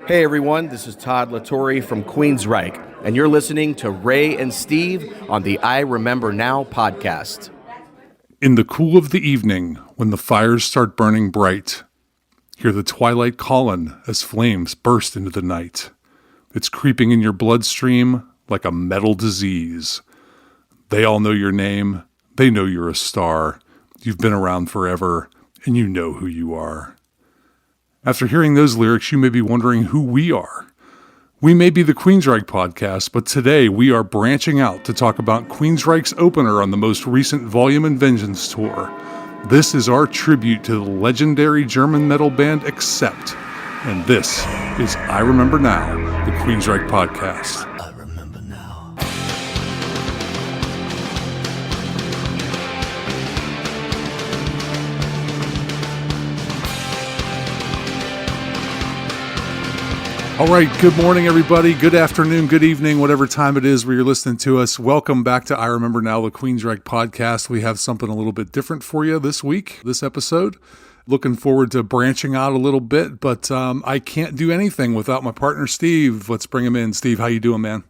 Hey everyone, this is Todd Latore from Queensrÿche, and you're listening to Ray and Steve on the I Remember Now podcast. In the cool of the evening, when the fires start burning bright, hear the twilight calling as flames burst into the night. It's creeping in your bloodstream like a metal disease. They all know your name. They know you're a star. You've been around forever, and you know who you are. After hearing those lyrics, you may be wondering who we are. We may be the Queensrÿche podcast, but today we are branching out to talk about Queensrÿche's opener on the most recent Volume and Vengeance tour. This is our tribute to the legendary German metal band Accept, and this is I Remember Now, the Queensrÿche podcast. I remember now. All right, good morning, everybody. Good afternoon, good evening, whatever time it is where you're listening to us. Welcome back to I Remember Now, the Queensrÿche podcast. We have something a little bit different for you this week, this episode. Looking forward to branching out a little bit, but I can't do anything without my partner, Steve. Let's bring him in. Steve, how you doing, man?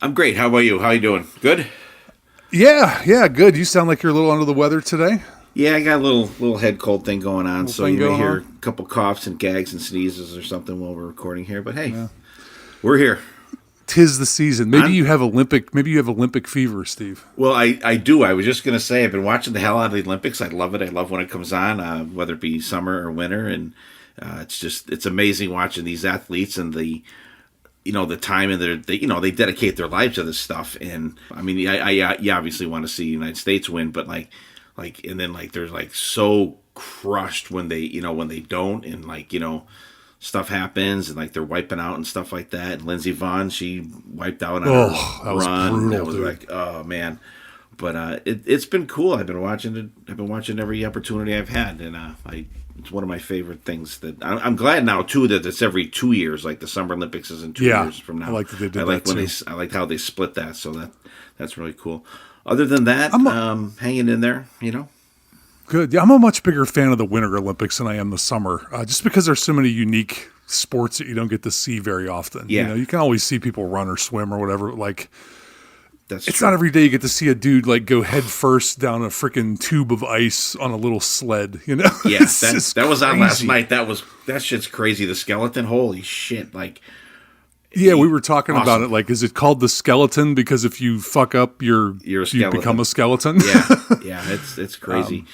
I'm great. How about you? How you doing? Good? Yeah, good. You sound like you're a little under the weather today. Yeah, I got a little head cold thing going on, so you may hear on. a couple coughs and gags and sneezes or something while we're recording here. But hey, we're here. 'Tis the season. Maybe you have Olympic fever, Steve. Well, I do. I was just going to say I've been watching the hell out of the Olympics. I love it. I love when it comes on, whether it be summer or winter, and it's amazing watching these athletes and the time and they dedicate their lives to this stuff. And I mean, you obviously want to see the United States win, but and then they're so crushed when they don't, and stuff happens and they're wiping out and stuff like that. And Lindsey Vonn, she wiped out on her run. Brutal, that was dude. oh man. But it's been cool. I've been watching it. I've been watching every opportunity I've had, and it's one of my favorite things. That I'm glad now too that it's every 2 years. Like the Summer Olympics is in 2 years from now. I like that they did that too. I like how they split that. So that's really cool. Other than that, hanging in there, Good. Yeah, I'm a much bigger fan of the Winter Olympics than I am the summer, just because there's so many unique sports that you don't get to see very often. Yeah. You can always see people run or swim or whatever. It's true. not every day you get to see a dude go head first down a freaking tube of ice on a little sled. Yeah, that was on last night. That shit's crazy. The skeleton, holy shit! Yeah, we were talking awesome. about it. Is it called the skeleton because if you fuck up, you become a skeleton? Yeah, it's crazy.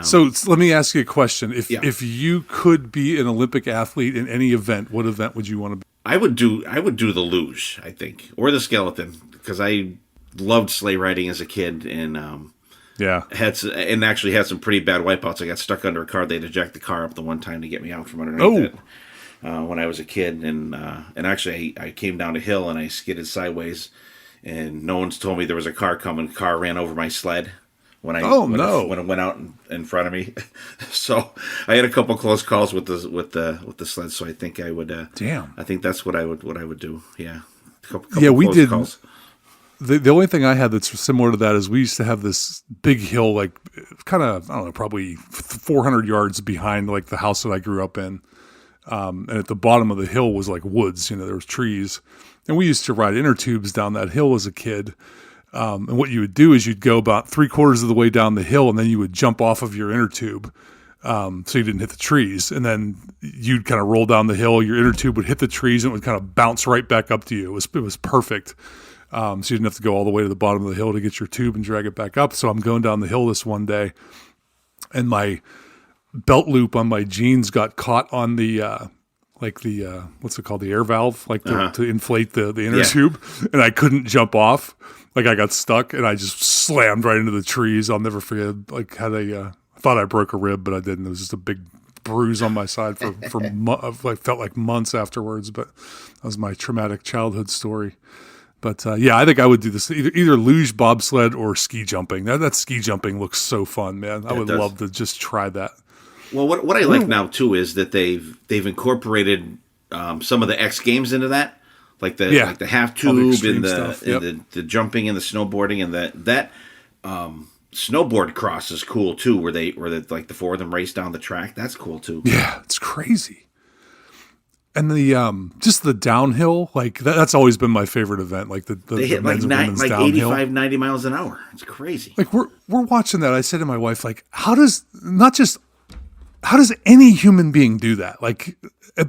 So let me ask you a question: If you could be an Olympic athlete in any event, what event would you want to be? I would do the luge, I think, or the skeleton, because I loved sleigh riding as a kid, and actually had some pretty bad wipeouts. I got stuck under a car. They had to jack the car up the one time to get me out from underneath it. When I was a kid, and actually I came down a hill and I skidded sideways, and no one's told me there was a car coming. The car ran over my sled when it went out in front of me. So I had a couple close calls with the sled. So I think I would. I think that's what I would do. Yeah. We did. Calls. The only thing I had that's similar to that is we used to have this big hill, kind of, I don't know, probably 400 yards behind the house that I grew up in. And at the bottom of the hill was woods, there was trees. And we used to ride inner tubes down that hill as a kid. And what you would do is you'd go about 3/4 of the way down the hill, and then you would jump off of your inner tube. So you didn't hit the trees. And then you'd kind of roll down the hill, your inner tube would hit the trees, and it would kind of bounce right back up to you. It was perfect. So you didn't have to go all the way to the bottom of the hill to get your tube and drag it back up. So I'm going down the hill this one day, and my belt loop on my jeans got caught on the what's it called, the air valve, to inflate the inner tube, and I couldn't jump off. I got stuck, and I just slammed right into the trees. I'll never forget. I thought I broke a rib, but I didn't. It was just a big bruise on my side for felt like months afterwards. But that was my traumatic childhood story. But I think I would do this either luge, bobsled, or ski jumping. That ski jumping looks so fun, man. I would love to just try that. Well, what I like now too is that they've incorporated some of the X Games into that, like the half tube and the jumping and the snowboarding, and that snowboard cross is cool too, where the four of them race down the track. That's cool too. Yeah, it's crazy. And the just the downhill, like that's always been my favorite event. Like they hit like 85, 90 miles an hour. It's crazy. Like we're watching that. I said to my wife, like, how does any human being do that? Like,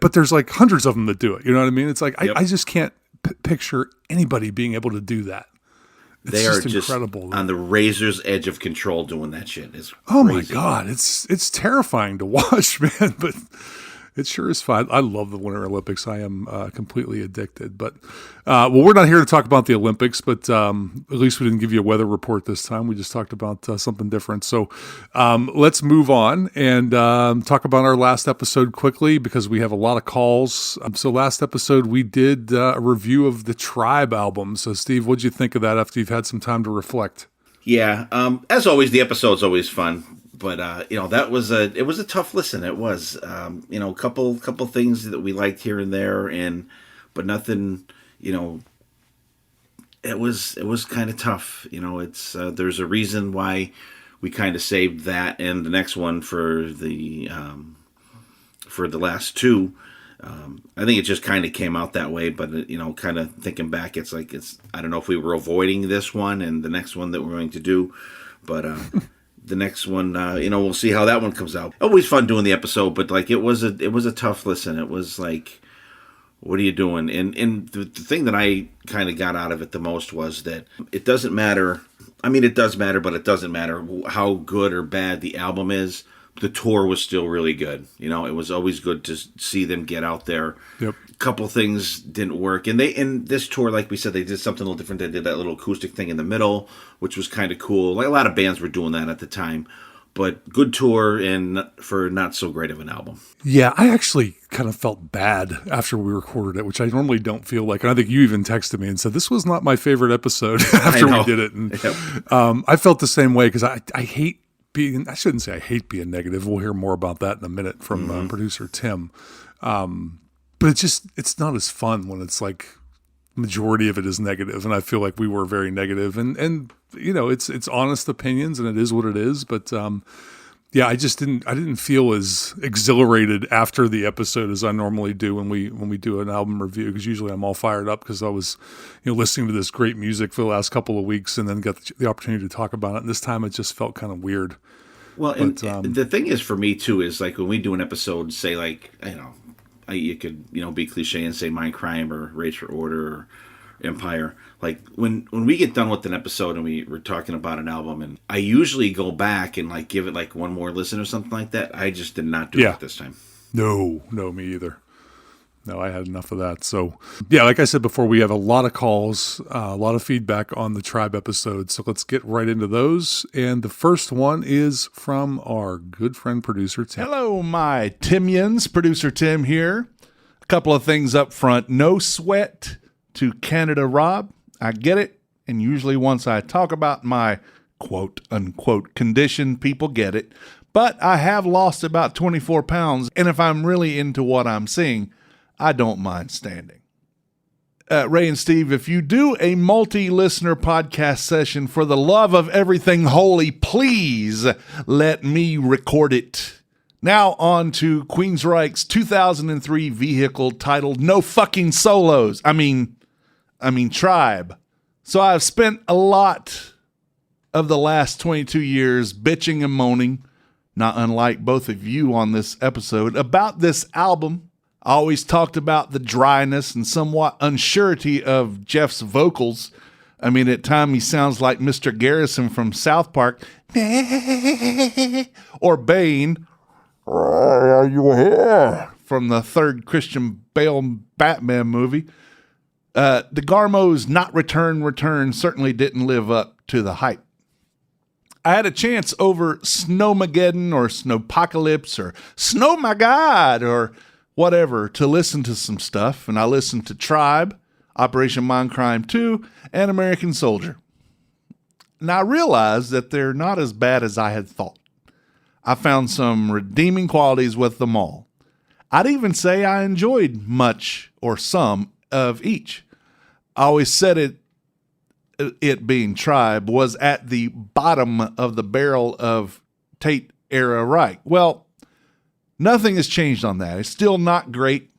but there's like hundreds of them that do it. You know what I mean? It's like I just can't picture anybody being able to do that. They are just incredible. On the razor's edge of control doing that shit. It's crazy. Oh my God. It's terrifying to watch, man, but it sure is fun. I love the Winter Olympics. I am completely addicted. But, well, we're not here to talk about the Olympics, but at least we didn't give you a weather report this time. We just talked about something different. So let's move on and talk about our last episode quickly because we have a lot of calls. So last episode, we did a review of the Tribe album. So, Steve, what'd you think of that after you've had some time to reflect? Yeah. As always, the episode's always fun. But that was it was a tough listen. It was a couple things that we liked here and there, but nothing. It was kind of tough. It's there's a reason why we kind of saved that and the next one for the last two. I think it just kind of came out that way. But kind of thinking back, it's I don't know if we were avoiding this one and the next one that we're going to do, but. The next one, we'll see how that one comes out. Always fun doing the episode, but like it was a tough listen. It was like, what are you doing? And the thing that I kind of got out of it the most was that it doesn't matter. I mean, it does matter, but it doesn't matter how good or bad the album is. The tour was still really good. It was always good to see them get out there. Yep. A couple things didn't work. And in this tour, like we said, they did something a little different. They did that little acoustic thing in the middle, which was kind of cool. Like a lot of bands were doing that at the time. But good tour and for not so great of an album. Yeah, I actually kind of felt bad after we recorded it, which I normally don't feel like. And I think you even texted me and said, this was not my favorite episode after we did it. And I felt the same way because I hate I shouldn't say I hate being negative. We'll hear more about that in a minute from producer Tim. But it's not as fun when it's like majority of it is negative. And I feel like we were very negative and it's honest opinions and it is what it is. But, I didn't feel as exhilarated after the episode as I normally do when we do an album review, because usually I'm all fired up because I was, listening to this great music for the last couple of weeks and then got the opportunity to talk about it. And this time it just felt kind of weird. Well, and the thing is for me too, is like when we do an episode, say like, you could, be cliche and say Mind Crime or Rage for Order or Empire. Like when we get done with an episode and we're talking about an album, and I usually go back and like give it like one more listen or something like that. I just did not do it this time. No, me either. No, I had enough of that. So like I said before, we have a lot of calls, a lot of feedback on the Tribe episode. So let's get right into those. And the first one is from our good friend, producer Tim. Hello, my Timians. Producer Tim here. A couple of things up front. No sweat to Canada Rob. I get it. And usually once I talk about my quote unquote condition, people get it. But I have lost about 24 pounds. And if I'm really into what I'm seeing, I don't mind standing. Ray and Steve, if you do a multi-listener podcast session, for the love of everything holy, please let me record it. Now on to Queensrÿche's 2003 vehicle titled No Fucking Solos. I mean Tribe. So I've spent a lot of the last 22 years bitching and moaning, not unlike both of you on this episode, about this album. I always talked about the dryness and somewhat unsurety of Jeff's vocals. I mean, at times he sounds like Mr. Garrison from South Park. Or Bane. Are you here? From the third Christian Bale Batman movie. DeGarmo's Not Return certainly didn't live up to the hype. I had a chance over Snowmageddon or Snowpocalypse or Snow My God or whatever to listen to some stuff, and I listened to Tribe, Operation Mindcrime 2, and American Soldier. And I realized that they're not as bad as I had thought. I found some redeeming qualities with them all. I'd even say I enjoyed much or some of each. I always said it being Tribe was at the bottom of the barrel of Tate era Reich. Well, nothing has changed on that. It's still not great.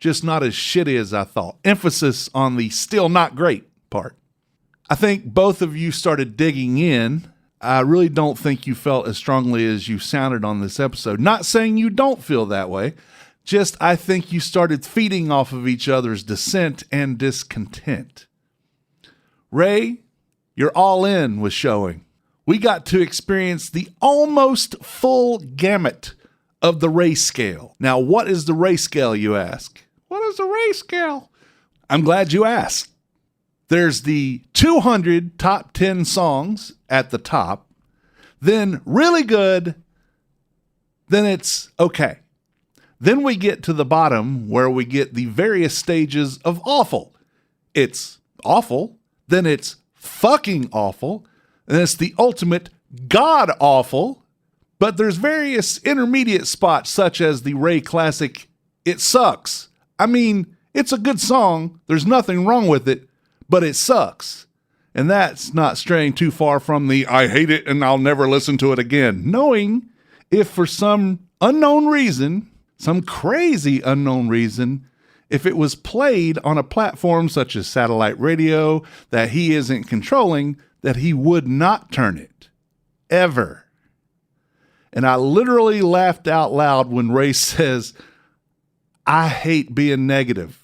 just not as shitty as I thought. Emphasis on the still not great part. I think both of you started digging in. I really don't think you felt as strongly as you sounded on this episode. Not saying you don't feel that way. Just I think you started feeding off of each other's dissent and discontent. Ray, your all in was showing. We got to experience the almost full gamut of the Ray scale. Now, what is the Ray scale, you ask? What is the Ray scale? I'm glad you asked. There's the 200 top 10 songs at the top, then really good, then it's okay. Then we get to the bottom where we get the various stages of awful. It's awful, then it's fucking awful, and it's the ultimate god awful, but there's various intermediate spots such as the Ray classic, It Sucks. I mean, it's a good song, there's nothing wrong with it, but it sucks. And that's not straying too far from the I hate it and I'll never listen to it again. Knowing if for some unknown reason, some crazy unknown reason, if it was played on a platform such as satellite radio that he isn't controlling, that he would not turn it. Ever. And I literally laughed out loud when Ray says, I hate being negative.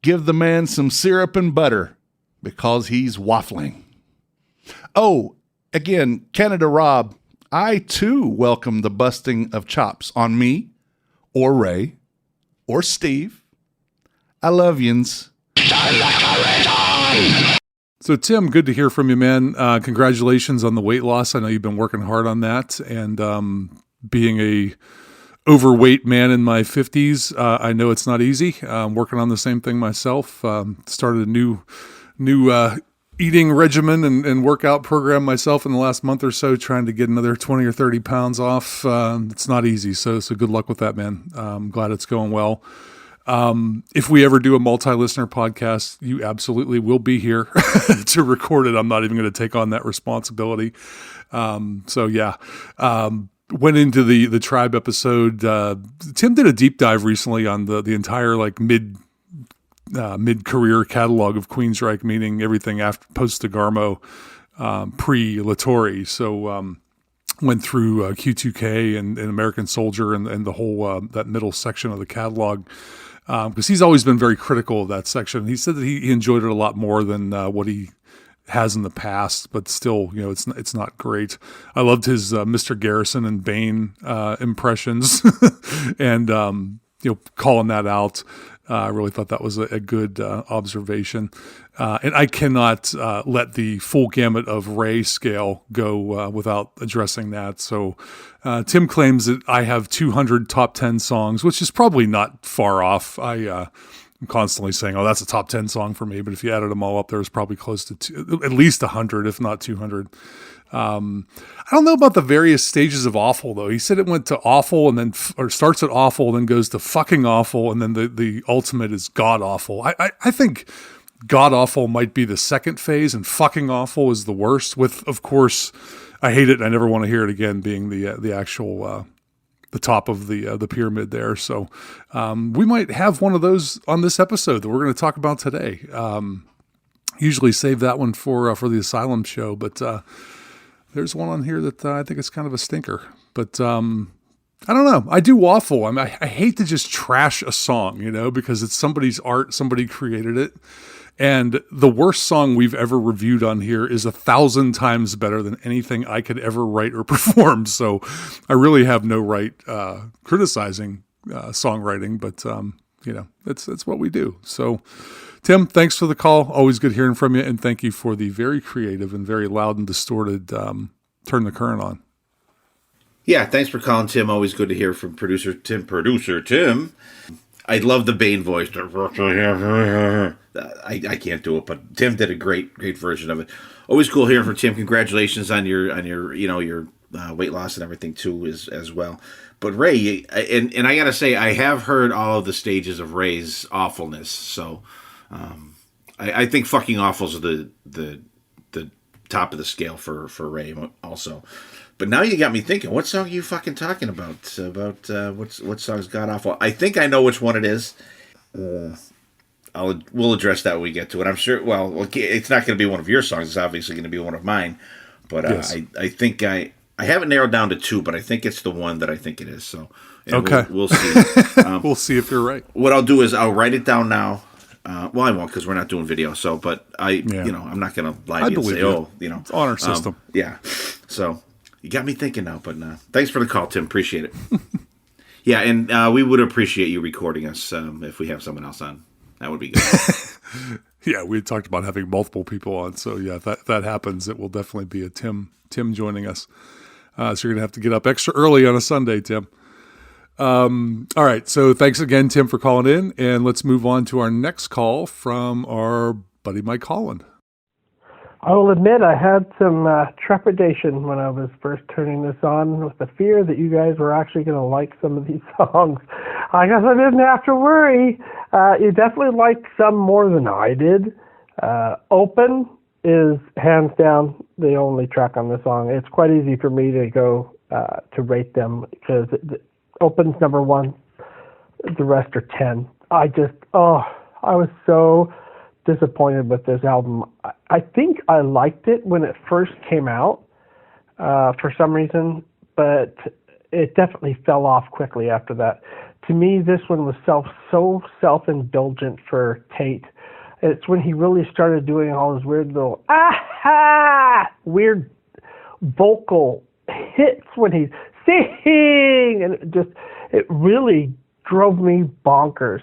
Give the man some syrup and butter because he's waffling. Oh, again, Canada Rob, I too welcome the busting of chops on me or Ray or Steve. I love yins. So, Tim, good to hear from you, man. Congratulations on the weight loss. I know you've been working hard on that. And being a overweight man in my 50s, I know it's not easy. I'm working on the same thing myself. Started a new eating regimen and workout program myself in the last month or so, trying to get another 20 or 30 pounds off. It's not easy. So good luck with that, man. I'm glad it's going well. If we ever do a multi-listener podcast, you absolutely will be here to record it. I'm not even going to take on that responsibility. Went into the tribe episode. Tim did a deep dive recently on the entire like mid-career catalog of Queensrÿche, meaning everything after post-DeGarmo, pre-Latore. So went through Q2K and American Soldier and the whole that middle section of the catalog. Because he's always been very critical of that section. He said that he enjoyed it a lot more than what he has in the past, but still, it's not great. I loved his Mr. Garrison and Bane impressions, and calling that out. I really thought that was a good observation. And I cannot let the full gamut of Ray scale go without addressing that. So Tim claims that I have 200 top 10 songs, which is probably not far off. I'm constantly saying, that's a top 10 song for me. But if you added them all up, there was probably close to at least 100, if not 200. I don't know about the various stages of awful, though. He said it went to awful and then, or starts at awful, then goes to fucking awful, and then the ultimate is god awful. I think god awful might be the second phase, and fucking awful is the worst. With, of course, I hate it and I never want to hear it again being the actual the top of the pyramid there. So we might have one of those on this episode that we're going to talk about today. Usually save that one for the Asylum show, but there's one on here that I think is kind of a stinker. But I don't know. I do waffle. I hate to just trash a song, because it's somebody's art. Somebody created it. And the worst song we've ever reviewed on here is 1,000 times better than anything I could ever write or perform. So I really have no right criticizing songwriting, but it's what we do. So Tim, thanks for the call. Always good hearing from you, and thank you for the very creative and very loud and distorted Turn the Current On. Yeah, thanks for calling, Tim. Always good to hear from Producer Tim. I love the Bane voice. I can't do it, but Tim did a great version of it. Always cool hearing from Tim. Congratulations on your weight loss and everything too as well. But Ray, and I gotta say, I have heard all of the stages of Ray's awfulness. So I think fucking awful's the top of the scale for Ray also. But now you got me thinking, what song are you fucking talking about? What song's god awful? I think I know which one it is, We'll address that when we get to it. I'm sure. Well, it's not going to be one of your songs. It's obviously going to be one of mine. But Yes. I think I have it narrowed down to 2, but I think it's the one that I think it is. So Okay. we'll see. We'll see if you're right. What I'll do is I'll write it down now. Well, I won't because we're not doing video. So, but I'm not going to lie to you and say, it's on our system. Yeah. So you got me thinking now. But thanks for the call, Tim. Appreciate it. Yeah, and we would appreciate you recording us if we have someone else on. That would be good. Yeah, we had talked about having multiple people on, so yeah, if that happens, it will definitely be a Tim joining us. So you're going to have to get up extra early on a Sunday, Tim. All right, so thanks again, Tim, for calling in, and let's move on to our next call from our buddy Mike Holland. I will admit I had some trepidation when I was first turning this on, with the fear that you guys were actually going to like some of these songs. I guess I didn't have to worry. You definitely liked some more than I did. Open is hands down the only track on the song. It's quite easy for me to go to rate them because Open's number 1, the rest are 10. I was so disappointed with this album. I think I liked it when it first came out for some reason, but it definitely fell off quickly after that. To me, this one was so self-indulgent for Tate. It's when he really started doing all his weird little weird vocal hits when he's singing, and it really drove me bonkers.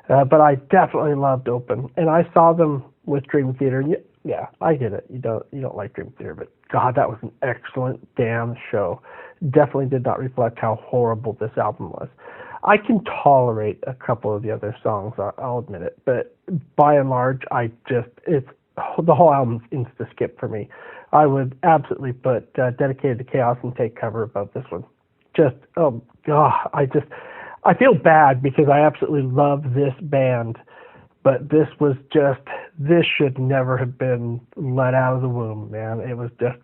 But I definitely loved Open, and I saw them with Dream Theater. Yeah, I get it. You don't like Dream Theater, but God, that was an excellent damn show. Definitely did not reflect how horrible this album was. I can tolerate a couple of the other songs, I'll admit it, but by and large, the whole album's insta skip for me. I would absolutely put Dedicated to Chaos and Take Cover above this one. Oh God, I feel bad because I absolutely love this band, but this should never have been let out of the womb, man. It was just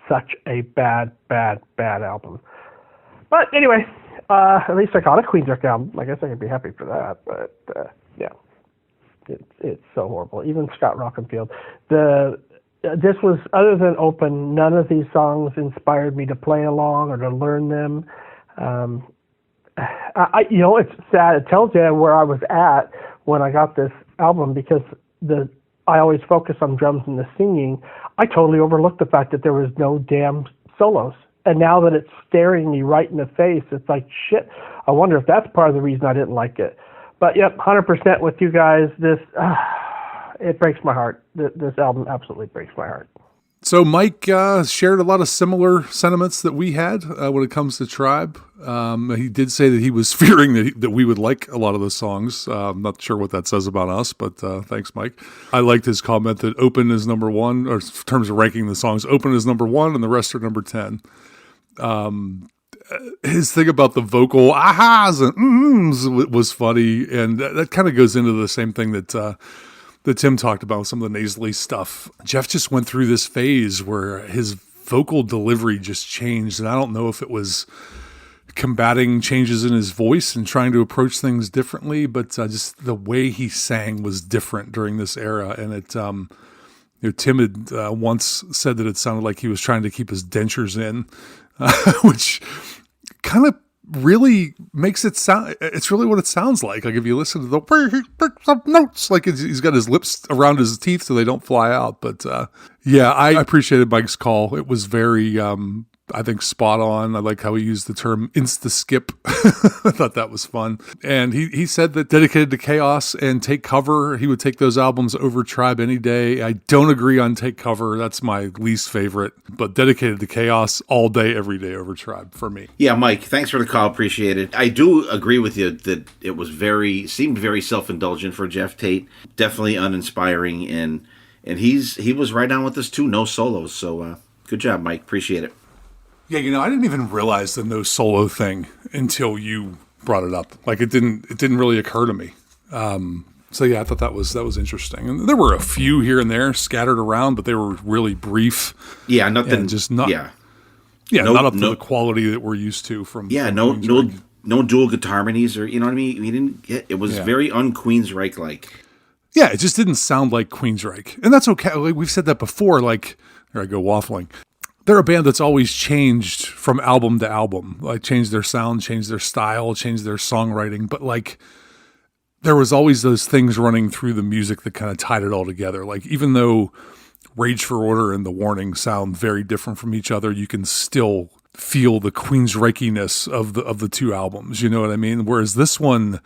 such a bad album. But anyway, at least I got a Queensrÿche album. I guess I could be happy for that, but yeah, it's so horrible. Even Scott Rockenfield. This was, other than Open, none of these songs inspired me to play along or to learn them. It's sad. It tells you where I was at when I got this album, because I always focus on drums and the singing. I totally overlooked the fact that there was no damn solos. And now that it's staring me right in the face, it's like, shit, I wonder if that's part of the reason I didn't like it. But yep, 100% with you guys. This, it breaks my heart. This album absolutely breaks my heart. So Mike shared a lot of similar sentiments that we had when it comes to Tribe. He did say that he was fearing that we would like a lot of the songs. I'm not sure what that says about us, but thanks, Mike. I liked his comment that Open is number 1, or in terms of ranking the songs, Open is number 1 and the rest are number 10. His thing about the vocal ahas and ums was funny, and that kind of goes into the same thing that Tim talked about with some of the nasally stuff. Jeff just went through this phase where his vocal delivery just changed, and I don't know if it was combating changes in his voice and trying to approach things differently, but just the way he sang was different during this era. And it, Tim had once said that it sounded like he was trying to keep his dentures in, which kind of really makes it sound, it's really what it sounds like. Like if you listen to the way he picks up notes, like he's got his lips around his teeth so they don't fly out. But yeah, I appreciated Mike's call. It was very, I think, spot on. I like how he used the term insta skip. I thought that was fun. And he said that Dedicated to Chaos and Take Cover, he would take those albums over Tribe any day. I don't agree on Take Cover. That's my least favorite. But Dedicated to Chaos all day, every day over Tribe for me. Yeah, Mike, thanks for the call. Appreciate it. I do agree with you that it was seemed very self-indulgent for Jeff Tate. Definitely uninspiring. And he was right on with this too. No solos. So good job, Mike. Appreciate it. Yeah, I didn't even realize the no solo thing until you brought it up. Like it didn't really occur to me. So yeah, I thought that was interesting. And there were a few here and there scattered around, but they were really brief. Yeah, nothing. Just not. Yeah, not up to the quality that we're used to from. Yeah, no no dual guitar harmonies, or you know what I mean. We didn't get it was very un-Queensrÿche like. Yeah, it just didn't sound like Queensrÿche, and that's okay. Like, we've said that before. Like, here I go waffling. They're a band that's always changed from album to album, like changed their sound, changed their style, changed their songwriting. But like, there was always those things running through the music that kind of tied it all together. Like, even though Rage for Order and The Warning sound very different from each other, you can still feel the Queensrÿchiness of the two albums. You know what I mean? Whereas this one,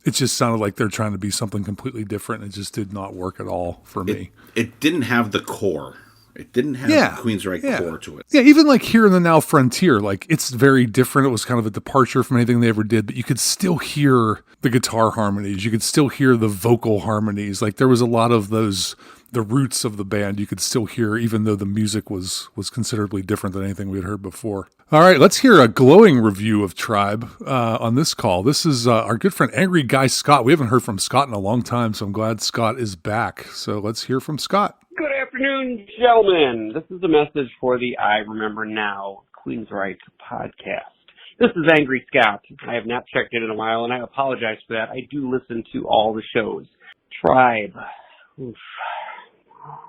it just sounded like they're trying to be something completely different. It just did not work at all for me. It didn't have the core. It didn't have the Queensrÿche core to it. Yeah, even like Here in the Now Frontier, like it's very different. It was kind of a departure from anything they ever did, but you could still hear the guitar harmonies. You could still hear the vocal harmonies. Like there was a lot of those, the roots of the band you could still hear, even though the music was considerably different than anything we had heard before. All right, let's hear a glowing review of Tribe on this call. This is our good friend Angry Guy Scott. We haven't heard from Scott in a long time, so I'm glad Scott is back. So let's hear from Scott. Good afternoon, gentlemen. This is a message for the I Remember Now Queensrÿche podcast. This is Angry Scott. I have not checked in a while, and I apologize for that. I do listen to all the shows. Tribe. Oof.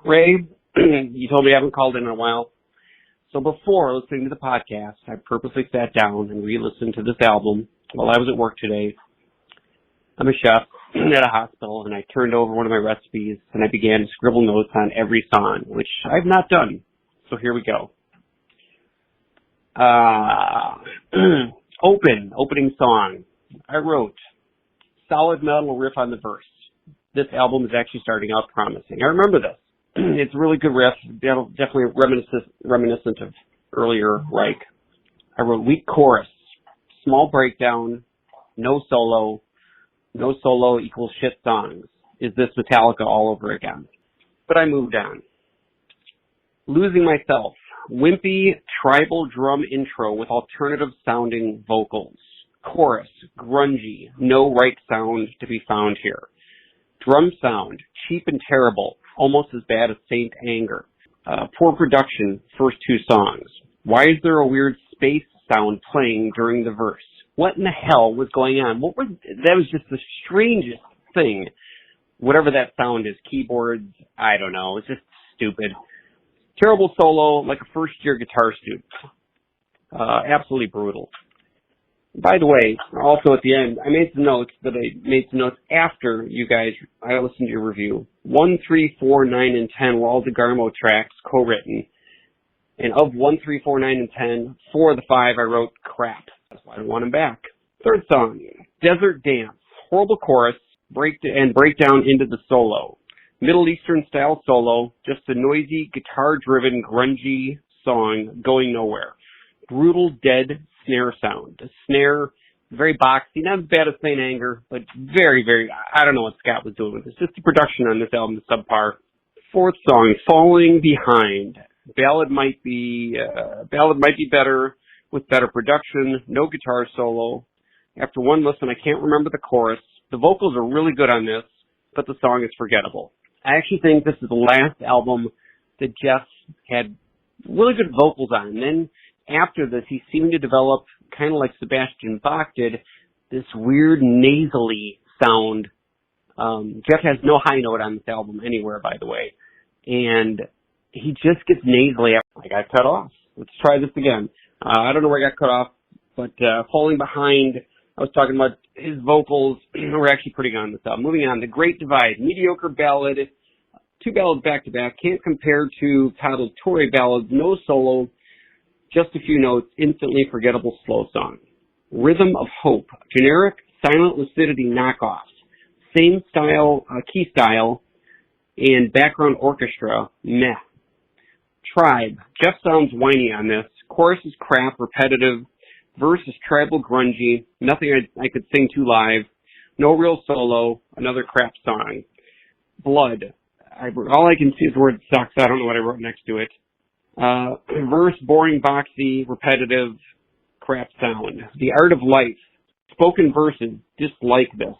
Ray, you told me you haven't called in a while. So before listening to the podcast, I purposely sat down and re-listened to this album while I was at work today. I'm a chef at a hospital, and I turned over one of my recipes, and I began to scribble notes on every song, which I've not done. So here we go. Opening song. I wrote, solid metal riff on the verse. This album is actually starting out promising. I remember this. It's a really good riff, definitely reminiscent of earlier Reich. I wrote weak chorus, small breakdown, no solo equals shit songs. Is this Metallica all over again? But I moved on. Losing myself, wimpy tribal drum intro with alternative sounding vocals. Chorus, grungy, no right sound to be found here. Drum sound, cheap and terrible, almost as bad as Saint Anger. Poor production, first two songs. Why is there a weird space sound playing during the verse? What in the hell was going on? That was just the strangest thing. Whatever that sound is, keyboards, I don't know. It's just stupid. Terrible solo, like a first-year guitar student. Absolutely brutal. By the way, also at the end, I made some notes after you guys, I listened to your review. 1, 3, 4, 9, and 10 were all DeGarmo tracks, co-written. And of 1, 3, 4, 9, and 10, 4 of the 5 I wrote crap. That's why I want him back. Third song, Desert Dance. Horrible chorus, breakdown into the solo. Middle Eastern style solo, just a noisy, guitar-driven, grungy song going nowhere. Brutal, dead snare sound. A snare, very boxy, not as bad as Saint Anger, but very, very, I don't know what Scott was doing with this. Just the production on this album is subpar. Fourth song, Falling Behind. Ballad might be better with better production, no guitar solo. After one listen, I can't remember the chorus. The vocals are really good on this, but the song is forgettable. I actually think this is the last album that Jeff had really good vocals on. And then after this, he seemed to develop, kind of like Sebastian Bach did, this weird nasally sound. Jeff has no high note on this album anywhere, by the way. And he just gets nasally. I got cut off. Let's try this again. I don't know where I got cut off, but Falling Behind, I was talking about his vocals were actually pretty good on this album. Moving on, The Great Divide, mediocre ballad, 2 ballads back-to-back, can't compare to titled Tory ballads, no solo, just a few notes, instantly forgettable slow song. Rhythm of Hope, generic silent lucidity knockoffs, same style, key style, and background orchestra, meh. Tribe, Jeff sounds whiny on this, chorus is crap, repetitive, verse is tribal grungy, nothing I could sing to live, no real solo, another crap song. Blood, all I can see is the word sucks, I don't know what I wrote next to it. Verse, boring, boxy, repetitive, crap sound. The Art of Life, spoken verses, dislike this.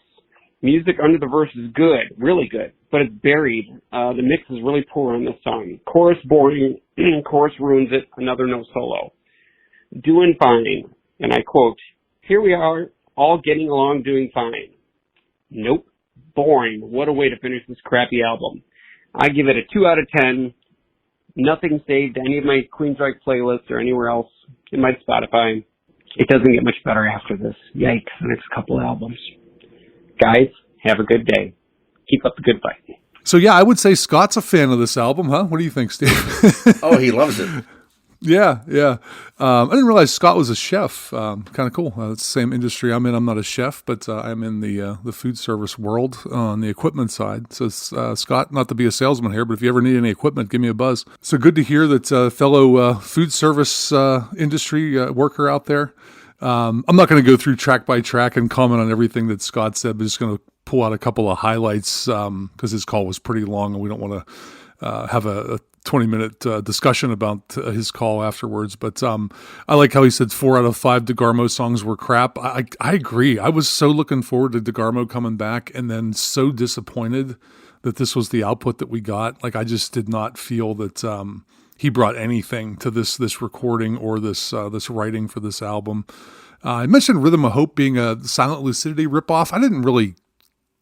Music under the verse is good, really good, but it's buried. The mix is really poor on this song. Chorus boring, chorus ruins it, another no solo. Doing fine, and I quote, here we are all getting along, doing fine. Nope. Boring. What a way to finish this crappy album. I give it a 2 out of 10. Nothing saved to any of my Queensrÿche playlists or anywhere else in my Spotify. It doesn't get much better after this. Yikes, the next couple albums. Guys, have a good day. Keep up the good fight. So yeah, I would say Scott's a fan of this album, huh? What do you think, Steve? Oh, he loves it. Yeah. I didn't realize Scott was a chef. Kind of cool. It's the same industry I'm in. I'm not a chef, but I'm in the food service world on the equipment side. So Scott, not to be a salesman here, but if you ever need any equipment, give me a buzz. So good to hear that fellow food service industry worker out there. I'm not going to go through track by track and comment on everything that Scott said, but just going to pull out a couple of highlights because his call was pretty long and we don't want to have a 20-minute discussion about his call afterwards. But I like how he said 4 out of 5 DeGarmo songs were crap. I agree. I was so looking forward to DeGarmo coming back and then so disappointed that this was the output that we got. Like, I just did not feel that he brought anything to this recording or this writing for this album. I mentioned Rhythm of Hope being a Silent Lucidity ripoff. I didn't really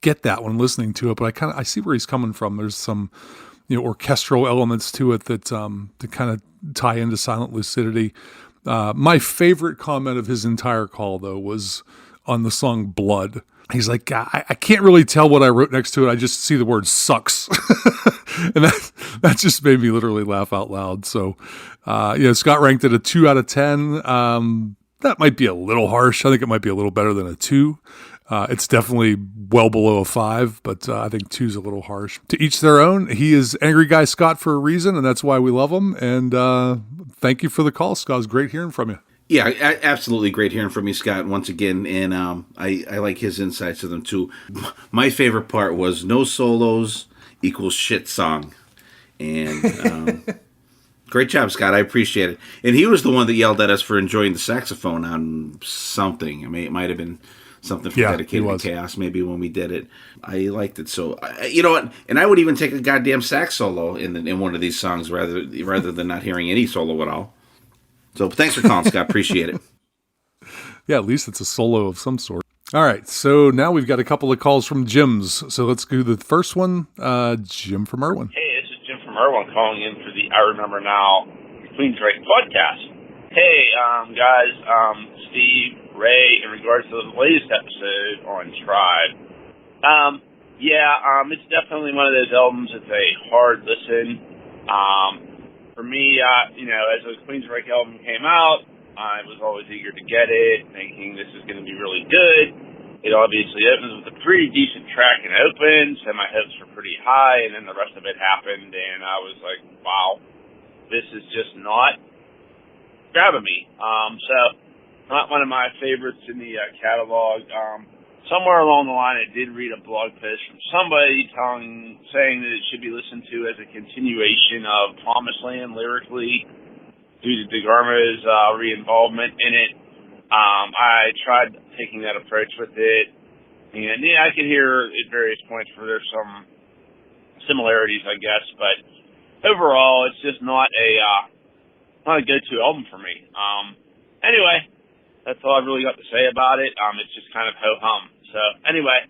get that when listening to it, but I see where he's coming from. There's some orchestral elements to it that to kind of tie into Silent Lucidity. My favorite comment of his entire call, though, was on the song Blood. He's like, I can't really tell what I wrote next to it. I just see the word sucks. And that just made me literally laugh out loud. So, Scott ranked it a 2 out of 10. That might be a little harsh. I think it might be a little better than a 2. It's definitely well below a 5, but I think 2's a little harsh. To each their own. He is Angry Guy Scott for a reason, and that's why we love him. And thank you for the call, Scott. It was great hearing from you. Yeah, absolutely great hearing from you, Scott, once again. And I like his insights to them, too. My favorite part was no solos equals shit song. And great job, Scott. I appreciate it. And he was the one that yelled at us for enjoying the saxophone on something. I mean, it might have been something from Dedicated to Chaos, maybe, when we did it. I liked it. So, you know what? And I would even take a goddamn sax solo in one of these songs rather than not hearing any solo at all. So thanks for calling, Scott. Appreciate it. Yeah, at least it's a solo of some sort. All right, so now we've got a couple of calls from Jims. So let's do the first one. Jim from Irwin. Hey, this is Jim from Irwin calling in for the I Remember Now Queensrÿche podcast. Hey, guys, Steve, Ray, in regards to the latest episode on Tribe. It's definitely one of those albums that's a hard listen. For me, as the Queensrÿche album came out, I was always eager to get it, thinking this is going to be really good. It obviously opens with a pretty decent track and opens, and my hopes were pretty high, and then the rest of it happened, and I was like, wow, this is just not grabbing me. So, not one of my favorites in the catalog. Somewhere along the line, I did read a blog post from somebody saying that it should be listened to as a continuation of Promised Land lyrically due to DeGarmo's re-involvement in it. I tried taking that approach with it, and I can hear at various points where there's some similarities, I guess, but overall, it's just not a go-to album for me. Anyway, that's all I've really got to say about it. It's just kind of ho-hum. So anyway,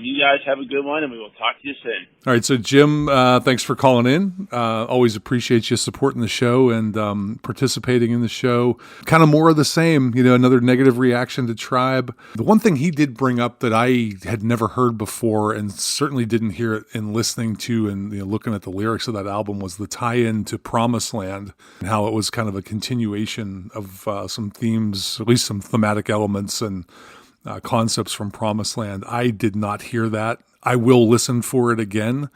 you guys have a good one, and we will talk to you soon. All right, so Jim, thanks for calling in. Always appreciate you supporting the show and participating in the show. Kind of more of the same, another negative reaction to Tribe. The one thing he did bring up that I had never heard before and certainly didn't hear it in listening to and looking at the lyrics of that album was the tie-in to Promised Land and how it was kind of a continuation of some themes, at least some thematic elements and concepts from Promised Land. I did not hear that. I will listen for it again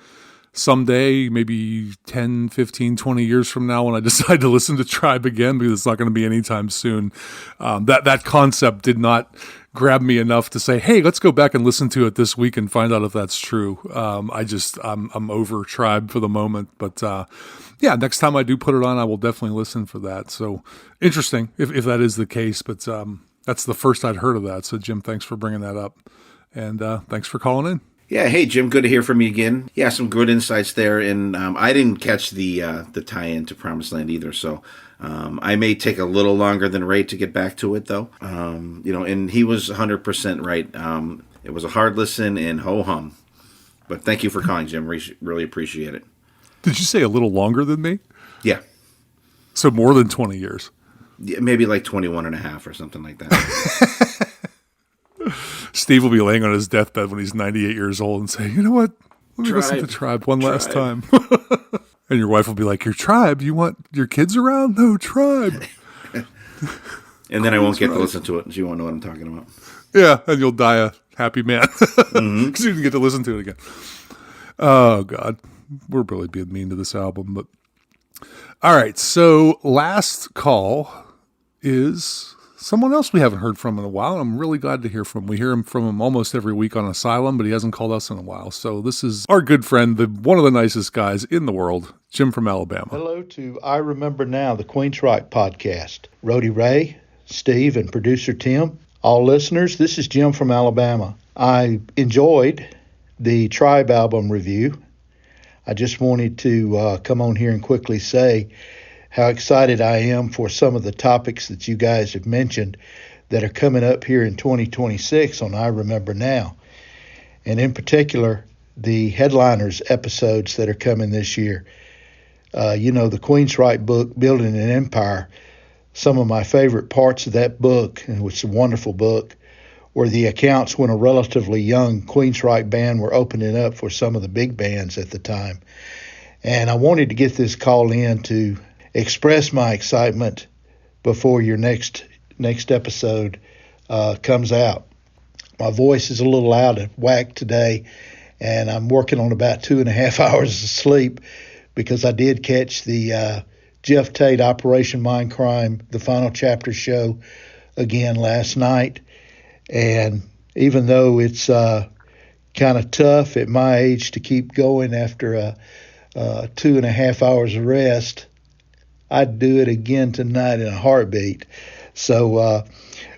someday, maybe 10, 15, 20 years from now when I decide to listen to Tribe again, because it's not going to be anytime soon. That concept did not grab me enough to say, hey, let's go back and listen to it this week and find out if that's true. I'm over Tribe for the moment, but next time I do put it on, I will definitely listen for that. So interesting if that is the case, but that's the first I'd heard of that. So Jim, thanks for bringing that up. And thanks for calling in. Yeah, hey Jim, good to hear from you again. Yeah, some good insights there, and I didn't catch the tie-in to Promised Land either, so I may take a little longer than Ray to get back to it, though. And he was 100% right. It was a hard listen and ho hum, but thank you for calling, Jim. Really appreciate it. Did you say a little longer than me? Yeah, So more than 20 years. yeah, maybe like 21 and a half or something like that. Steve will be laying on his deathbed when he's 98 years old and say, you know what? Let me listen to Tribe. Tribe one last time. And your wife will be like, your Tribe? You want your kids around? No, Tribe. And then I won't get to listen to it, and she won't know what I'm talking about. Yeah, and you'll die a happy man because you didn't get to listen to it again. Oh, God. We're really being mean to this album. But all right, so last call is someone else we haven't heard from in a while. I'm really glad to hear from him. We hear from him almost every week on Asylum, but he hasn't called us in a while. So this is our good friend, one of the nicest guys in the world, Jim from Alabama. Hello to I Remember Now, the Queensrÿche podcast. Rhodey Ray, Steve, and producer Tim. All listeners, this is Jim from Alabama. I enjoyed the Tribe album review. I just wanted to come on here and quickly say how excited I am for some of the topics that you guys have mentioned that are coming up here in 2026 on I Remember Now. And in particular, the headliners episodes that are coming this year. The Queensrÿche book, Building an Empire, some of my favorite parts of that book, which is a wonderful book, were the accounts when a relatively young Queensrÿche band were opening up for some of the big bands at the time. And I wanted to get this call in to express my excitement before your next episode comes out. My voice is a little out of whack today, and I'm working on about 2.5 hours of sleep because I did catch the Jeff Tate Operation Mindcrime, the final chapter show again last night. And even though it's kind of tough at my age to keep going after 2.5 hours of rest, I'd do it again tonight in a heartbeat. So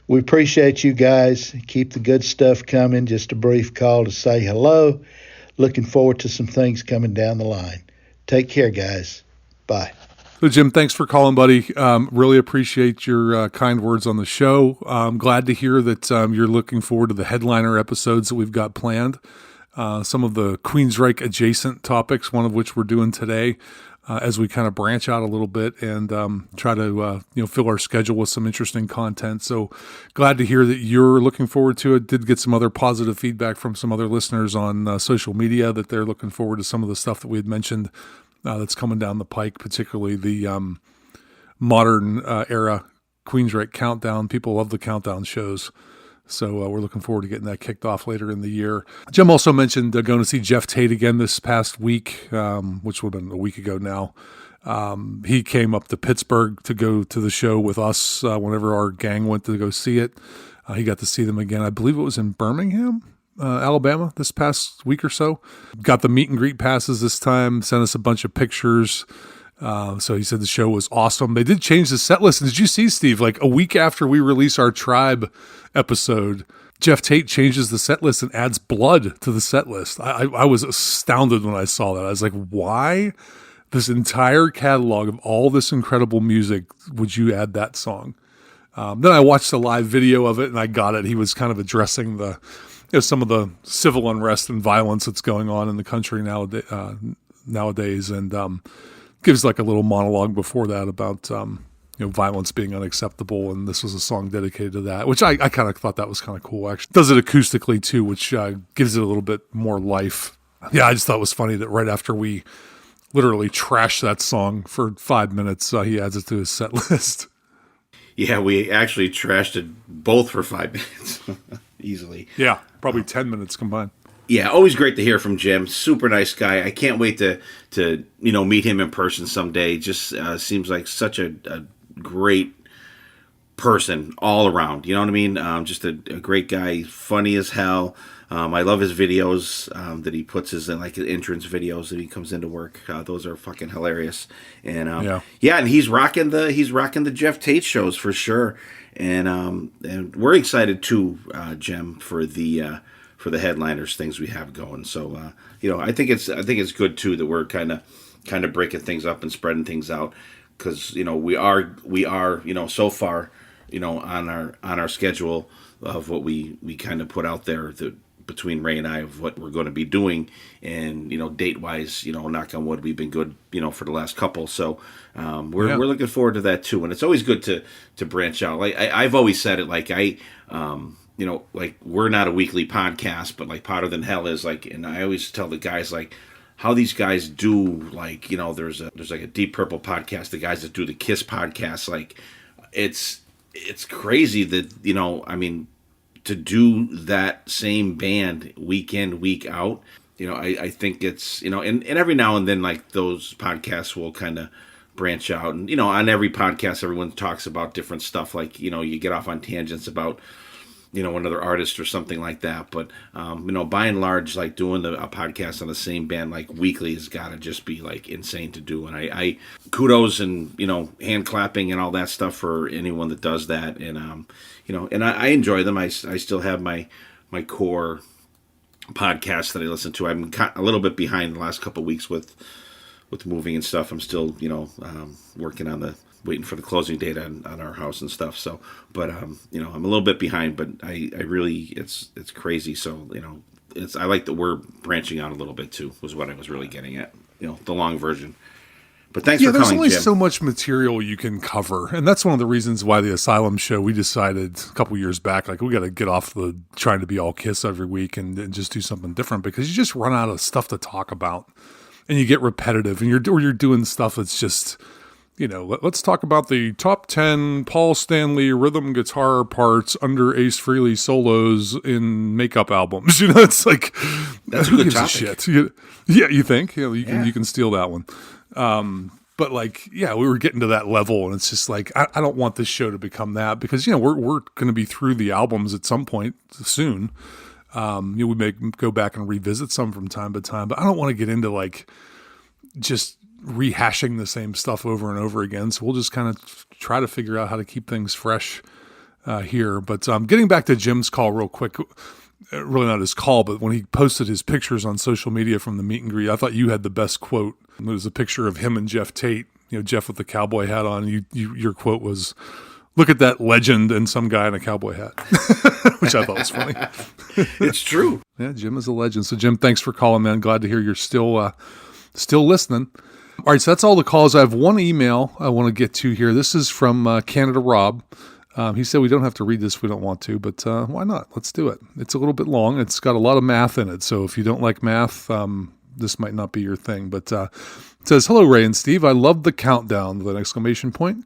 we appreciate you guys. Keep the good stuff coming. Just a brief call to say hello. Looking forward to some things coming down the line. Take care, guys. Bye. So, Jim, thanks for calling, buddy. Really appreciate your kind words on the show. I'm glad to hear that you're looking forward to the headliner episodes that we've got planned. Some of the Queensrÿche adjacent topics, one of which we're doing today, as we kind of branch out a little bit and try to fill our schedule with some interesting content. So glad to hear that you're looking forward to it. Did get some other positive feedback from some other listeners on social media that they're looking forward to some of the stuff that we had mentioned that's coming down the pike, particularly the modern era Queensrÿche countdown. People love the countdown shows. So we're looking forward to getting that kicked off later in the year. Jim also mentioned going to see Jeff Tate again this past week, which would have been a week ago now. He came up to Pittsburgh to go to the show with us whenever our gang went to go see it. He got to see them again. I believe it was in Birmingham, Alabama, this past week or so. Got the meet and greet passes this time, sent us a bunch of pictures. So he said the show was awesome. They did change the set list. And did you see, Steve, like a week after we release our Tribe episode, Jeff Tate changes the set list and adds Blood to the set list. I was astounded when I saw that. I was like, why this entire catalog of all this incredible music would you add that song? Then I watched the live video of it and I got it. He was kind of addressing some of the civil unrest and violence that's going on in the country nowadays. And gives like a little monologue before that about violence being unacceptable, and this was a song dedicated to that, which I kind of thought that was kind of cool. Actually, does it acoustically too, which gives it a little bit more life. Yeah, I just thought it was funny that right after we literally trashed that song for 5 minutes, he adds it to his set list. Yeah, we actually trashed it both for 5 minutes easily. Yeah, probably 10 minutes combined. Yeah, always great to hear from Jim. Super nice guy. I can't wait to meet him in person someday. Just seems like such a great person all around. You know what I mean? Just a great guy, funny as hell. I love his videos that he puts his entrance videos that he comes into work. Those are fucking hilarious. And and he's rocking the Jeff Tate shows for sure. And we're excited too, Jim, for the headliners things we have going. So I think it's good too that we're kind of breaking things up and spreading things out, because we are so far on our schedule of what we kind of put out there between Ray and I of what we're going to be doing, and date wise, knock on wood, we've been good for the last couple. So we're looking forward to that too, and it's always good to branch out. Like I've always said it, like like we're not a weekly podcast, but like Potter Than Hell is, like, and I always tell the guys like how these guys do, like there's like a Deep Purple podcast, the guys that do the Kiss podcast, like it's crazy that I mean, to do that same band week in, week out, I think it's, and every now and then, like, those podcasts will kind of branch out. And, on every podcast, everyone talks about different stuff. Like, you get off on tangents about, another artist or something like that. But, by and large, like, doing a podcast on the same band, like, weekly has got to just be, like, insane to do. And I kudos and, hand clapping and all that stuff for anyone that does that. And, and I enjoy them. I still have my core podcasts that I listen to. I'm a little bit behind the last couple of weeks with moving and stuff. I'm still, working on waiting for the closing date on our house and stuff. So, but, I'm a little bit behind, but I really, it's crazy. So, I like that we're branching out a little bit too, was what I was really getting at, the long version. But thanks for calling, there's only Jim. so much material you can cover. And that's one of the reasons why the Asylum show, we decided a couple years back, like, we got to get off the trying to be all Kiss every week and just do something different, because you just run out of stuff to talk about and you get repetitive, and you're doing stuff that's just, let's talk about the top 10 Paul Stanley rhythm guitar parts under Ace Frehley solos in makeup albums. It's like, that's who a good gives topic. a shit? You think? You can steal that one. But like, we were getting to that level, and it's just like, I don't want this show to become that, because, we're going to be through the albums at some point soon. We may go back and revisit some from time to time, but I don't want to get into like just rehashing the same stuff over and over again. So we'll just kind of try to figure out how to keep things fresh here. But getting back to Jim's call real quick, really not his call, but when he posted his pictures on social media from the meet and greet, I thought you had the best quote. It was a picture of him and Jeff Tate, Jeff with the cowboy hat on. Your quote was, "Look at that legend and some guy in a cowboy hat," which I thought was funny. It's true. Yeah, Jim is a legend. So Jim, thanks for calling, man. Glad to hear you're still listening. All right, so that's all the calls. I have one email I want to get to here. This is from Canada Rob. He said we don't have to read this if we don't want to, but why not? Let's do it. It's a little bit long. It's got a lot of math in it, so if you don't like math, this might not be your thing. But it says, "Hello, Ray and Steve. I love the countdown," with an exclamation point.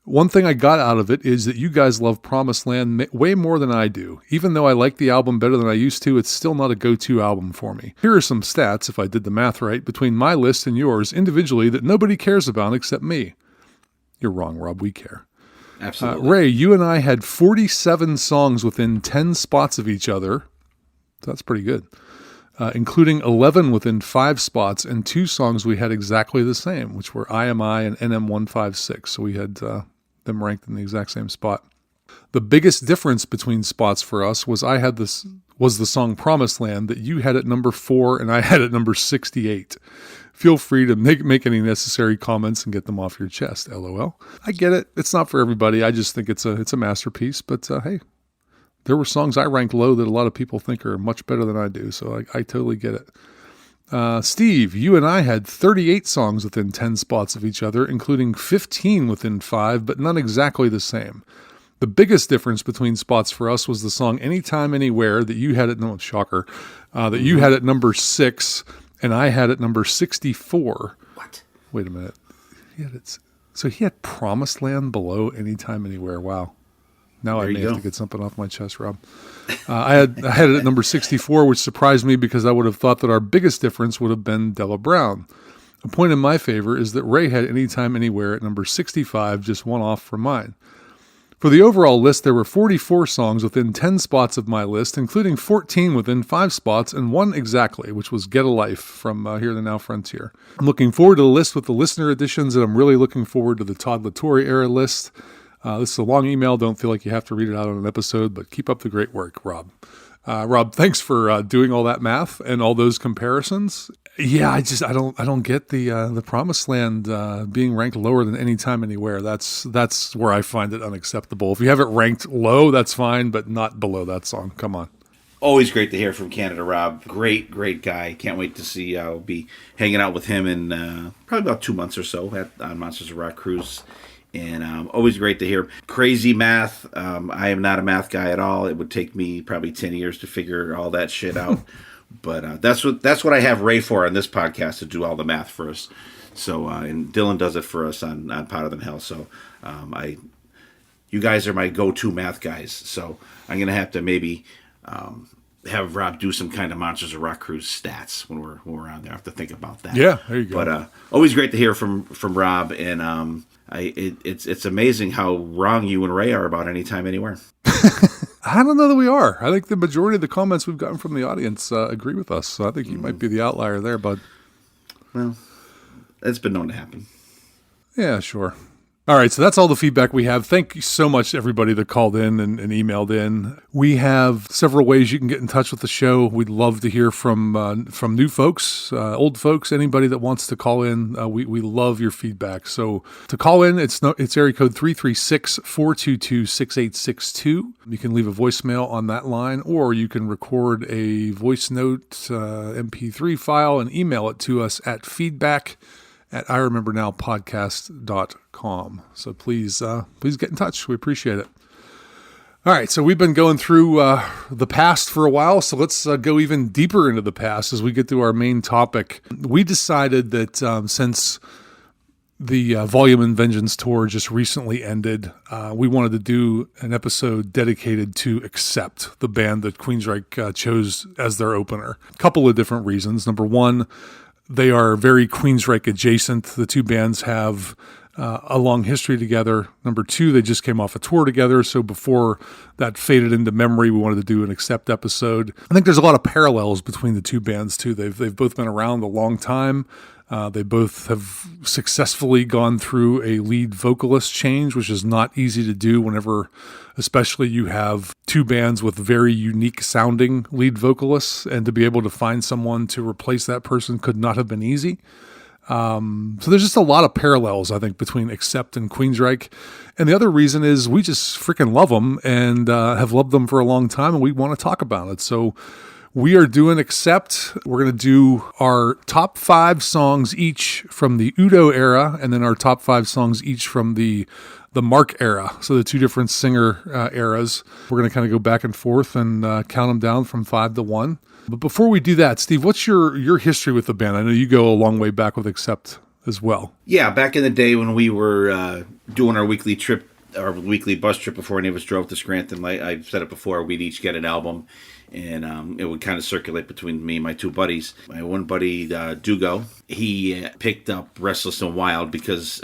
"One thing I got out of it is that you guys love Promised Land way more than I do. Even though I like the album better than I used to, it's still not a go-to album for me. Here are some stats, if I did the math right, between my list and yours individually that nobody cares about except me." You're wrong, Rob. We care. Absolutely. Ray, you and I had 47 songs within 10 spots of each other. So that's pretty good. Including 11 within 5 spots, and 2 songs we had exactly the same, which were IMI and NM156. So we had them ranked in the exact same spot. The biggest difference between spots for us was the song Promised Land that you had at number 4 and I had at number 68. Feel free to make any necessary comments and get them off your chest. LOL. I get it. It's not for everybody. I just think it's a masterpiece. But hey, there were songs I ranked low that a lot of people think are much better than I do. So I totally get it. Steve, you and I had 38 songs within 10 spots of each other, including 15 within 5, but none exactly the same. The biggest difference between spots for us was the song Anytime, Anywhere that you had at, no, shocker, that you had at number 6 and I had at number 64. What? Wait a minute. So he had Promised Land below Anytime, Anywhere. Wow. Now I may have to get something off my chest, Rob. I had it at number 64, which surprised me because I would have thought that our biggest difference would have been Della Brown. A point in my favor is that Ray had Anytime, Anywhere at number 65, just one off from mine. For the overall list, there were 44 songs within 10 spots of my list, including 14 within 5 spots and 1 exactly, which was Get a Life from Here the Now Frontier. I'm looking forward to the list with the listener editions, and I'm really looking forward to the Todd LaTorre era list. This is a long email. Don't feel like you have to read it out on an episode, but keep up the great work, Rob. Rob, thanks for doing all that math and all those comparisons. Yeah, I don't get the Promised Land being ranked lower than Any Time Anywhere. That's where I find it unacceptable. If you have it ranked low, that's fine, but not below that song. Come on. Always great to hear from Canada Rob. Great guy. Can't wait to see. I'll be hanging out with him in probably about 2 months or so on Monsters of Rock Cruise. And always great to hear. Crazy math. I am not a math guy at all. It would take me probably 10 years to figure all that shit out. But that's what I have Ray for on this podcast, to do all the math for us. So and Dylan does it for us on Potter Than Hell. So you guys are my go-to math guys. So I'm gonna have to maybe have Rob do some kind of Monsters of Rock Cruise stats when we're on there. I have to think about that. Yeah, there you go. But always great to hear from Rob, and it's amazing how wrong you and Ray are about Any Time Anywhere. I don't know that we are. I think the majority of the comments we've gotten from the audience agree with us. So I think you might be the outlier there, bud. Well, it's been known to happen. Yeah, sure. All right, so that's all the feedback we have. Thank you so much to everybody that called in and emailed in. We have several ways you can get in touch with the show. We'd love to hear from new folks, old folks, anybody that wants to call in. We love your feedback. So to call in, it's area code 336-422-6862. You can leave a voicemail on that line, or you can record a voice note, MP3 file, and email it to us at feedback@IRememberNowPodcast.com. So please get in touch. We appreciate it. All right, so we've been going through the past for a while, so let's go even deeper into the past as we get to our main topic. We decided that since the Volume and Vengeance tour just recently ended, we wanted to do an episode dedicated to Accept, the band that Queensrÿche chose as their opener. A couple of different reasons. Number one, they are very Queensrÿche adjacent. The two bands have a long history together. Number two, they just came off a tour together. So before that faded into memory, we wanted to do an Accept episode. I think there's a lot of parallels between the two bands too. They've both been around a long time. They both have successfully gone through a lead vocalist change, which is not easy to do whenever, especially you have two bands with very unique sounding lead vocalists, and to be able to find someone to replace that person could not have been easy. So there's just a lot of parallels, I think, between Accept and Queensrÿche. And the other reason is we just freaking love them and have loved them for a long time, and we want to talk about it. So we are doing Accept. We're going to do our top 5 songs each from the Udo era, and then our top 5 songs each from the Mark era. So the two different singer eras. We're going to kind of go back and forth and count them down from 5 to 1. But before we do that, Steve, what's your history with the band? I know you go a long way back with Accept as well. Yeah, back in the day when we were doing our weekly trip, our weekly bus trip before any of us drove to Scranton, like I've said it before, we'd each get an album, and it would kind of circulate between me and my two buddies. My one buddy, Dugo, he picked up Restless and Wild because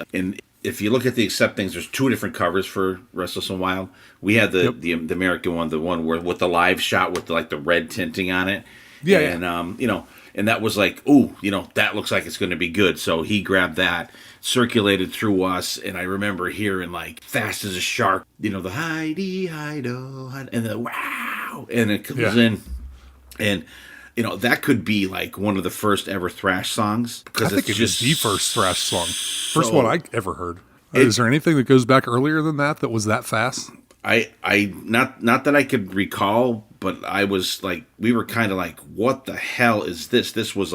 if you look at the Accept things, there's 2 different covers for Restless and Wild. We had the American one, the one where with the live shot with the red tinting on it. Yeah. And and that was like, ooh, that looks like it's going to be good. So he grabbed that, circulated through us, and I remember hearing Fast as a Shark, the Heidi, Hido, and the wow, and it comes in, and that could be one of the first ever thrash songs, because I think it's just the first thrash song. First so, one I ever heard. Is there anything that goes back earlier than that was that fast? I not that I could recall, but I was we were kind of what the hell is this? This was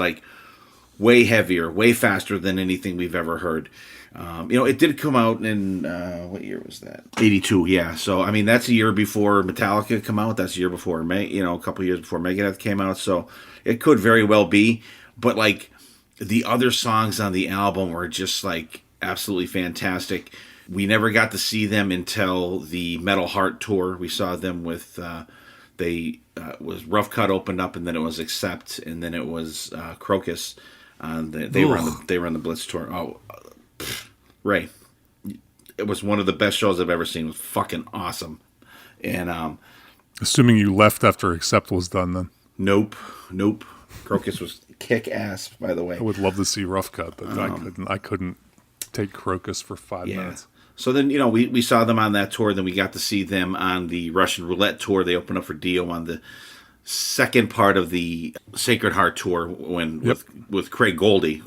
way heavier, way faster than anything we've ever heard. It did come out in, what year was that? 82, yeah. So, I mean, that's a year before Metallica came out. That's a year before, a couple of years before Megadeth came out. So, it could very well be. But, the other songs on the album were just, absolutely fantastic. We never got to see them until the Metal Heart tour. We saw them with, was Rough Cut opened up, and then it was Accept, and then it was Crocus. They were on the Blitz tour. Oh, Ray, it was one of the best shows I've ever seen. It was fucking awesome. And assuming you left after Accept was done, then. Nope. Crocus was kick ass, by the way. I would love to see Rough Cut, but I couldn't take Crocus for 5 minutes. So then, we saw them on that tour. Then we got to see them on the Russian Roulette tour. They opened up for Dio on the second part of the Sacred Heart tour when with Craig Goldie.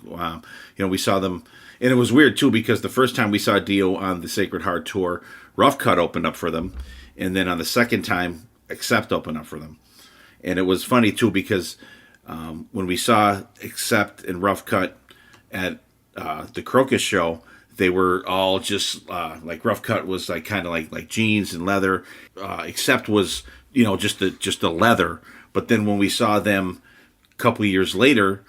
We saw them, and it was weird too because the first time we saw Dio on the Sacred Heart tour, Rough Cut opened up for them, and then on the second time, Accept opened up for them. And it was funny too because when we saw Accept and Rough Cut at the Crocus show, they were all just like Rough Cut was like kind of like jeans and leather. Accept was just the leather. But then when we saw them a couple of years later,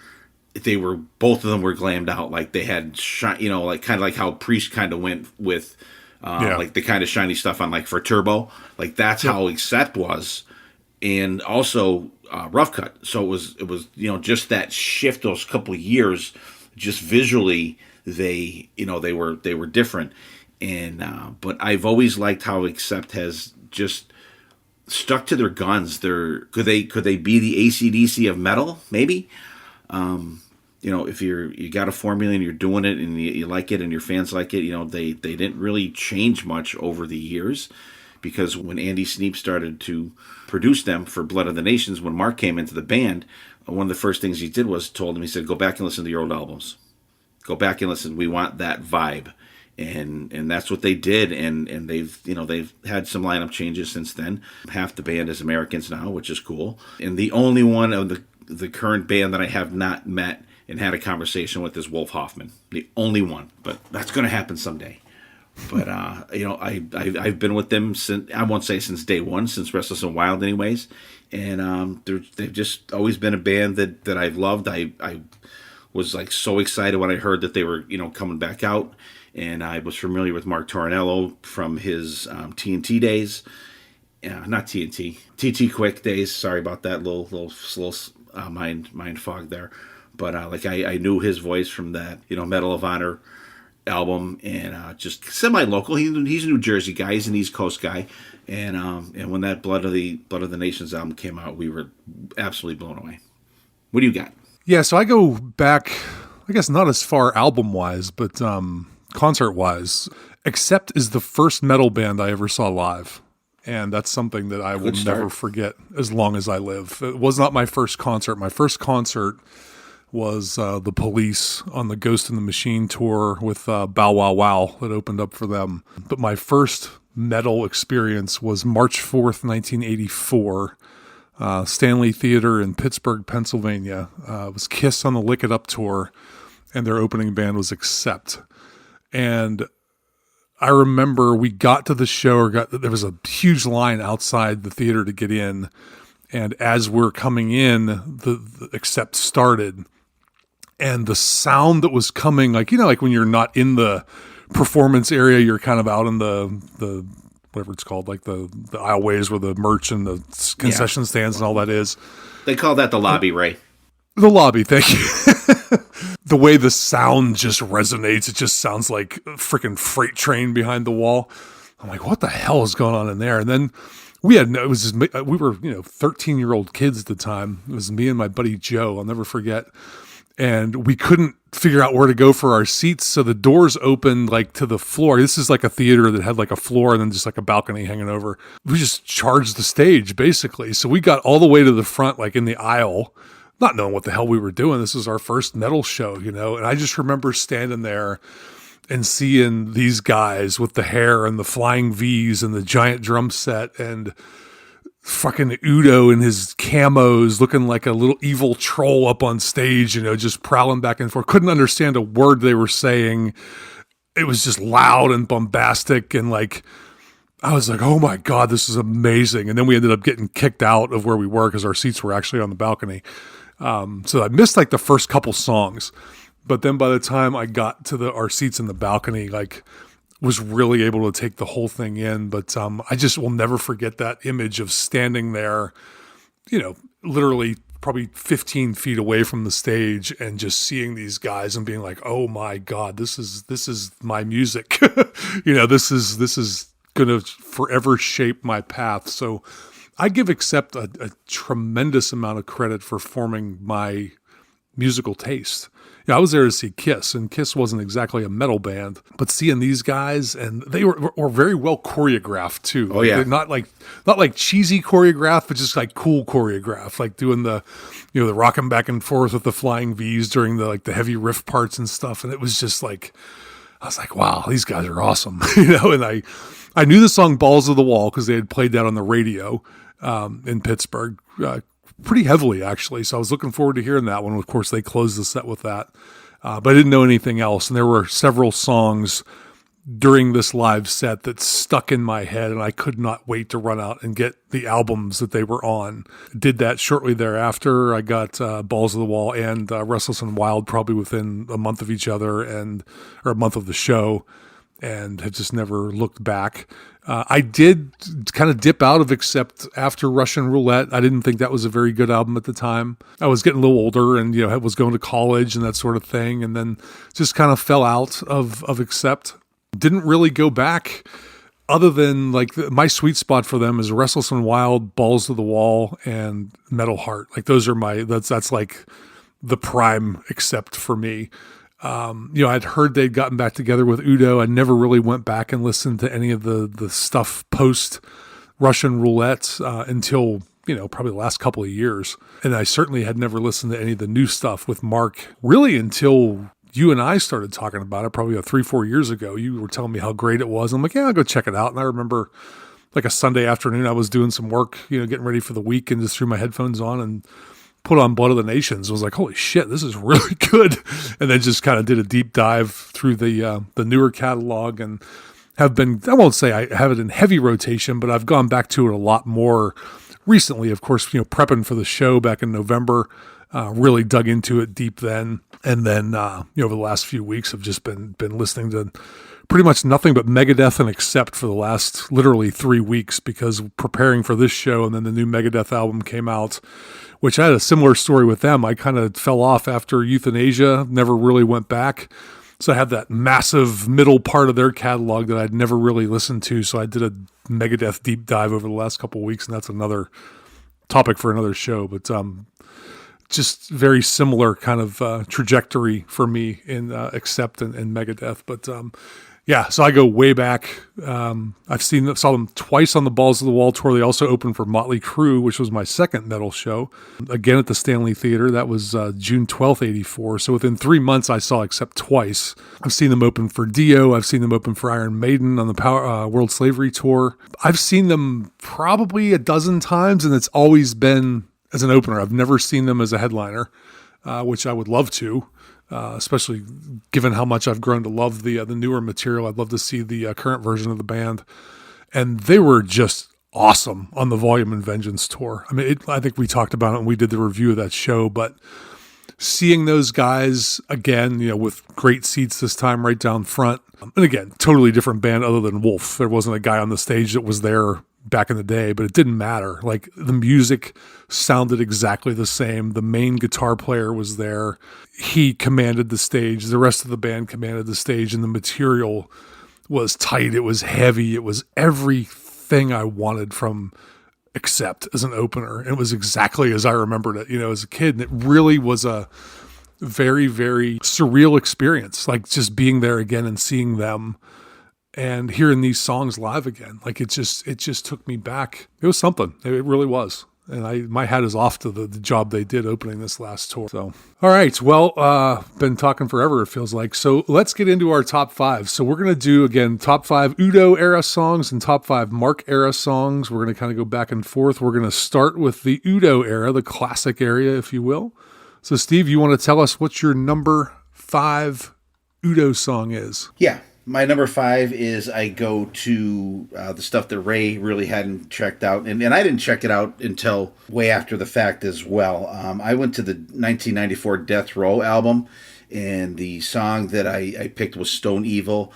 both of them were glammed out, like they had like kind of like how Priest kind of went with like the kind of shiny stuff on like for Turbo, like that's how Accept was, and also Rough Cut. So it was just that shift those couple of years, just visually they were different, and but I've always liked how Accept has just stuck to their guns. Could they be the AC/DC of metal? Maybe. If you got a formula and you're doing it and you like it and your fans like it, they didn't really change much over the years, because when Andy Sneap started to produce them for Blood of the Nations, when Mark came into the band, one of the first things he did was told him, he said, go back and listen to your old albums. Go back and listen. We want that vibe. And that's what they did, and they've had some lineup changes since then. Half the band is Americans now, which is cool. And the only one of the current band that I have not met and had a conversation with is Wolf Hoffman. The only one, but that's going to happen someday. But I've been with them since, I won't say since day one, since Restless and Wild, anyways. And they've just always been a band that I've loved. I was like so excited when I heard that they were coming back out. And I was familiar with Mark Tornillo from his TNT days. Not TNT. TT Quick days. Sorry about that little mind fog there. But I knew his voice from that Medal of Honor album, and just semi-local. He's a New Jersey guy. He's an East Coast guy. And when that Blood of the Nations album came out, we were absolutely blown away. What do you got? Yeah, so I go back, I guess not as far album-wise, but concert-wise. Accept is the first metal band I ever saw live, and that's something that I will never forget as long as I live. It was not my first concert. My first concert was the Police on the Ghost in the Machine tour with Bow Wow Wow that opened up for them. But my first metal experience was March 4th, 1984, Stanley Theater in Pittsburgh, Pennsylvania. It was Kiss on the Lick It Up tour, and their opening band was Accept. And I remember we got to the show, there was a huge line outside the theater to get in. And as we're coming in, the Accept started. And the sound that was coming, like when you're not in the performance area, you're kind of out in the whatever it's called, like the aisleways where the merch and the concession stands and all that is. They call that the lobby, Ray. The lobby, thank you. The way the sound just resonates, it just sounds like a freaking freight train behind the wall. I'm like, what the hell is going on in there? And then we were 13-year-old kids at the time. It was me and my buddy Joe, I'll never forget. And we couldn't figure out where to go for our seats. So the doors opened like to the floor. This is like a theater that had like a floor and then just like a balcony hanging over. We just charged the stage basically. So we got all the way to the front, like in the aisle, not knowing what the hell we were doing. This was our first metal show, and I just remember standing there and seeing these guys with the hair and the flying V's and the giant drum set and fucking Udo in his camos looking like a little evil troll up on stage, just prowling back and forth. Couldn't understand a word they were saying. It was just loud and bombastic. And I was like, oh my God, this is amazing. And then we ended up getting kicked out of where we were because our seats were actually on the balcony. So I missed the first couple songs, but then by the time I got to our seats in the balcony, was really able to take the whole thing in. But I just will never forget that image of standing there, literally probably 15 feet away from the stage and just seeing these guys and being like, oh my God, this is my music. This is going to forever shape my path. So I give Accept a tremendous amount of credit for forming my musical taste. I was there to see Kiss, and Kiss wasn't exactly a metal band, but seeing these guys, and they were very well choreographed too. Oh, yeah. They're not like cheesy choreographed, but just like cool choreographed, like doing the rocking back and forth with the flying V's during the heavy riff parts and stuff. And it was just like, I was like, wow, these guys are awesome. And I knew the song Balls to the Wall because they had played that on the radio in Pittsburgh pretty heavily, actually. So I was looking forward to hearing that one. Of course, they closed the set with that. But I didn't know anything else. And there were several songs during this live set that stuck in my head, and I could not wait to run out and get the albums that they were on. Did that shortly thereafter. I got Balls to the Wall and Restless and Wild probably within a month of each other or a month of the show, and have just never looked back. I did kind of dip out of Accept after Russian Roulette. I didn't think that was a very good album at the time. I was getting a little older and, was going to college and that sort of thing. And then just kind of fell out of Accept. Didn't really go back other than my sweet spot for them is Restless and Wild, Balls to the Wall, and Metal Heart. Those are that's like the prime Accept for me. I'd heard they'd gotten back together with Udo. I never really went back and listened to any of the stuff post Russian Roulette until, probably the last couple of years. And I certainly had never listened to any of the new stuff with Mark really until you and I started talking about it probably 3-4 years ago. You were telling me how great it was. I'm like, yeah, I'll go check it out. And I remember a Sunday afternoon, I was doing some work, getting ready for the week, and just threw my headphones on and put on Blood of the Nations. I was like, holy shit, this is really good. And then just kind of did a deep dive through the newer catalog, and have been, I won't say I have it in heavy rotation, but I've gone back to it a lot more recently. Of course, prepping for the show back in November, really dug into it deep then. And then, over the last few weeks, I've just been listening to pretty much nothing but Megadeth and Accept for the last literally 3 weeks, because preparing for this show, and then the new Megadeth album came out, which I had a similar story with them. I kind of fell off after Euthanasia, never really went back. So I had that massive middle part of their catalog that I'd never really listened to. So I did a Megadeth deep dive over the last couple of weeks, and that's another topic for another show. But just very similar kind of trajectory for me in Accept and Megadeth. But yeah, so I go way back. Saw them twice on the Balls of the Wall tour. They also opened for Motley Crue, which was my second metal show, again at the Stanley Theater. That was June 12th, 84. So within 3 months, I saw Accept twice. I've seen them open for Dio. I've seen them open for Iron Maiden on the World Slavery Tour. I've seen them probably a dozen times, and it's always been as an opener. I've never seen them as a headliner, which I would love to. Especially given how much I've grown to love the newer material. I'd love to see the current version of the band. And they were just awesome on the Volume and Vengeance tour. I mean, I think we talked about it when we did the review of that show, but seeing those guys again, with great seats this time right down front. And again, totally different band other than Wolf. There wasn't a guy on the stage that was there back in the day, but it didn't matter. The music sounded exactly the same. The main guitar player was there. He commanded the stage. The rest of the band commanded the stage, and the material was tight. It was heavy. It was everything I wanted from Accept as an opener. And it was exactly as I remembered it, as a kid. And it really was a very, very surreal experience, just being there again and seeing them and hearing these songs live again. It just took me back. It was something. It really was. And my hat is off to the job they did opening this last tour. So, all right. Well, been talking forever, it feels like. So let's get into our top 5. So we're going to do, again, top 5 Udo era songs and top 5 Mark era songs. We're going to kind of go back and forth. We're going to start with the Udo era, the classic area, if you will. So Steve, you want to tell us what your number 5 Udo song is? Yeah. My number 5 is I go to the stuff that Ray really hadn't checked out. And I didn't check it out until way after the fact as well. I went to the 1994 Death Row album, and the song that I picked was Stone Evil.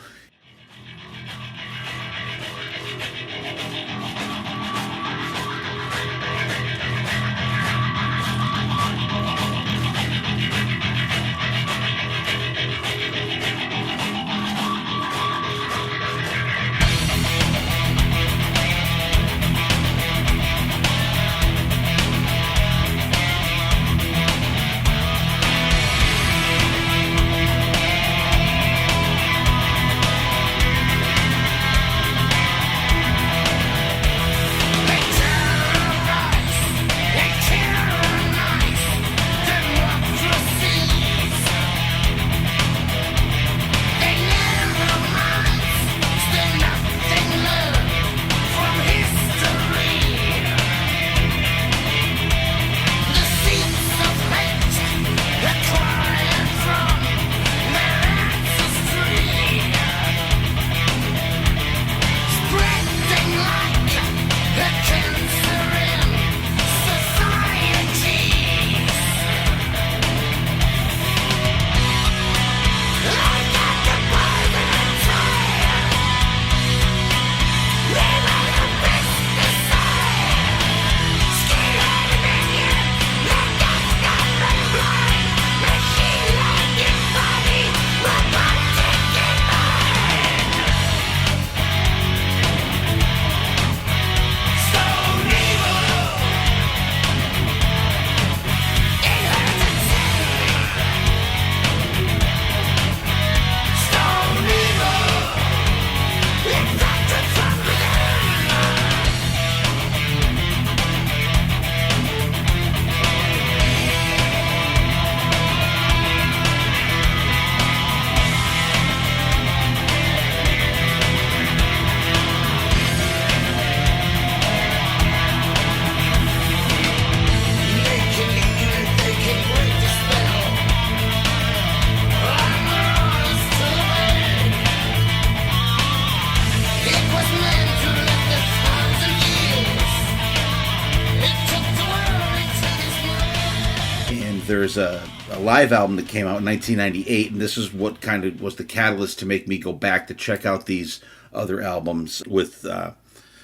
there's a live album that came out in 1998, and this is what kind of was the catalyst to make me go back to check out these other albums with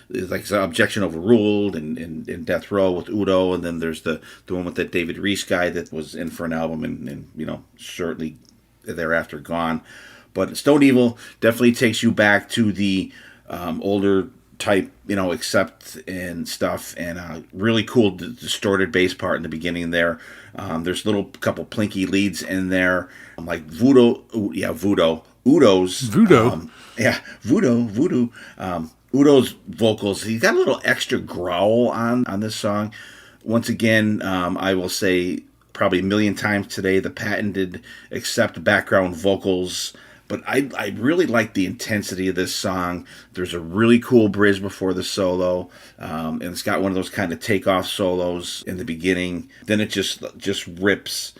like Objection Overruled and Death Row with Udo, and then there's the one with that David Reese guy that was in for an album and shortly thereafter gone. But Stone Evil definitely takes you back to the older type, Accept and stuff, and really cool distorted bass part in the beginning there. There's little couple plinky leads in there, like Voodoo. Udo's Voodoo. Voodoo. Udo's vocals, he's got a little extra growl on this song. Once again, I will say probably a million times today, the patented Accept background vocals. But I really like the intensity of this song. There's a really cool bridge before the solo, and it's got one of those kind of takeoff solos in the beginning. Then it just rips.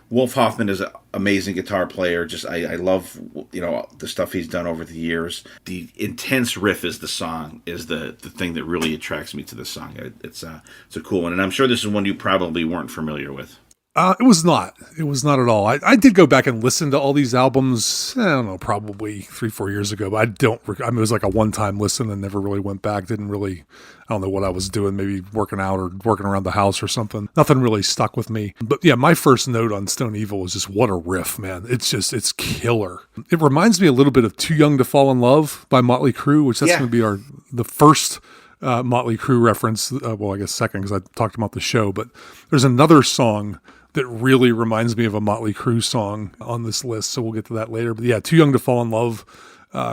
Wolf Hoffman is an amazing guitar player. I love the stuff he's done over the years. The intense riff is the thing that really attracts me to this song. It's a cool one, and I'm sure this is one you probably weren't familiar with. It was not at all. I did go back and listen to all these albums, I don't know, probably 3-4 years ago, but it was like a one-time listen and never really went back. I don't know what I was doing, maybe working out or working around the house or something. Nothing really stuck with me. But yeah, my first note on Stone Evil was just, what a riff, man. It's killer. It reminds me a little bit of Too Young to Fall in Love by Motley Crue, which that's going to be the first Motley Crue reference. I guess second, because I talked about the show, but there's another song that really reminds me of a Motley Crue song on this list, so we'll get to that later. But yeah, Too Young to Fall in Love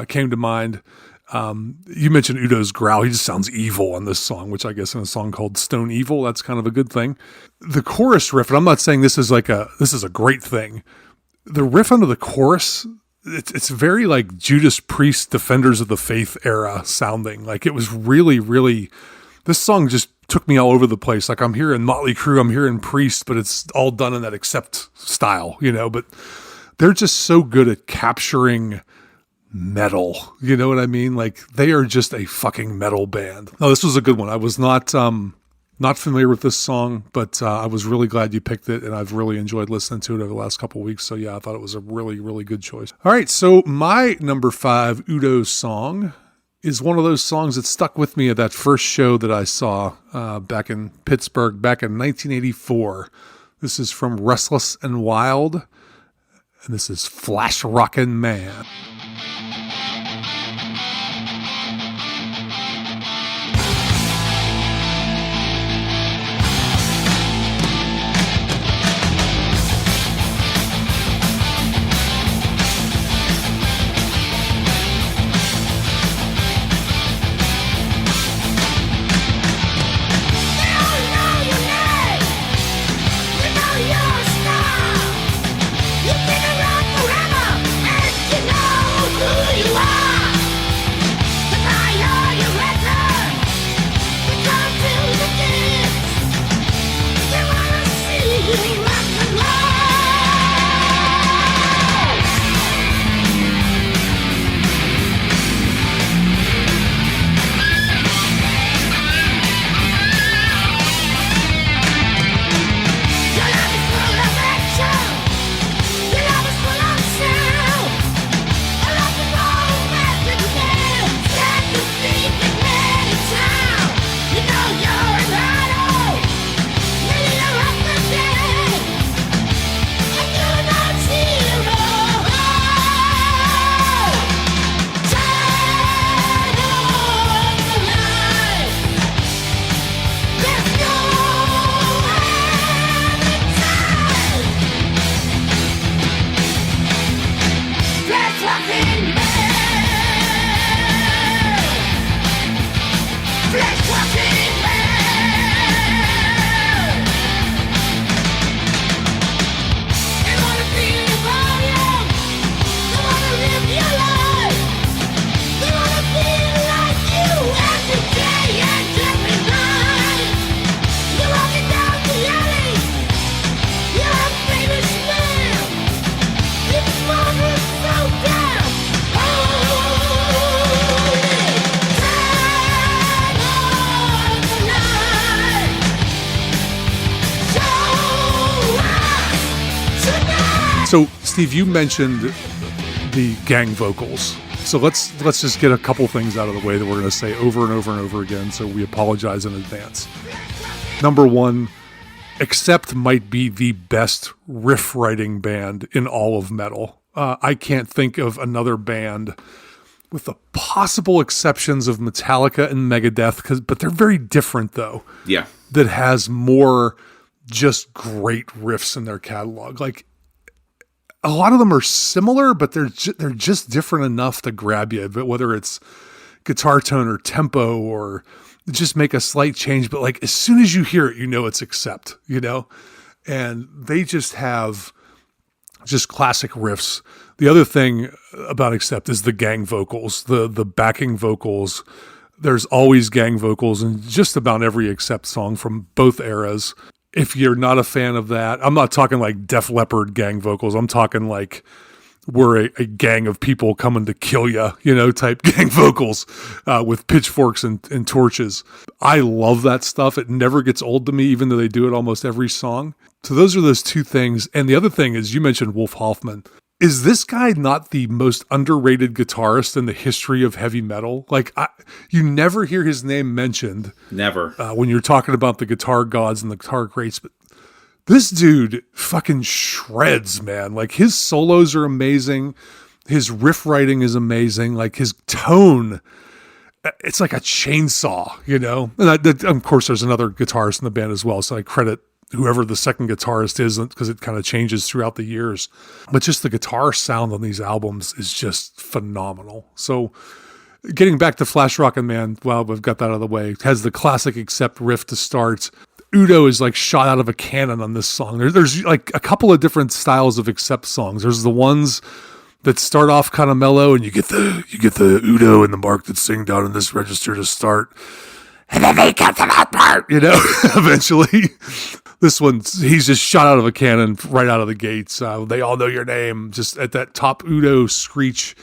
came to mind. You mentioned Udo's growl. He just sounds evil on this song, which I guess in a song called Stone Evil, that's kind of a good thing. The chorus riff, and I'm not saying this is a great thing. The riff under the chorus, it's very like Judas Priest, Defenders of the Faith era sounding. Like it was really, really, this song just took me all over the place. Like I'm hearing Motley Crue, I'm hearing Priest, but it's all done in that Accept style, but they're just so good at capturing metal. You know what I mean? Like they are just a fucking metal band. No, this was a good one. I was not familiar with this song, but I was really glad you picked it, and I've really enjoyed listening to it over the last couple of weeks. So yeah, I thought it was a really, really good choice. All right, so my number 5 Udo song is one of those songs that stuck with me at that first show that I saw back in Pittsburgh back in 1984. This is from Restless and Wild, and this is Flash Rockin' Man. You So, Steve, you mentioned the gang vocals. So let's just get a couple things out of the way that we're going to say over and over and over again, so we apologize in advance. Number one, Accept might be the best riff writing band in all of metal. I can't think of another band, with the possible exceptions of Metallica and Megadeth, but they're very different though. Yeah. That has more just great riffs in their catalog. Like, a lot of them are similar, but they're just different enough to grab you. But whether it's guitar tone or tempo or just make a slight change, but like as soon as you hear it, you know it's Accept, you know? And they just have just classic riffs. The other thing about Accept is the gang vocals, the backing vocals. There's always gang vocals in just about every Accept song from both eras. If you're not a fan of that, I'm not talking like Def Leppard gang vocals. I'm talking like we're a gang of people coming to kill you, you know, type gang vocals with pitchforks and torches. I love that stuff. It never gets old to me, even though they do it almost every song. So those are those two things. And the other thing is, you mentioned Wolf Hoffman. Is this guy not the most underrated guitarist in the history of heavy metal? Like, you never hear his name mentioned. Never. When you're talking about the guitar gods and the guitar greats, but this dude fucking shreds, man. Like, his solos are amazing. His riff writing is amazing. Like, his tone, it's like a chainsaw, you know? And of course, there's another guitarist in the band as well, so I credit whoever the second guitarist is, because it kind of changes throughout the years. But just the guitar sound on these albums is just phenomenal. So getting back to Flash Rockin' Man, well, we've got that out of the way. It has the classic Accept riff to start. Udo is like shot out of a cannon on this song. There's like a couple of different styles of Accept songs. There's the ones that start off kind of mellow, and you get the Udo and the Mark that sing down in this register to start, and then they get to that part, you know, eventually. This one, he's just shot out of a cannon right out of the gates. They all know your name. Just at that top Udo screech.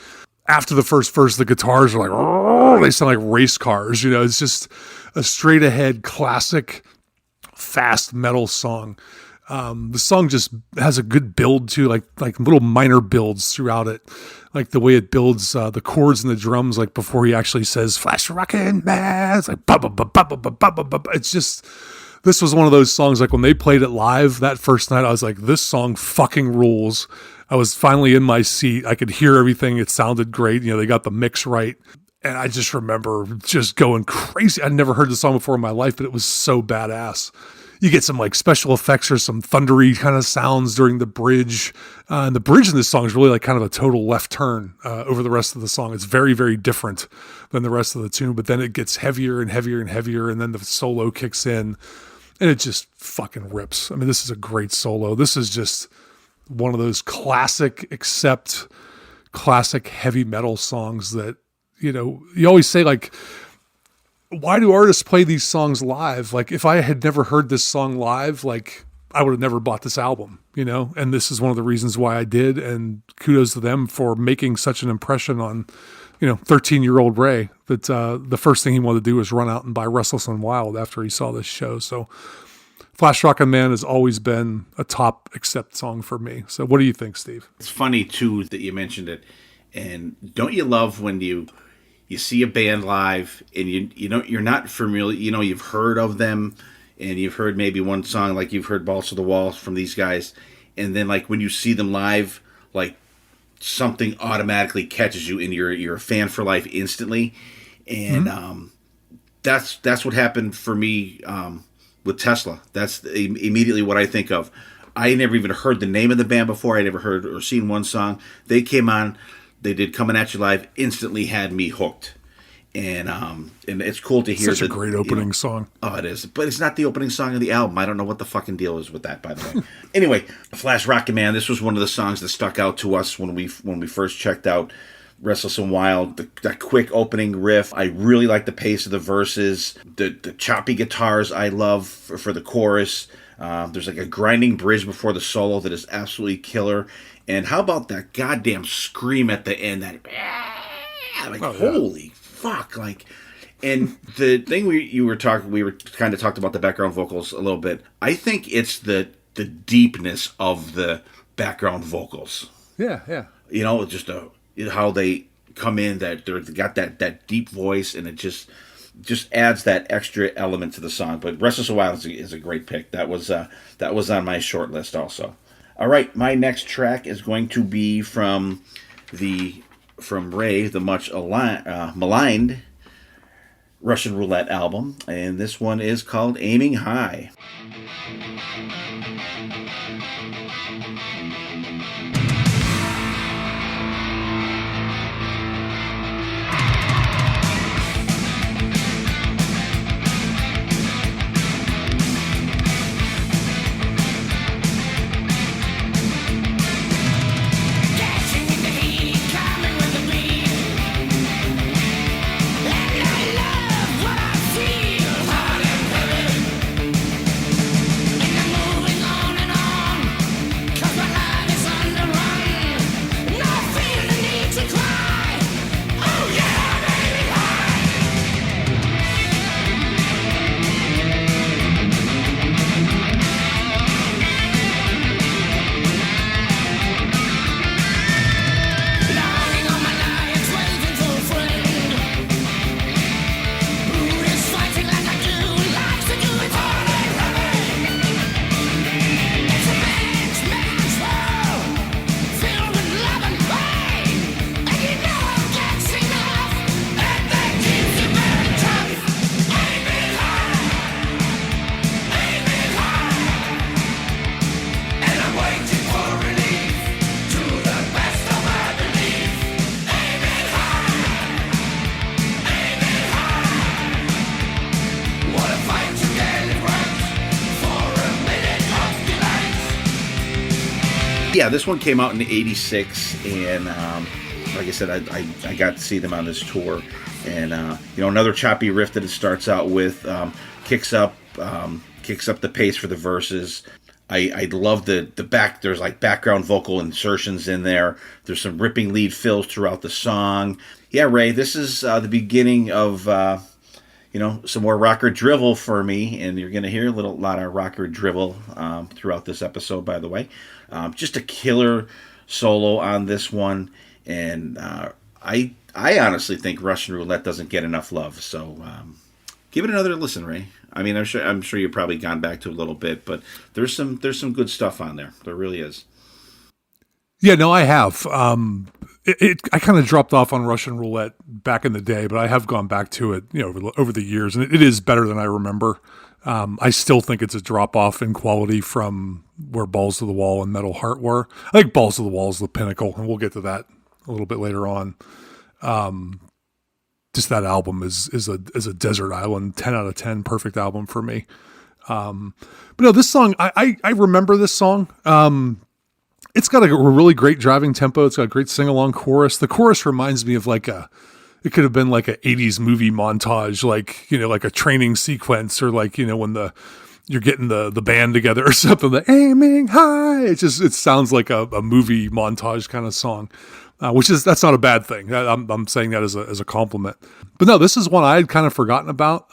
After the first verse, the guitars are like, they sound like race cars. You know, it's just a straight ahead classic, fast metal song. The song just has a good build too, like little minor builds throughout it. Like the way it builds the chords and the drums, like before he actually says "Flash Rockin' Man," it's like it's just. This was one of those songs, like when they played it live that first night, I was like, this song fucking rules. I was finally in my seat. I could hear everything. It sounded great. You know, they got the mix right. And I just remember just going crazy. I'd never heard the song before in my life, but it was so badass. You get some like special effects or some thundery kind of sounds during the bridge. And the bridge in this song is really like kind of a total left turn over the rest of the song. It's very, very different than the rest of the tune, but then it gets heavier and heavier and heavier. And then the solo kicks in. And it just fucking rips. I mean, this is a great solo. This is just one of those classic heavy metal songs that, you know, you always say, like, why do artists play these songs live? Like, if I had never heard this song live, like, I would have never bought this album, you know? And this is one of the reasons why I did. And kudos to them for making such an impression on, you know, 13-year-old Ray, that the first thing he wanted to do was run out and buy Restless and Wild after he saw this show. So Flash Rockin' Man has always been a top Accept song for me. So what do you think, Steve? It's funny, too, that you mentioned it. And don't you love when you see a band live and you know, you're not familiar, you know, you've heard of them and you've heard maybe one song, like you've heard Balls to the Wall from these guys. And then like when you see them live, like, something automatically catches you and you're a fan for life instantly. And that's what happened for me with Tesla. That's immediately what I think of. I never even heard the name of the band before. I never heard or seen one song. They came on, they did Coming At You Live, instantly had me hooked. And it's cool to hear. Such a great opening song. Oh, it is. But it's not the opening song of the album. I don't know what the fucking deal is with that, by the way. Anyway, Flash Rockin' Man, this was one of the songs that stuck out to us when we first checked out Restless and Wild. That quick opening riff. I really like the pace of the verses. The choppy guitars I love for the chorus. There's like a grinding bridge before the solo that is absolutely killer. And how about that goddamn scream at the end? That holy fuck, like. And the thing we were kind of talked about the background vocals a little bit. I think it's the deepness of the background vocals. Yeah. You know, just how they come in, that they got that deep voice, and it just adds that extra element to the song. But Restless Wild is a great pick. That was on my short list also. All right, my next track is going to be from Ray, the much maligned Russian Roulette album, and this one is called Aiming High. Yeah, this one came out in '86, and like I said, I got to see them on this tour, and another choppy riff that it starts out with, kicks up the pace for the verses. I love the back. There's like background vocal insertions in there. There's some ripping lead fills throughout the song. Yeah, Ray, this is the beginning of some more rocker drivel for me, and you're gonna hear a lot of rocker drivel throughout this episode. By the way, just a killer solo on this one, and I honestly think Russian Roulette doesn't get enough love. So give it another listen, Ray. I mean, I'm sure you've probably gone back to it a little bit, but there's some good stuff on there. There really is. Yeah, no, I have. I kind of dropped off on Russian Roulette back in the day, but I have gone back to it, over the years, and it is better than I remember. I still think it's a drop off in quality from where Balls to the Wall and Metal Heart were. I think Balls to the Wall is the pinnacle, and we'll get to that a little bit later on. Just that album is a desert island, 10 out of 10, perfect album for me. But no, this song, I remember this song. It's got a really great driving tempo. It's got a great sing-along chorus. The chorus reminds me of it could have been like a 80s movie montage, like a training sequence, or when you're getting the band together or something. The aiming high. It sounds like a movie montage kind of song, that's not a bad thing. I'm saying that as a compliment. But no, this is one I had kind of forgotten about.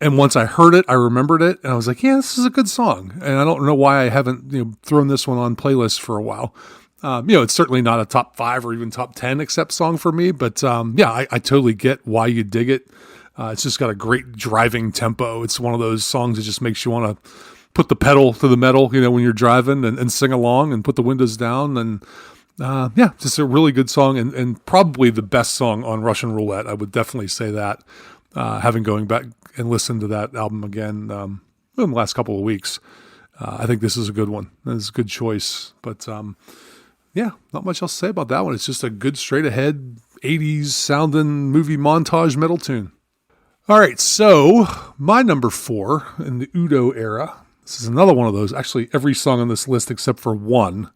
And once I heard it, I remembered it, and I was like, yeah, this is a good song. And I don't know why I haven't thrown this one on playlists for a while. It's certainly not a top 5 or even top 10 accept song for me, but I totally get why you dig it. It's just got a great driving tempo. It's one of those songs that just makes you want to put the pedal to the metal, when you're driving, and sing along and put the windows down. And just a really good song, and probably the best song on Russian Roulette. I would definitely say that, having going back and listened to that album again in the last couple of weeks. I think this is a good one. It's a good choice. But not much else to say about that one. It's just a good straight ahead 80s sounding movie montage metal tune. All right, so my number 4 in the Udo era. This is another one of those. Actually, every song on this list except for one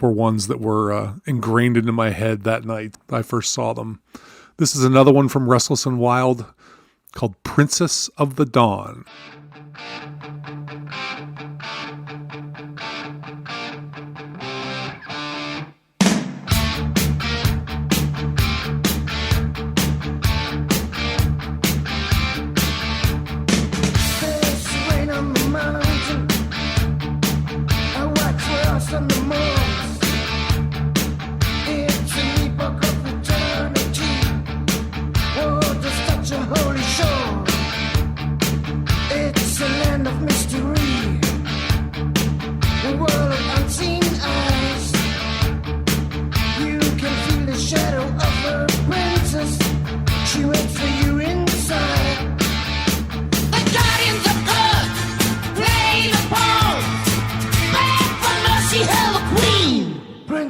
were ones that were ingrained into my head that night I first saw them. This is another one from Restless and Wild called Princess of the Dawn. There's rain on the mountain. I watch for us on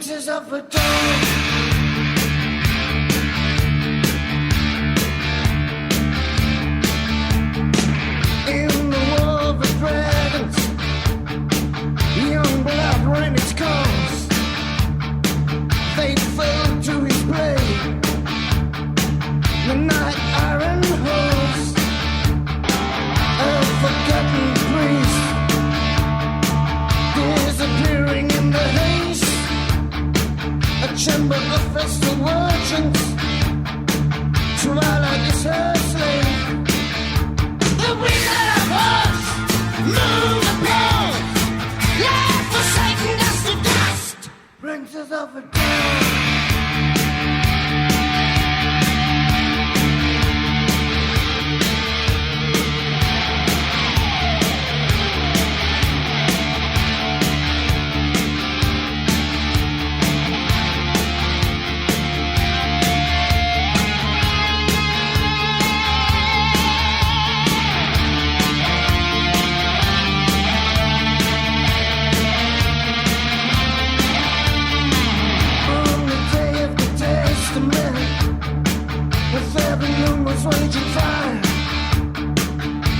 Princes of the dawn. In the war of the dragons, young blood ran its course. Fate fell to his blade. The night iron horse, a forgotten priest, disappearing in the haze. A chamber of festal virgins, twilight is her slave. The wizard of Oz, moon above, life forsaken dust to dust, brings us of a dawn. Raging fire,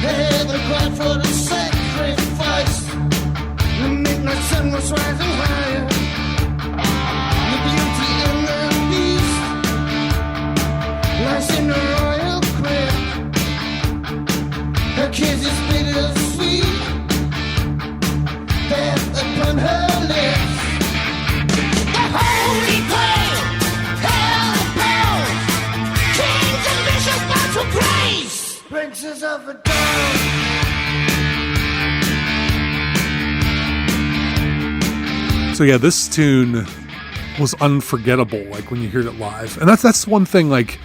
heaven cried for the sacrifice. The midnight sun was rising higher. The beauty and the beast lies in the royal crib. Her kiss is bitter sweet, death upon her lips. The holy grail, hell above, kings and bishops bow to praise, princes of the dawn. So yeah, this tune was unforgettable, like when you hear it live. And that's one thing, like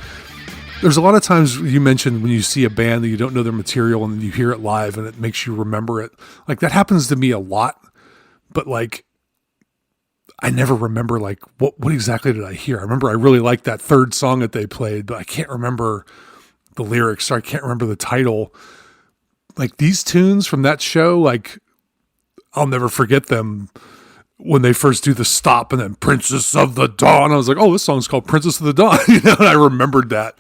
there's a lot of times you mentioned when you see a band that you don't know their material and then you hear it live and it makes you remember it. Like that happens to me a lot, but like I never remember like what exactly did I hear. I remember I really liked that third song that they played, but I can't remember the lyrics, or I can't remember the title. Like these tunes from that show, like I'll never forget them. When they first do the stop and then Princess of the Dawn, I was like, oh, this song's called Princess of the Dawn. And I remembered that.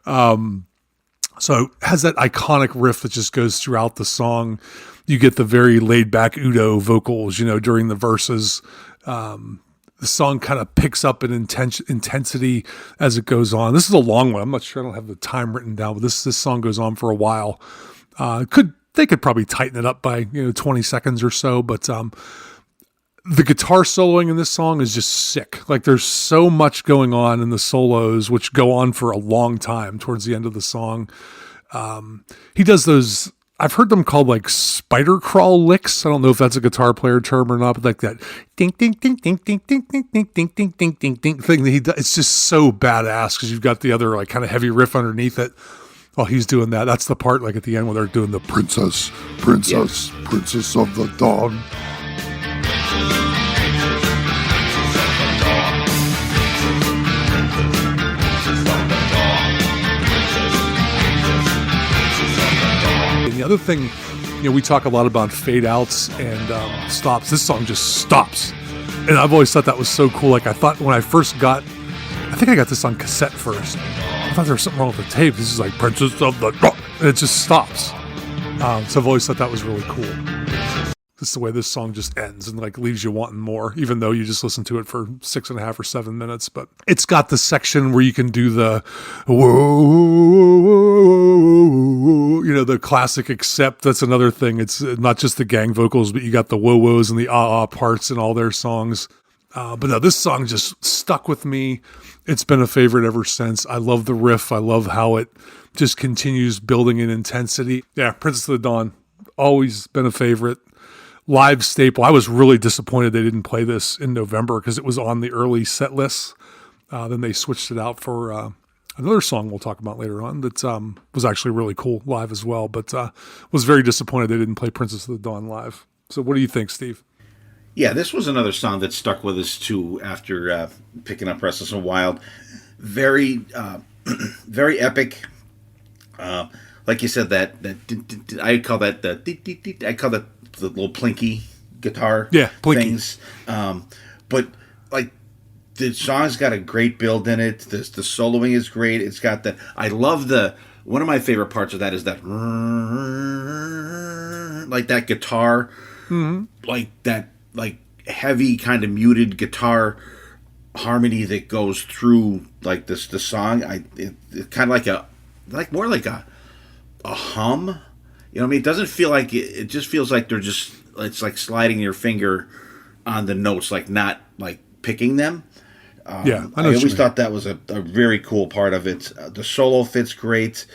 So it has that iconic riff that just goes throughout the song. You get the very laid back Udo vocals, during the verses. The song kind of picks up in intensity as it goes on. This is a long one. I'm not sure. I don't have the time written down, but this song goes on for a while. They could probably tighten it up by, 20 seconds or so, but, the guitar soloing in this song is just sick. Like there's so much going on in the solos, which go on for a long time towards the end of the song. He does those, I've heard them called like spider crawl licks. I don't know if that's a guitar player term or not, but like that ding, ding, ding, ding, ding, ding, ding, ding, ding, ding, ding, ding, ding thing that he does. It's just so badass because you've got the other like kind of heavy riff underneath it. While he's doing that, that's the part like at the end where they're doing the princess of the dawn. And the other thing, we talk a lot about fade outs and stops. This song just stops. And I've always thought that was so cool. Like I thought when I think I got this on cassette first. I thought there was something wrong with the tape. This is like Princess of the Dawn. And it just stops. So I've always thought that was really cool. Just the way this song just ends and like leaves you wanting more, even though you just listen to it for 6.5 or 7 minutes. But it's got the section where you can do the whoa, the classic accept. That's another thing. It's not just the gang vocals, but you got the whoa-whoas and the ah-ah parts in all their songs. But no, this song just stuck with me. It's been a favorite ever since. I love the riff. I love how it just continues building in intensity. Yeah, Princess of the Dawn, always been a favorite. Live staple. I was really disappointed they didn't play this in November because it was on the early set lists. Then they switched it out for another song we'll talk about later on that was actually really cool live as well, but was very disappointed they didn't play Princess of the Dawn live. So what do you think, Steve? Yeah, this was another song that stuck with us too after picking up Restless and Wild. Very, very epic. Like you said, that I call that the little plinky guitar plinky things. But like the song's got a great build in it. The soloing is great. It's got the. I love the. One of my favorite parts of that is that, like that guitar, like that, like heavy kind of muted guitar harmony that goes through like this the song. It's kind of like more like a hum. You know what I mean? It doesn't feel like it just feels like it's like sliding your finger on the notes, like not like picking them. Yeah, I always thought that was a very cool part of it. The solo fits great.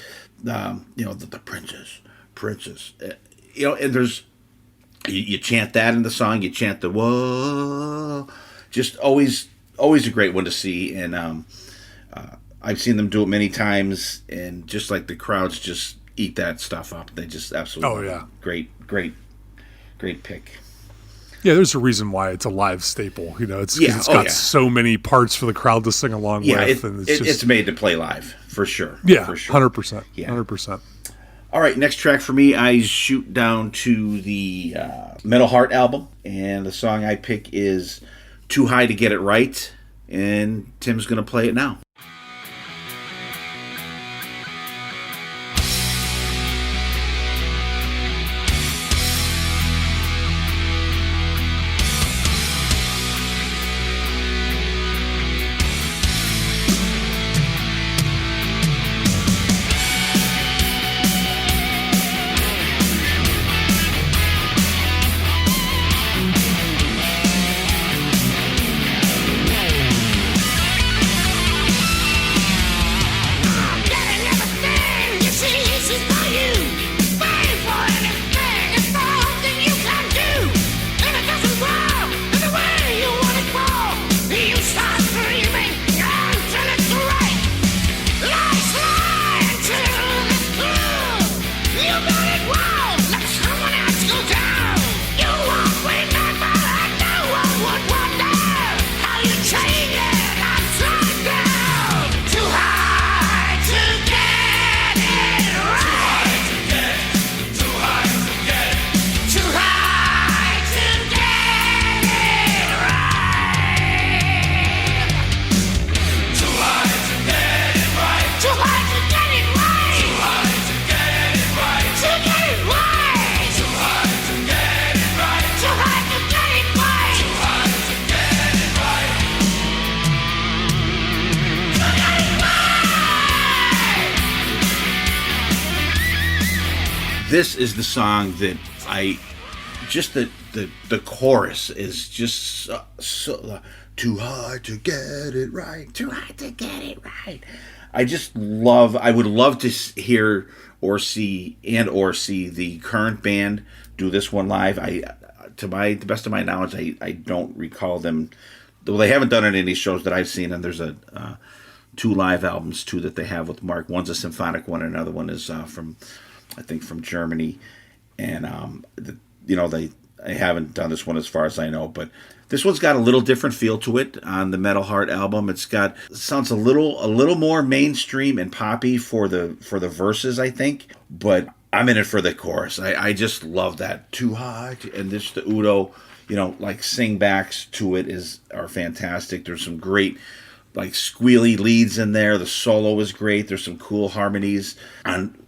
The princess. And there's you chant that in the song. You chant the whoa. Just always a great one to see. And I've seen them do it many times. And just like the crowds just eat that stuff up. They just absolutely. Oh yeah, great pick. Yeah, there's a reason why it's a live staple. It's got so many parts for the crowd to sing along with. And it's made to play live, for sure. Yeah, for sure. 100%. Yeah. 100%. All right, next track for me, I shoot down to the Metal Heart album. And the song I pick is Too High to Get It Right. And Tim's going to play it now. This is the song that the chorus is just so too hard to get it right, too hard to get it right. I would love to hear or see the current band do this one live. To the best of my knowledge, I don't recall them. Well, they haven't done it in any shows that I've seen, and there's two live albums too that they have with Mark. One's a symphonic one, and another one is from Germany, and they haven't done this one as far as I know, but this one's got a little different feel to it on the Metal Heart album. It sounds a little more mainstream and poppy for the verses, I think, but I'm in it for the chorus. I just love that too high, and this the Udo, like sing backs to it are fantastic. There's some great like squealy leads in there. The solo is great. There's some cool harmonies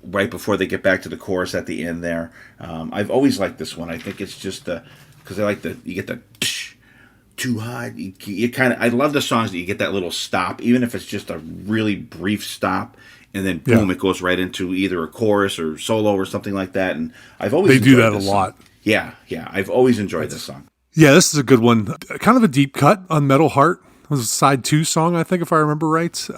right before they get back to the chorus at the end there. I've always liked this one. I think it's just because I like you get the too high. You kind of, I love the songs that you get that little stop, even if it's just a really brief stop, and then boom, it goes right into either a chorus or solo or something like that. And I've always do that a lot. Yeah, I've always enjoyed this song. Yeah, this is a good one. Kind of a deep cut on Metal Heart. It was a side 2 song, I think, if I remember right.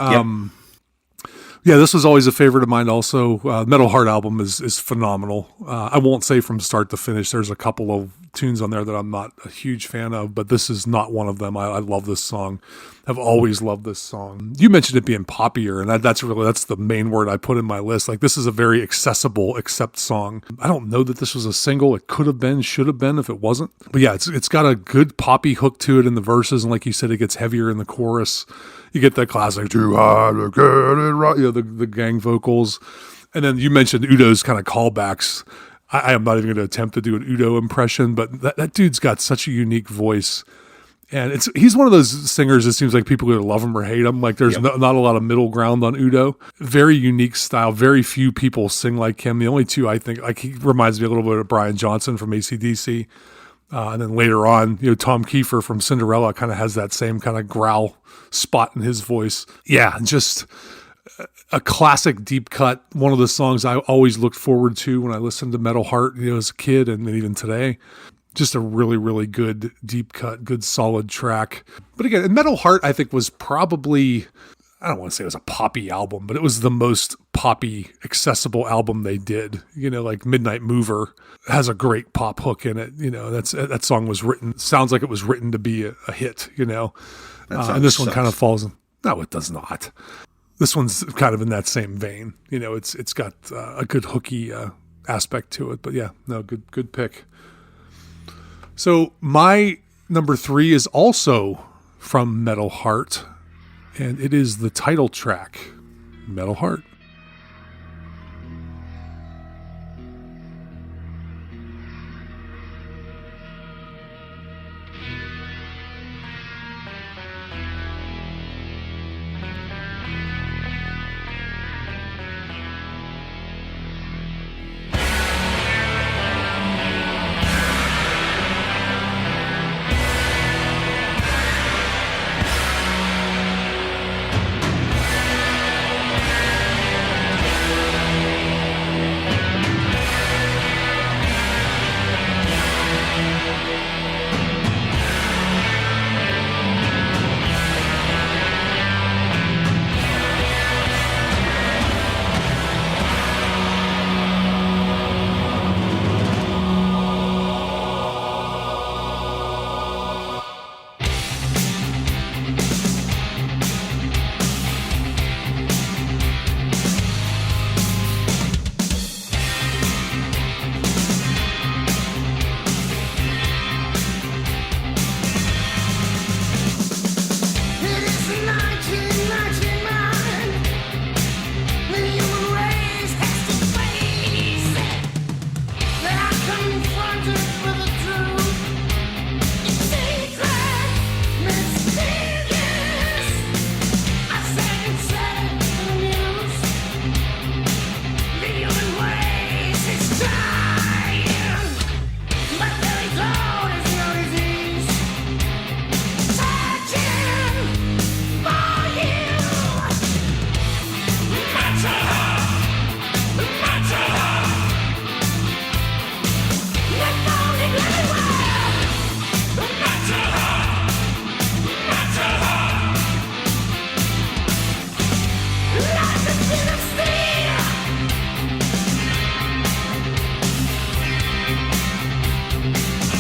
Yeah, this was always a favorite of mine also. Metal Heart album is phenomenal. I won't say from start to finish. There's a couple of tunes on there that I'm not a huge fan of, but this is not one of them. I love this song. I've always loved this song. You mentioned it being poppier, and that's the main word I put in my list. Like, this is a very accessible accept song. I don't know that this was a single. It could have been, should have been if it wasn't. But yeah, it's got a good poppy hook to it in the verses, and like you said, it gets heavier in the chorus. You get that classic too hard to get it right, the gang vocals. And then you mentioned Udo's kind of callbacks. I am not even going to attempt to do an Udo impression, but that dude's got such a unique voice. And he's one of those singers, it seems like people either love him or hate him. Like there's not a lot of middle ground on Udo. Very unique style. Very few people sing like him. The only two I think, like he reminds me a little bit of Brian Johnson from AC/DC. And then later on, Tom Kiefer from Cinderella kind of has that same kind of growl spot in his voice. Yeah, just a classic deep cut. One of the songs I always looked forward to when I listened to Metal Heart, as a kid and even today. Just a really, really good deep cut, good solid track. But again, Metal Heart, I think, was probably, I don't want to say it was a poppy album, but it was the most poppy, accessible album they did. Like Midnight Mover has a great pop hook in it. That song was written, sounds like it was written to be a hit, and this one kind of falls in. No, it does not. This one's kind of in that same vein. It's got a good hooky aspect to it. But yeah, no, good pick. So my number 3 is also from Metal Heart, and it is the title track, Metal Heart.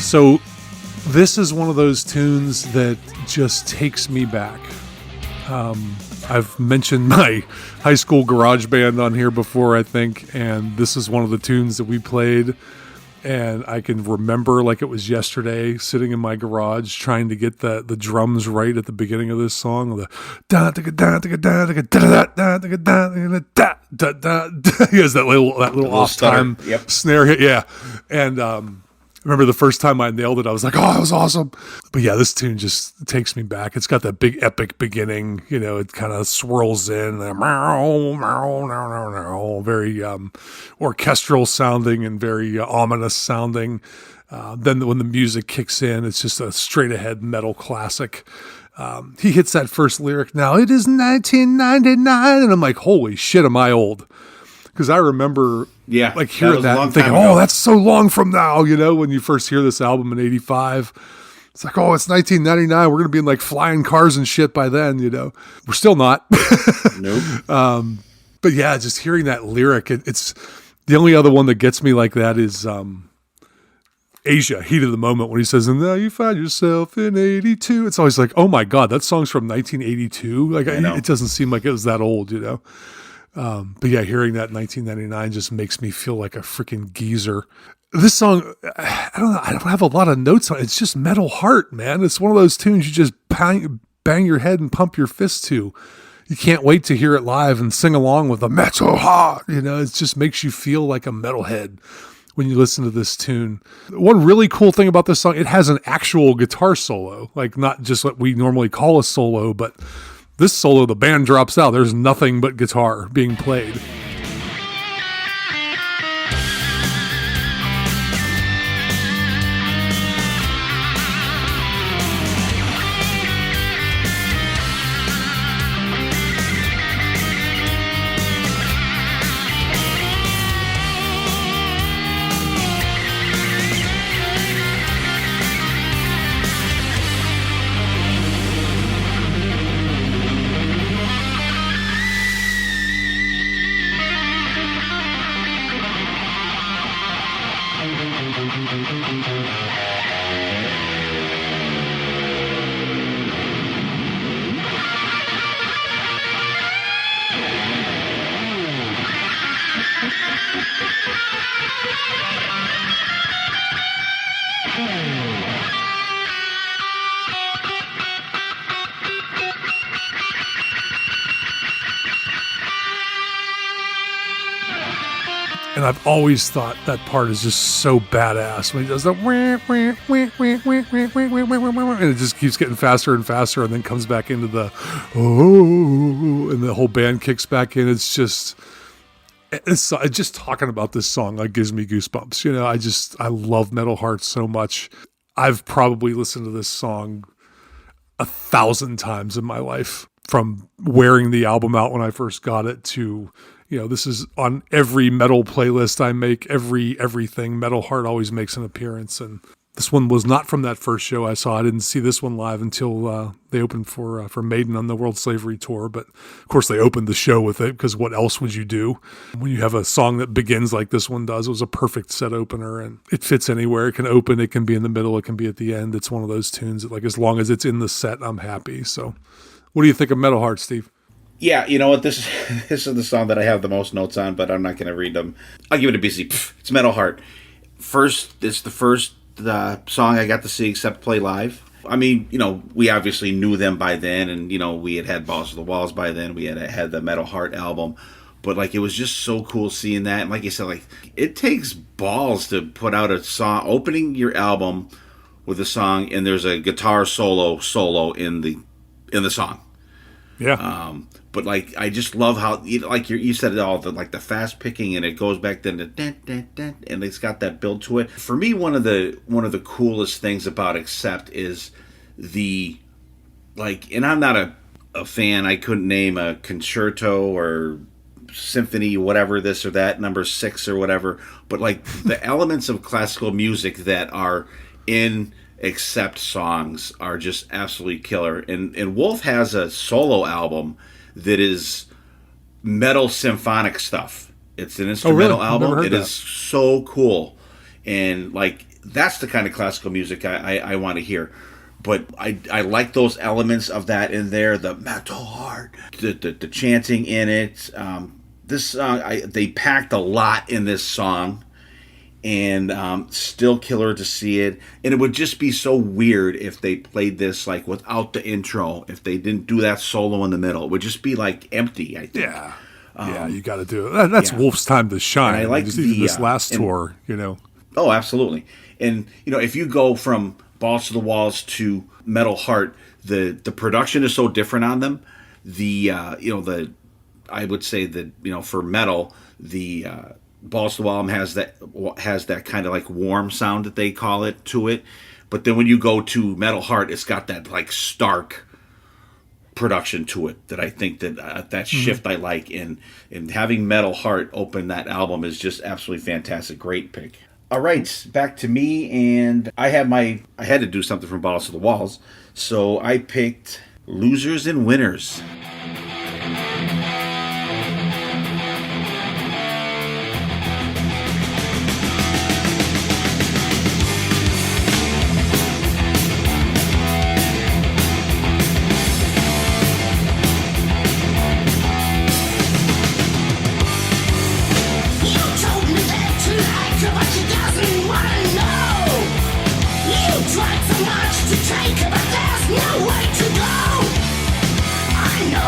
So this is one of those tunes that just takes me back. I've mentioned my high school garage band on here before, I think, and this is one of the tunes that we played, and I can remember like it was yesterday, sitting in my garage trying to get the drums right at the beginning of this song. He has that little off time snare hit, yeah, and I remember the first time I nailed it, I was like, oh, that was awesome. But yeah, this tune just takes me back. It's got that big epic beginning, it kind of swirls in, very orchestral sounding and very ominous sounding. Then when the music kicks in, it's just a straight ahead metal classic. He hits that first lyric, now it is 1999, and I'm like, holy shit, am I old? Because I remember hearing that and thinking, oh, that's so long from now, when you first hear this album in 85. It's like, oh, it's 1999. We're going to be in like flying cars and shit by then, We're still not. Nope. But yeah, just hearing that lyric, it's the only other one that gets me like that is Asia, Heat of the Moment, when he says, and now you find yourself in 82. It's always like, oh my God, that song's from 1982. Like, it doesn't seem like it was that old, But yeah, hearing that in 1999 just makes me feel like a freaking geezer. This song, I don't know, I don't have a lot of notes on it. It's just Metal Heart, man. It's one of those tunes you just bang your head and pump your fist to. You can't wait to hear it live and sing along with the Metal Heart. It just makes you feel like a metalhead when you listen to this tune. One really cool thing about this song, it has an actual guitar solo, like not just what we normally call a solo, but this solo, the band drops out. There's nothing but guitar being played. And I've always thought that part is just so badass when he does the and it just keeps getting faster and faster, and then comes back into the and the whole band kicks back in. It's just talking about this song like gives me goosebumps. You know, I love Metal Heart so much. I've probably listened to this song 1,000 times in my life, from wearing the album out when I first got it to, you know, this is on every metal playlist I make, everything. Metal Heart always makes an appearance. And this one was not from that first show I saw. I didn't see this one live until they opened for Maiden on the World Slavery Tour. But of course they opened the show with it, because what else would you do when you have a song that begins like this one does? It was a perfect set opener, and it fits anywhere. It can open, it can be in the middle, it can be at the end. It's one of those tunes that, like, as long as it's in the set, I'm happy. So what do you think of Metal Heart, Steve? Yeah, you know what? This is the song that I have the most notes on, but I'm not going to read them. I'll give it a busy. It's Metal Heart. It's the first song I got to see except play live. I mean, you know, we obviously knew them by then, and, you know, we had Balls to the Walls by then. We had the Metal Heart album. But, like, it was just so cool seeing that. And like you said, like, it takes balls to put out a song, opening your album with a song, and there's a guitar solo in the song. Yeah. But, like, I just love how, like you said, all the, like, the fast picking, and it goes back then to dun, dun, dun, and it's got that build to it. For me, one of the coolest things about Accept is the, like, and I'm not a fan. I couldn't name a concerto or symphony, whatever, this or that, number 6 or whatever. But, like, the elements of classical music that are in Accept songs are just absolutely killer. And Wolf has a solo album that is metal symphonic stuff. It's an instrumental album. It is so cool. And, like, that's the kind of classical music I want to hear. But I like those elements of that in there, the Metal Heart, the chanting in it. This song, they packed a lot in this song. And still killer to see it. And it would just be so weird if they played this, like, without the intro. If they didn't do that solo in the middle, it would just be, like, empty, I think. Yeah, you got to do it. That's Wolf's time to shine. And I like this last tour, you know. Oh, absolutely. And, you know, if you go from Balls to the Walls to Metal Heart, the production is so different on them. I would say that, you know, for metal, the Balls to the Wall has that kind of, like, warm sound that they call it to it. But then when you go to Metal Heart, it's got that, like, stark production to it that I think that shift I like. And having Metal Heart open that album is just absolutely fantastic. Great pick. All right, back to me, and I had to do something from Balls to the Walls, so I picked Losers and Winners. Tried so much to take, but there's no way to go. I know.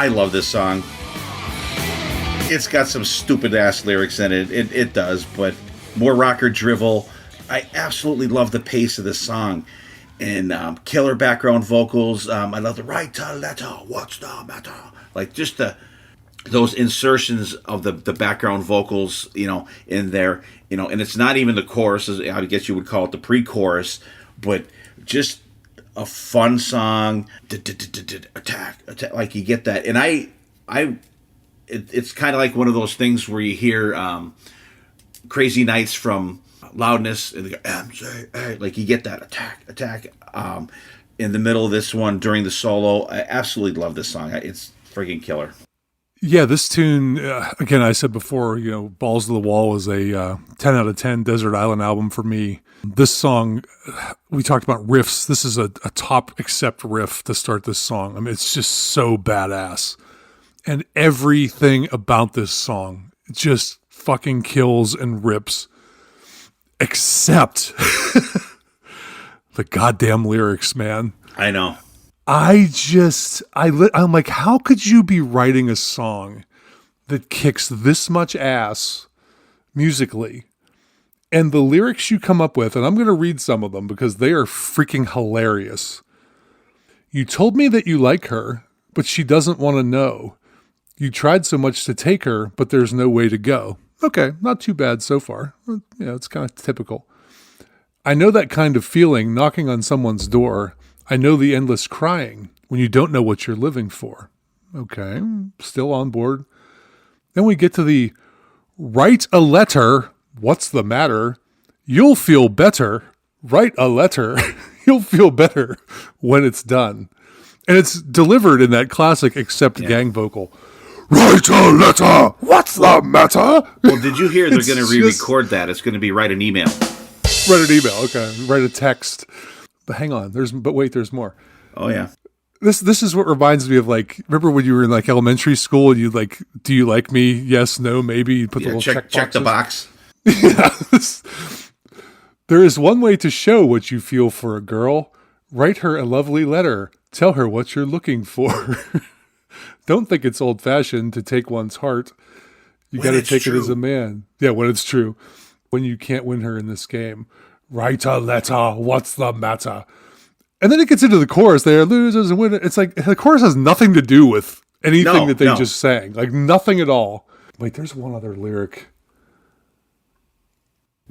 I love this song. It's got some stupid ass lyrics in it. It does, but more rocker drivel. I absolutely love the pace of this song. And killer background vocals. I love the right to letter, what's the matter? Like just those insertions of the background vocals, in there, and it's not even the chorus, I guess you would call it the pre-chorus, but just a fun song. Attack, like you get that. And it's kind of like one of those things where you hear Crazy Nights from Loudness, and they go, MJ, like you get that attack. In the middle of this one during the solo, I absolutely love this song. It's freaking killer. Yeah, this tune, again, I said before, Balls to the Wall is a 10 out of 10 Desert Island album for me. This song, we talked about riffs. This is a top accept riff to start this song. I mean, it's just so badass. And everything about this song just fucking kills and rips, except the goddamn lyrics, man. I know. I'm like, how could you be writing a song that kicks this much ass musically? And the lyrics you come up with, and I'm going to read some of them because they are freaking hilarious. You told me that you like her, but she doesn't want to know. You tried so much to take her, but there's no way to go. Okay, not too bad so far. It's kind of typical. I know that kind of feeling knocking on someone's door. I know the endless crying when you don't know what you're living for. Okay, still on board. Then we get to the write a letter. What's the matter? You'll feel better. Write a letter. You'll feel better when it's done. And it's delivered in that classic accept gang vocal. Write a letter. What's the matter? Well, did you hear they're going to re-record that? It's going to be write an email. Write an email. Okay, write a text. But hang on, there's more. Oh yeah. This is what reminds me of, like, remember when you were in like elementary school and you like, do you like me? Yes, no, maybe. You put the little check the box. Yeah. There is one way to show what you feel for a girl. Write her a lovely letter. Tell her what you're looking for. Don't think it's old fashioned to take one's heart. You got to take it as a man. Yeah, when it's true. When you can't win her in this game. Write a letter. What's the matter? And then it gets into the chorus there. Losers and winners. It's like the chorus has nothing to do with anything that they just sang. Like nothing at all. Wait, there's one other lyric.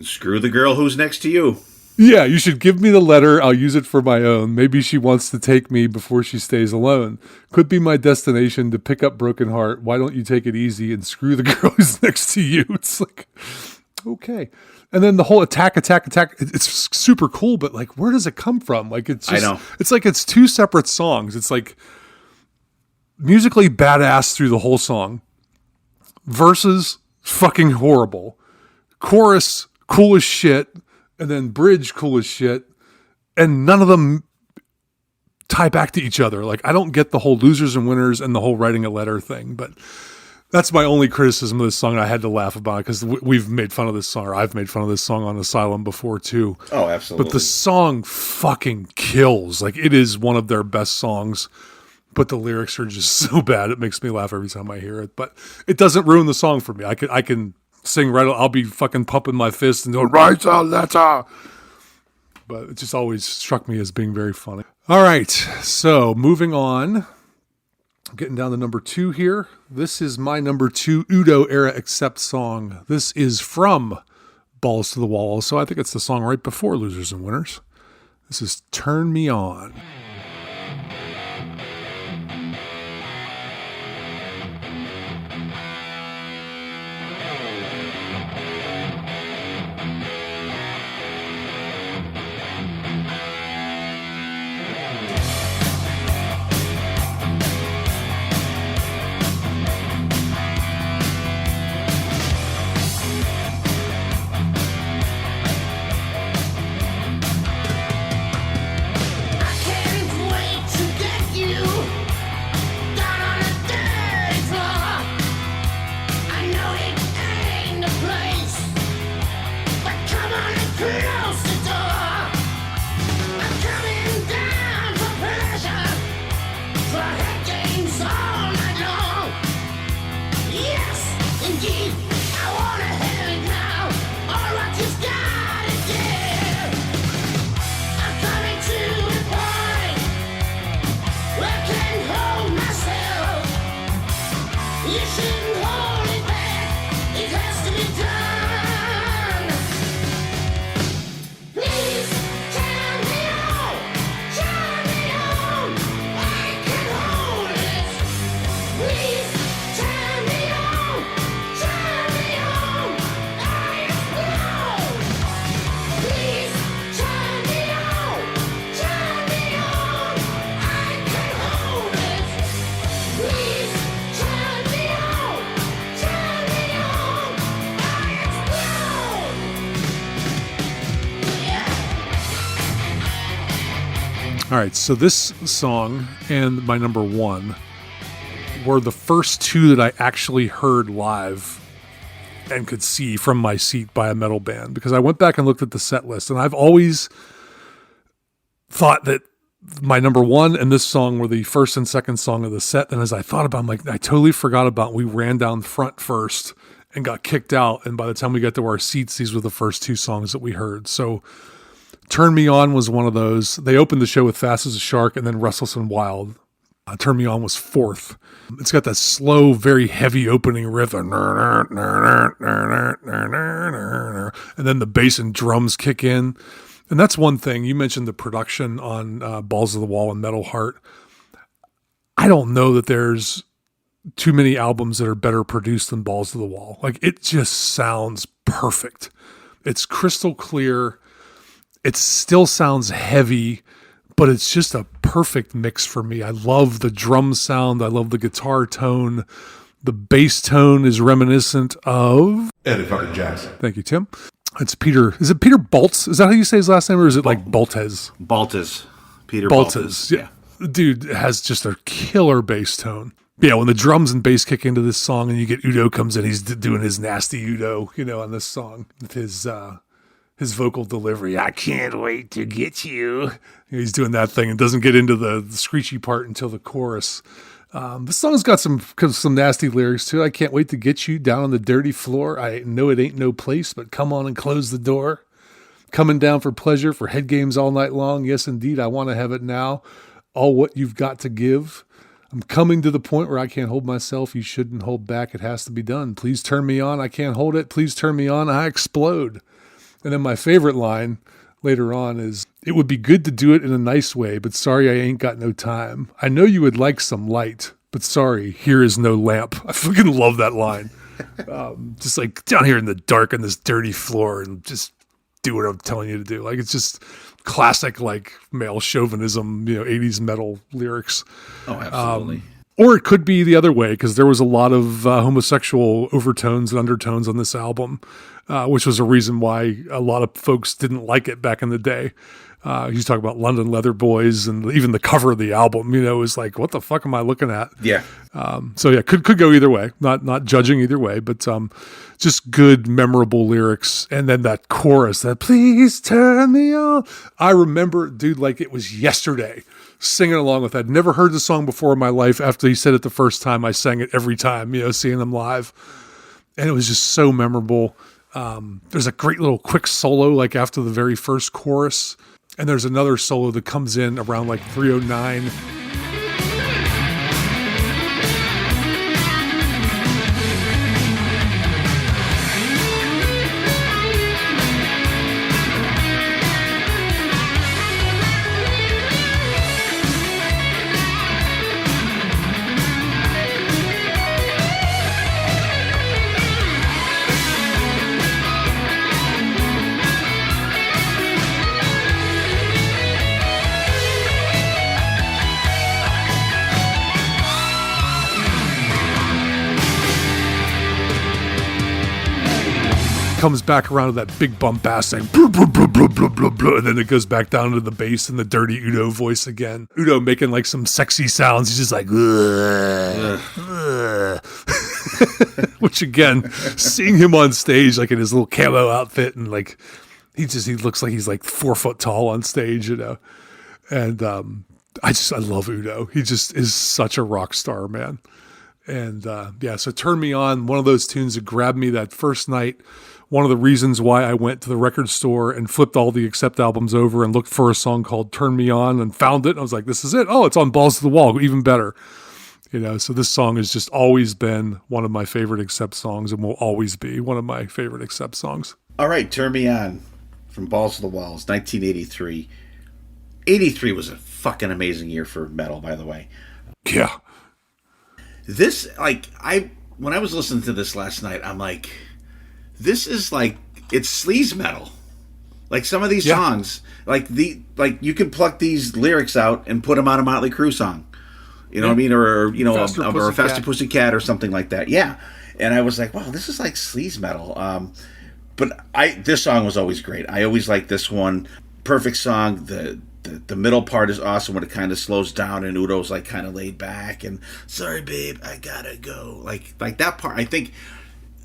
Screw the girl who's next to you. Yeah, you should give me the letter. I'll use it for my own. Maybe she wants to take me before she stays alone. Could be my destination to pick up broken heart. Why don't you take it easy and screw the girl who's next to you? It's like, okay. And then the whole attack. It's super cool, but like, where does it come from? Like, it's just, I know. It's like it's two separate songs. It's like musically badass through the whole song. Verses, fucking horrible. Chorus, cool as shit. And then bridge, cool as shit. And none of them tie back to each other. Like, I don't get the whole losers and winners and the whole writing a letter thing, but that's my only criticism of this song. I had to laugh about it because we've made fun of this song, or I've made fun of this song on Asylum before too. Oh, absolutely. But the song fucking kills. Like, it is one of their best songs, but the lyrics are just so bad. It makes me laugh every time I hear it, but it doesn't ruin the song for me. I can sing right. I'll be fucking pumping my fist and going, write a letter. But it just always struck me as being very funny. All right. So moving on. Getting down to number 2 here. This is my number 2 Udo era accept song. This is from Balls to the Wall. So I think it's the song right before Losers and Winners. This is Turn Me On. I can't All right, so this song and my number one were the first two that I actually heard live and could see from my seat by a metal band, because I went back and looked at the set list, and I've always thought that my number one and this song were the first and second song of the set. And as I thought about it, I'm like, I totally forgot about we ran down front first and got kicked out. And by the time we got to our seats, these were the first two songs that we heard. So Turn Me On was one of those. They opened the show with Fast as a Shark and then Restless and Wild. Turn Me On was fourth. It's got that slow, very heavy opening riff. And then the bass and drums kick in. And that's one thing. You mentioned the production on Balls of the Wall and Metal Heart. I don't know that there's too many albums that are better produced than Balls of the Wall. Like, it just sounds perfect. It's crystal clear. It still sounds heavy, but it's just a perfect mix for me. I love the drum sound. I love the guitar tone. The bass tone is reminiscent of Eddie fucking Jackson. Thank you, Tim. It's Peter. Is it Peter Baltz? Is that how you say his last name, or is it like Baltez? Baltez. Peter Baltez. Yeah. The dude has just a killer bass tone. Yeah, when the drums and bass kick into this song and you get Udo comes in, he's doing his nasty Udo, on this song with his vocal delivery. I can't wait to get you. He's doing that thing and doesn't get into the screechy part until the chorus. The song's got some nasty lyrics too. I can't wait to get you down on the dirty floor. I know it ain't no place, but come on and close the door. Coming down for pleasure, for head games all night long. Yes, indeed, I want to have it now. All what you've got to give. I'm coming to the point where I can't hold myself. You shouldn't hold back. It has to be done. Please turn me on. I can't hold it. Please turn me on. I explode. And then my favorite line later on is, it would be good to do it in a nice way, but sorry, I ain't got no time. I know you would like some light, but sorry, here is no lamp. I fucking love that line. Just like down here in the dark on this dirty floor and just do what I'm telling you to do. Like, it's just classic, like, male chauvinism, 80s metal lyrics. Oh, absolutely. Or it could be the other way, because there was a lot of homosexual overtones and undertones on this album, which was a reason why a lot of folks didn't like it back in the day. He's talking about London Leather Boys, and even the cover of the album, was like, what the fuck am I looking at? Yeah. So yeah, could go either way. Not judging either way, but just good, memorable lyrics. And then that chorus, that please turn me on. I remember, dude, like it was yesterday, singing along with that. Never heard the song before in my life. After he said it the first time, I sang it every time, seeing them live. And it was just so memorable. There's a great little quick solo, like after the very first chorus. And there's another solo that comes in around like 3:09. Comes back around to that big bombastic blah, blah, blah, blah, blah, blah, blah, and then it goes back down to the bass and the dirty Udo voice again. Udo making like some sexy sounds. He's just like, which again, seeing him on stage like in his little camo outfit and like he looks like he's like 4 foot tall on stage, And I love Udo. He just is such a rock star, man. And so Turn Me On, one of those tunes that grabbed me that first night. One of the reasons why I went to the record store and flipped all the Accept albums over and looked for a song called Turn Me On and found it. And I was like, this is it. Oh, it's on Balls to the Wall. Even better. So this song has just always been one of my favorite Accept songs and will always be one of my favorite Accept songs. All right, Turn Me On from Balls to the Walls, 1983. 83 was a fucking amazing year for metal, by the way. Yeah. This, when I was listening to this last night, I'm like, this is like, it's sleaze metal. Like some of these songs, like you could pluck these lyrics out and put them on a Motley Crue song. You know what I mean? Or or a Faster Pussycat or something like that. Yeah. And I was like, wow, this is like sleaze metal. But this song was always great. I always liked this one. Perfect song. the middle part is awesome when it kind of slows down and Udo's like kind of laid back and sorry babe I gotta go, like that part. I think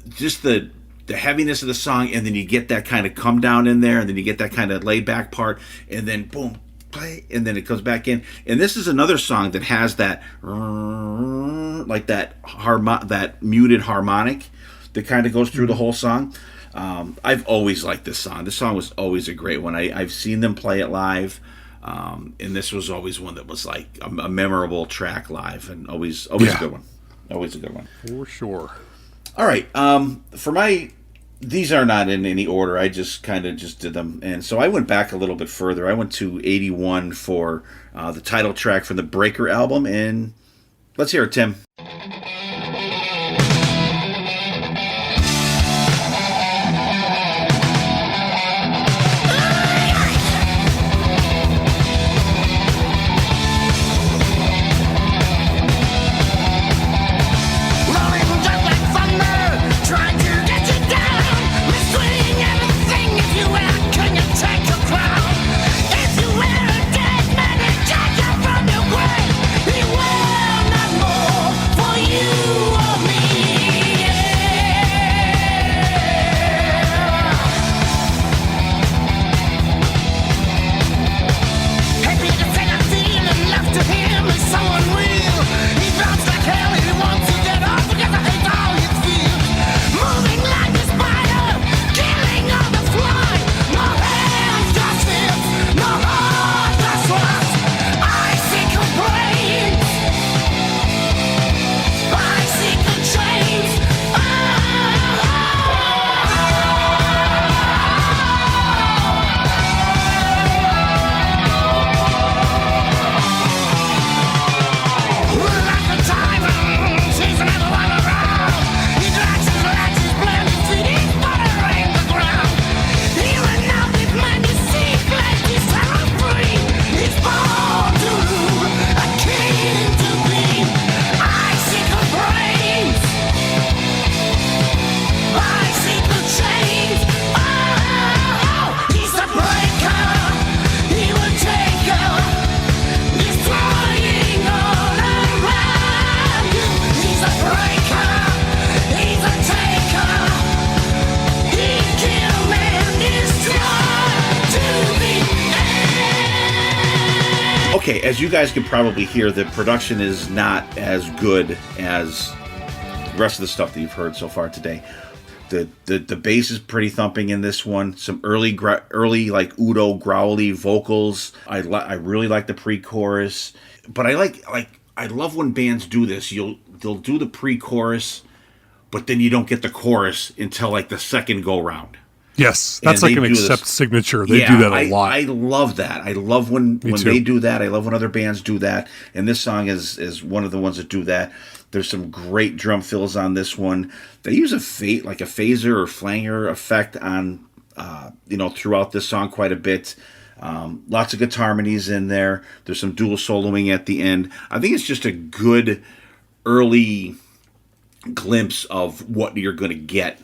just the heaviness of the song, and then you get that kind of come down in there, and then you get that kind of laid back part, and then boom, play, and then it comes back in. And this is another song that has that like that muted harmonic that kind of goes through the whole song. I've always liked this song. This song was always a great one. I've seen them play it live, and this was always one that was like a memorable track live, and always a good one. Always a good one. For sure. All right. These are not in any order. I just kind of just did them. And so I went back a little bit further. I went to 81 for the title track from the Breaker album. And let's hear it, Tim. Okay, as you guys can probably hear, the production is not as good as the rest of the stuff that you've heard so far today. The bass is pretty thumping in this one. Some early like Udo growly vocals. I really like the pre-chorus, but I love when bands do this. They'll do the pre-chorus, but then you don't get the chorus until like the second go round. Yes, that's like an accept signature. They do that a lot. I love that. I love when they do that. I love when other bands do that. And this song is one of the ones that do that. There's some great drum fills on this one. They use a phaser or flanger effect on throughout this song quite a bit. Lots of guitar harmonies in there. There's some dual soloing at the end. I think it's just a good early glimpse of what you're going to get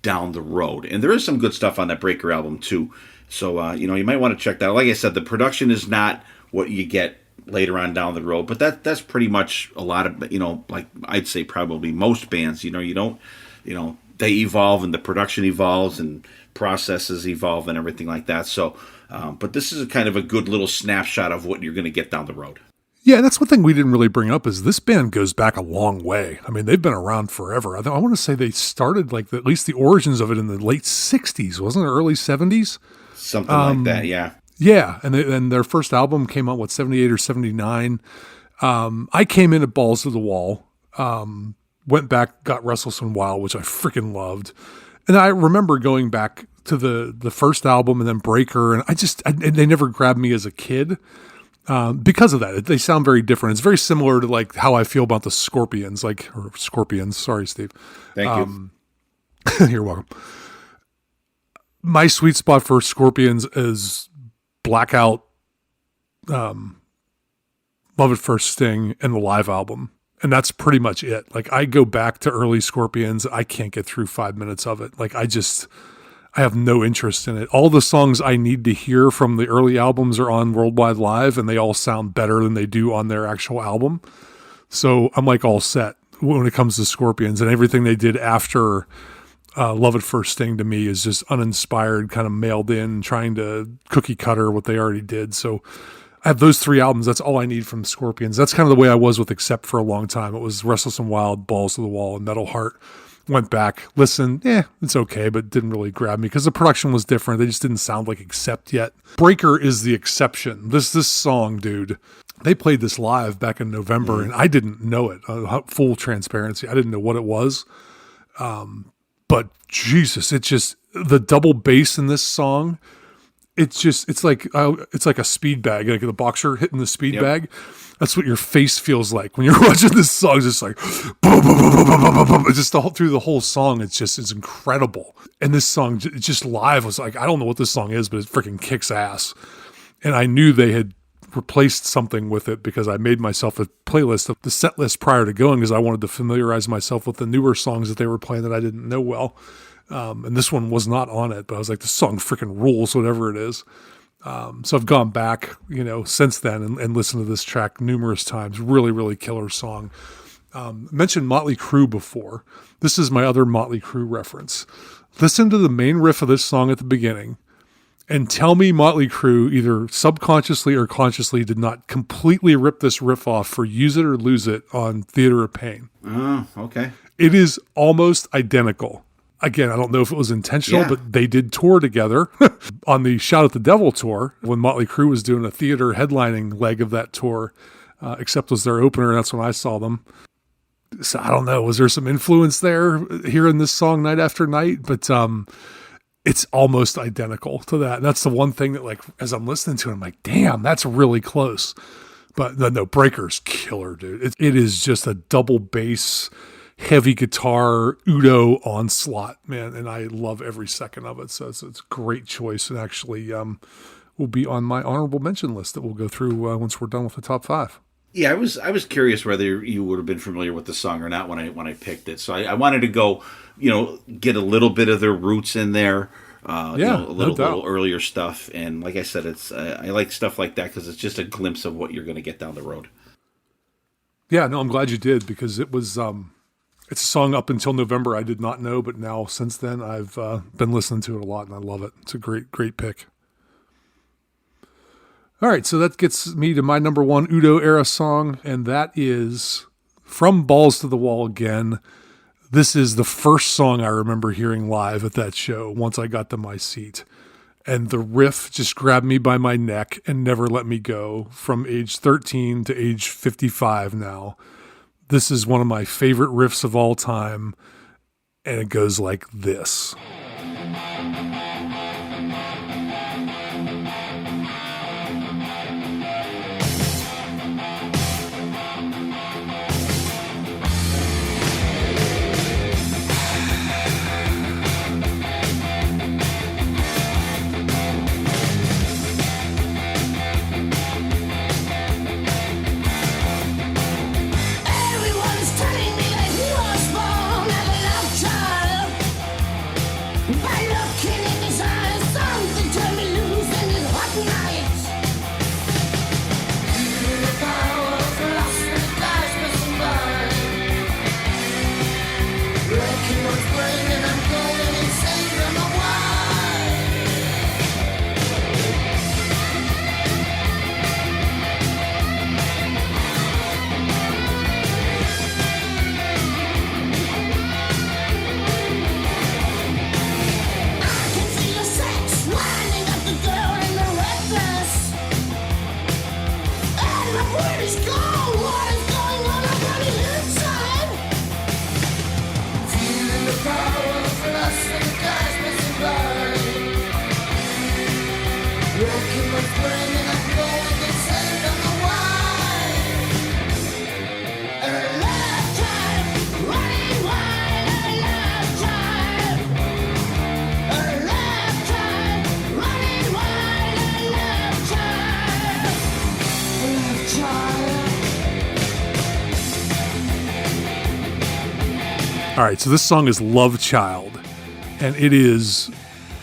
down the road. And there is some good stuff on that Breaker album too. So, you might want to check that out. Like I said, the production is not what you get later on down the road, but that's pretty much a lot of, like I'd say probably most bands, you don't, they evolve and the production evolves and processes evolve and everything like that. So, but this is a kind of a good little snapshot of what you're going to get down the road. Yeah, that's one thing we didn't really bring up is this band goes back a long way. I mean, they've been around forever. I want to say they started at least the origins of it in the late 60s, wasn't it? Early 70s? Something like that, yeah. Yeah, and their first album came out, 78 or 79. I came in at Balls to the Wall, went back, got Restless and Wild, which I freaking loved. And I remember going back to the first album and then Breaker, and they never grabbed me as a kid. Because of that, they sound very different. It's very similar to like how I feel about the Scorpions, or Scorpions. Sorry, Steve. Thank you. You're welcome. My sweet spot for Scorpions is Blackout, Love at First Sting, and the live album. And that's pretty much it. Like I go back to early Scorpions. I can't get through 5 minutes of it. Like I have no interest in it. All the songs I need to hear from the early albums are on Worldwide Live, and they all sound better than they do on their actual album. So I'm like all set when it comes to Scorpions, and everything they did after Love at First Sting to me is just uninspired, kind of mailed in, trying to cookie cutter what they already did. So I have those 3 albums. That's all I need from Scorpions. That's kind of the way I was with Accept for a long time. It was Restless and Wild, Balls to the Wall, and Metal Heart. Went back, listened, it's okay, but didn't really grab me because the production was different. They just didn't sound like Accept yet. Breaker is the exception. This song, dude, they played this live back in November, and I didn't know it. Full transparency, I didn't know what it was. But Jesus, it's just the double bass in this song. It's like a speed bag, like the boxer hitting the speed bag. That's what your face feels like when you're watching this song. It's just like, boom, boom, boom, boom, boom, boom, boom. It's just through the whole song. It's incredible. And this song, just live, was like, I don't know what this song is, but it freaking kicks ass. And I knew they had replaced something with it because I made myself a playlist of the set list prior to going because I wanted to familiarize myself with the newer songs that they were playing that I didn't know well. And this one was not on it, but I was like, this song freaking rules, whatever it is. So I've gone back, since then and listened to this track numerous times. Really, really killer song. Mentioned Motley Crue before. This is my other Motley Crue reference. Listen to the main riff of this song at the beginning and tell me Motley Crue either subconsciously or consciously did not completely rip this riff off for Use It or Lose It on Theater of Pain. Oh, okay. It is almost identical. Again, I don't know if it was intentional, but they did tour together on the Shout at the Devil tour when Motley Crue was doing a theater headlining leg of that tour. Accept was their opener, and that's when I saw them. So I don't know, was there some influence there hearing this song night after night? But it's almost identical to that. And that's the one thing that, like, as I'm listening to it, I'm like, damn, that's really close. But no, Breaker's killer, dude. It is just a double bass, heavy guitar Udo onslaught, man, and I love every second of it. So it's a great choice, and actually will be on my honorable mention list that we'll go through once we're done with the top 5. Yeah, I was curious whether you would have been familiar with the song or not when I picked it. So I wanted to go, get a little bit of their roots in there. A little earlier stuff, and like I said, it's I like stuff like that because it's just a glimpse of what you're going to get down the road. Yeah, no, I'm glad you did because it was. It's a song up until November I did not know, but now since then I've been listening to it a lot and I love it. It's a great pick. All right, so that gets me to my number 1 Udo era song, and that is from Balls to the Wall again. This is the first song I remember hearing live at that show once I got to my seat. And the riff just grabbed me by my neck and never let me go from age 13 to age 55 now. This is one of my favorite riffs of all time, and it goes like this. All right, so this song is Love Child, and it is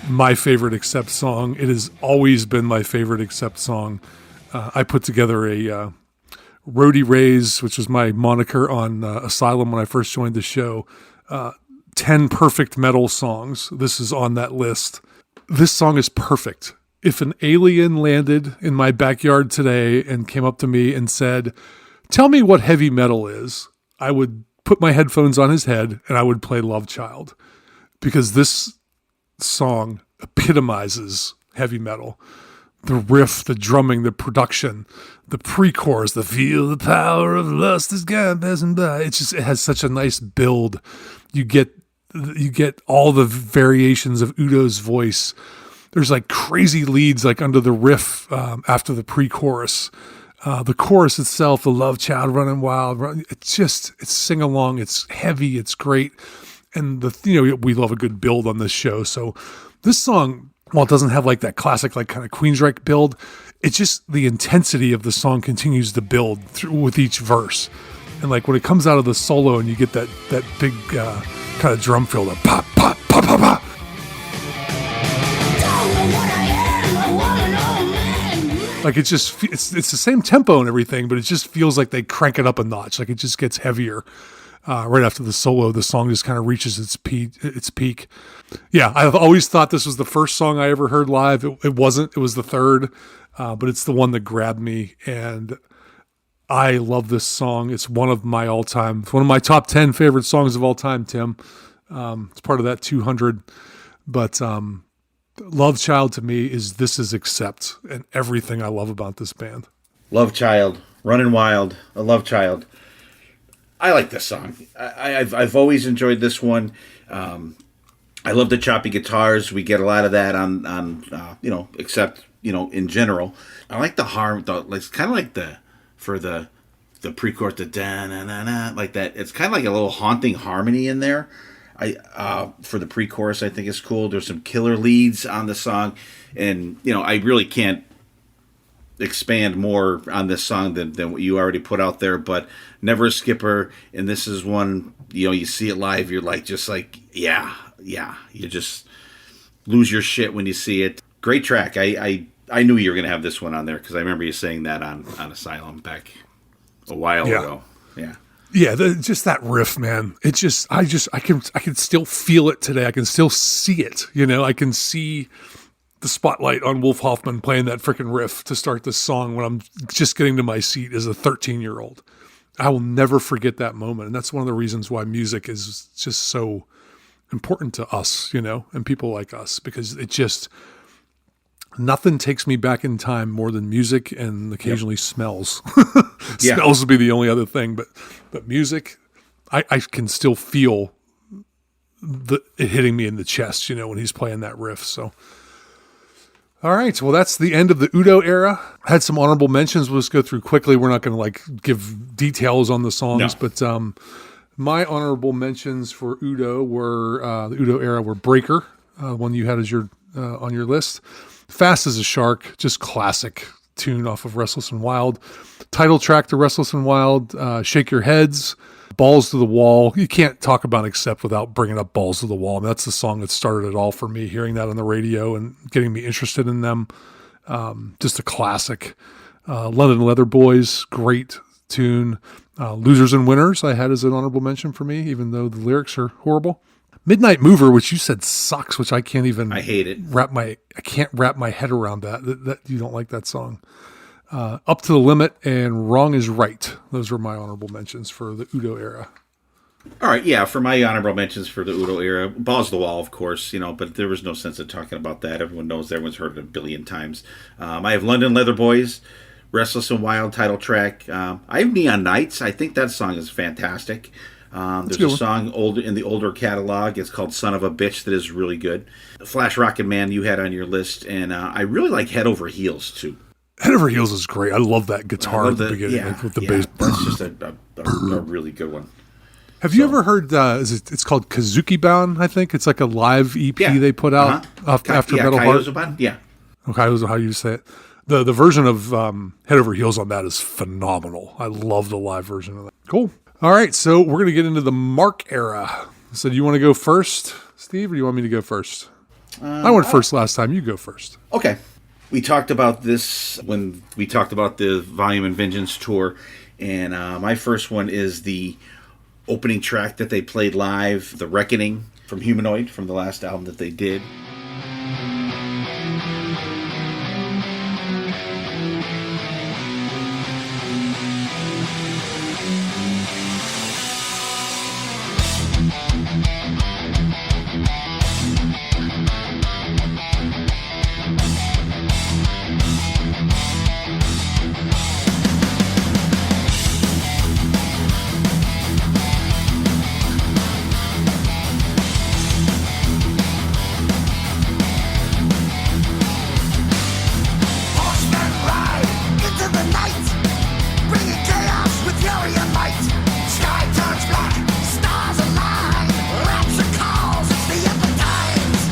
my favorite Accept song. It has always been my favorite Accept song. I put together a Roadie Rays, which was my moniker on Asylum when I first joined the show. 10 perfect metal songs. This is on that list. This song is perfect. If an alien landed in my backyard today and came up to me and said, "Tell me what heavy metal is," I would put my headphones on his head and I would play Love Child, because this song epitomizes heavy metal. The riff, the drumming, the production, the pre-chorus, the feel the power of lust is gone passing by. It has such a nice build. You get all the variations of Udo's voice. There's like crazy leads like under the riff after the pre-chorus. The chorus itself, the Love Child running wild, it's sing along. It's heavy. It's great. And we love a good build on this show. So this song, while it doesn't have like that classic, like kind of Queensrÿche build, it's just the intensity of the song continues to build through with each verse. And like when it comes out of the solo and you get that big kind of drum fill, that pop, pop, pop, pop, pop. Like it's the same tempo and everything, but it just feels like they crank it up a notch. Like it just gets heavier. Right after the solo, the song just kind of reaches its peak. Yeah, I've always thought this was the first song I ever heard live. It wasn't. It was the third, but it's the one that grabbed me, and I love this song. It's one of my top 10 favorite songs of all time, Tim. It's part of that 200, but Love Child to me is Accept, and everything I love about this band. Love Child, Running Wild, a Love Child. I like this song. I've always enjoyed this one. I love the choppy guitars. We get a lot of that on Accept, in general. I like the harm. It's kind of like for the pre-chorus, the da na na na, like that. It's kind of like a little haunting harmony in there. For the pre-chorus, I think it's cool. There's some killer leads on the song, and I really can't expand more on this song than what you already put out there, but Never a Skipper, and this is one, you see it live, you're like, yeah, you just lose your shit when you see it. Great track. I knew you were going to have this one on there, because I remember you saying that on Asylum back a while ago. Yeah, just that riff, man. I can still feel it today. I can still see it. I can see the spotlight on Wolf Hoffman playing that freaking riff to start this song when I'm just getting to my seat as a 13-year-old. I will never forget that moment. And that's one of the reasons why music is just so important to us, and people like us, because nothing takes me back in time more than music and occasionally smells. Smells would be the only other thing, but music, I can still feel it hitting me in the chest, when he's playing that riff. So, all right. Well, that's the end of the Udo era. I had some honorable mentions. We'll just go through quickly. We're not going to give details on the songs, but my honorable mentions for Udo were the Udo era were Breaker, one you had as your on your list. Fast as a Shark, just classic tune off of Restless and Wild. Title track to Restless and Wild, Shake Your Heads, Balls to the Wall. You can't talk about Accept without bringing up Balls to the Wall. That's the song that started it all for me, hearing that on the radio and getting me interested in them. Just a classic. London Leather Boys, great tune. Losers and Winners I had as an honorable mention for me, even though the lyrics are horrible. Midnight Mover, which you said sucks, which I can't even. I hate it. I can't wrap my head around that you don't like that song. Up to the Limit and Wrong is Right. Those were my honorable mentions for the Udo era. All right, yeah, for my honorable mentions for the Udo era, Balls to the Wall, of course, but there was no sense of talking about that. Everyone knows, everyone's heard it a billion times. I have London Leather Boys, Restless and Wild title track. I have Neon Nights. I think that song is fantastic. There's a song in the older catalog. It's called Son of a Bitch that is really good. Flash Rocket Man you had on your list, and I really like Head Over Heels too. Head Over Heels is great. I love that guitar at the beginning with the bass. That's just a really good one. Have you ever heard, it's called Kazuki Bound, I think? It's like a live EP they put out after Metal Heart. Yeah. Okay, how you say it. The version of Head Over Heels on that is phenomenal. I love the live version of that. Cool. All right, so we're going to get into the Mark era. So do you want to go first, Steve, or do you want me to go first? I went first last time. You go first. Okay. We talked about this when we talked about the Volume and Vengeance tour, and my first one is the opening track that they played live, The Reckoning from Humanoid, from the last album that they did. Horsemen ride into the night, bringing chaos with fury and might. Sky turns black, stars align, rapture calls, it's the end of times.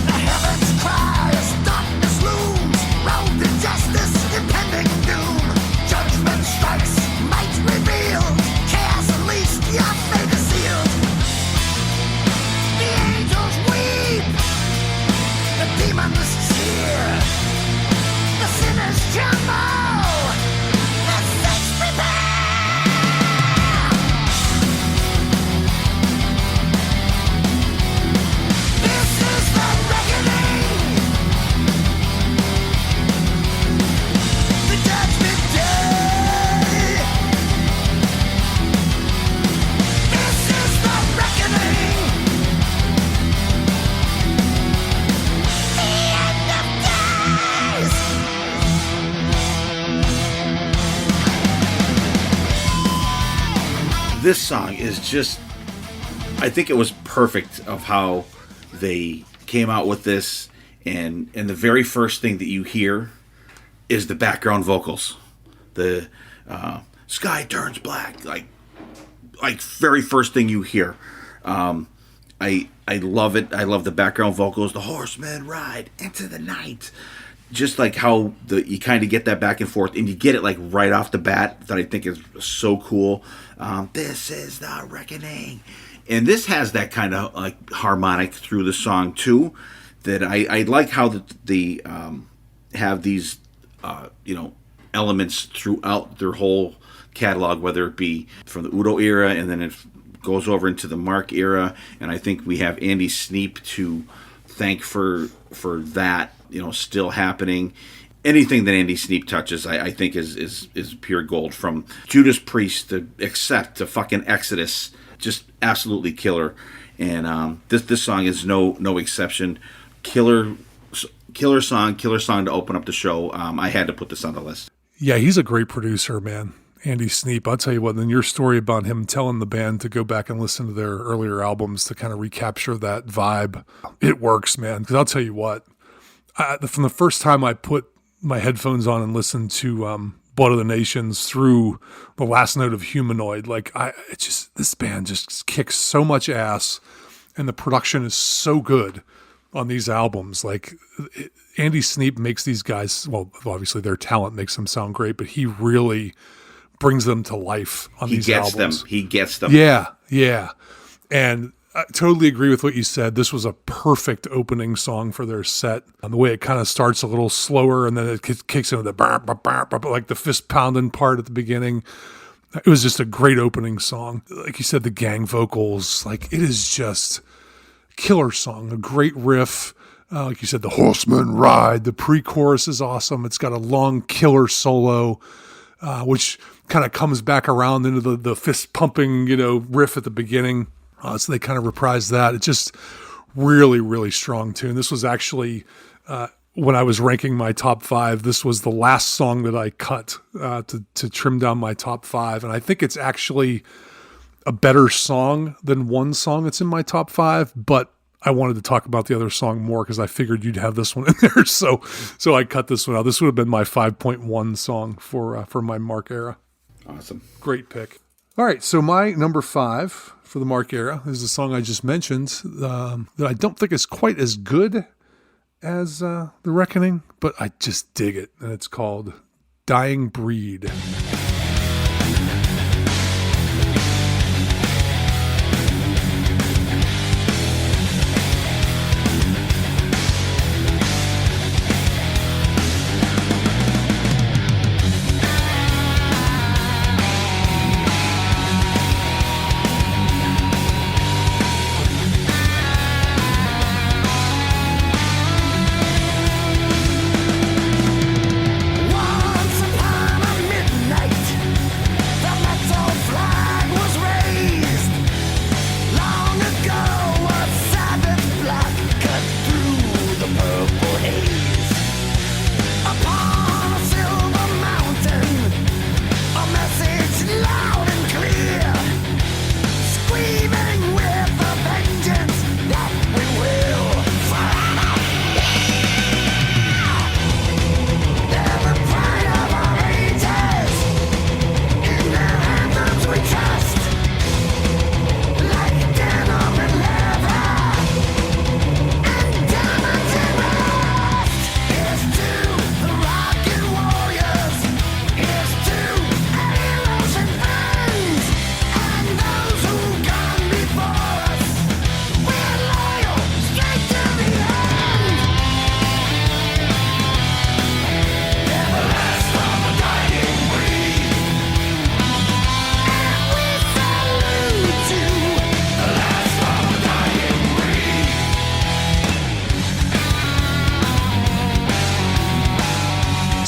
The heavens cry as darkness looms, road to justice, impending doom. Judgment strikes, might revealed, chaos unleashed, your fate is sealed. The angels weep, the demons cheer, the sinners tremble, the saints prepare. This is the reckoning, the judgment day. This is the reckoning. The end of days. This song is just, I think it was perfect of how they came out with this, and the very first thing that you hear is the background vocals. The sky turns black, like very first thing you hear. I love it. I love the background vocals. The horsemen ride into the night. Just like how you kind of get that back and forth, and you get it like right off the bat. That I think is so cool. This is the reckoning, and this has that kind of like harmonic through the song too. That I like how the have these elements throughout their whole catalog, whether it be from the Udo era and then it goes over into the Mark era, and I think we have Andy Sneap to thank for that, still happening. Anything that Andy Sneap touches, I think is pure gold. From Judas Priest to Accept to fucking Exodus, just absolutely killer. And this song is no exception. Killer song to open up the show. I had to put this on the list. Yeah, he's a great producer, man. Andy Sneap. I'll tell you what, then your story about him telling the band to go back and listen to their earlier albums to kind of recapture that vibe, it works, man. Because I'll tell you what, from the first time I put my headphones on and listened to Blood of the Nations through the last note of Humanoid, this band just kicks so much ass, and the production is so good on these albums. Andy Sneap makes these guys, well, obviously their talent makes them sound great, but he really brings them to life on these albums. He gets them. Yeah. And I totally agree with what you said. This was a perfect opening song for their set. And the way it kind of starts a little slower and then it kicks into the like the fist pounding part at the beginning. It was just a great opening song. Like you said, the gang vocals, it is just a killer song, a great riff. Like you said, the horsemen ride. The pre-chorus is awesome. It's got a long killer solo, which kind of comes back around into the fist pumping, riff at the beginning. So they kind of reprise that. It's just really, really strong tune. This was actually, when I was ranking my top 5, this was the last song that I cut to trim down my top 5. And I think it's actually a better song than one song that's in my top 5, but I wanted to talk about the other song more because I figured you'd have this one in there. So I cut this one out. This would have been my 5.1 song for my Mark era. Awesome. Great pick. All right. So my number 5 for the Mark era is the song I just mentioned that I don't think is quite as good as The Reckoning, but I just dig it. And it's called Dying Breed.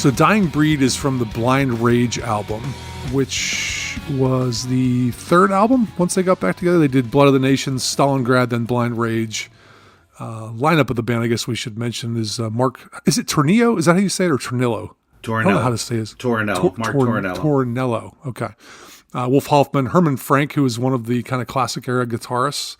So Dying Breed is from the Blind Rage album, which was the third album. Once they got back together, they did Blood of the Nations, Stalingrad, then Blind Rage. Lineup of the band, I guess we should mention, is Mark. Is it Tornillo? Is that how you say it, or Tornillo? Tornillo. I don't know how to say his. Tornillo. Mark Tornillo. Tornillo. Okay. Wolf Hoffman, Herman Frank, who is one of the kind of classic era guitarists.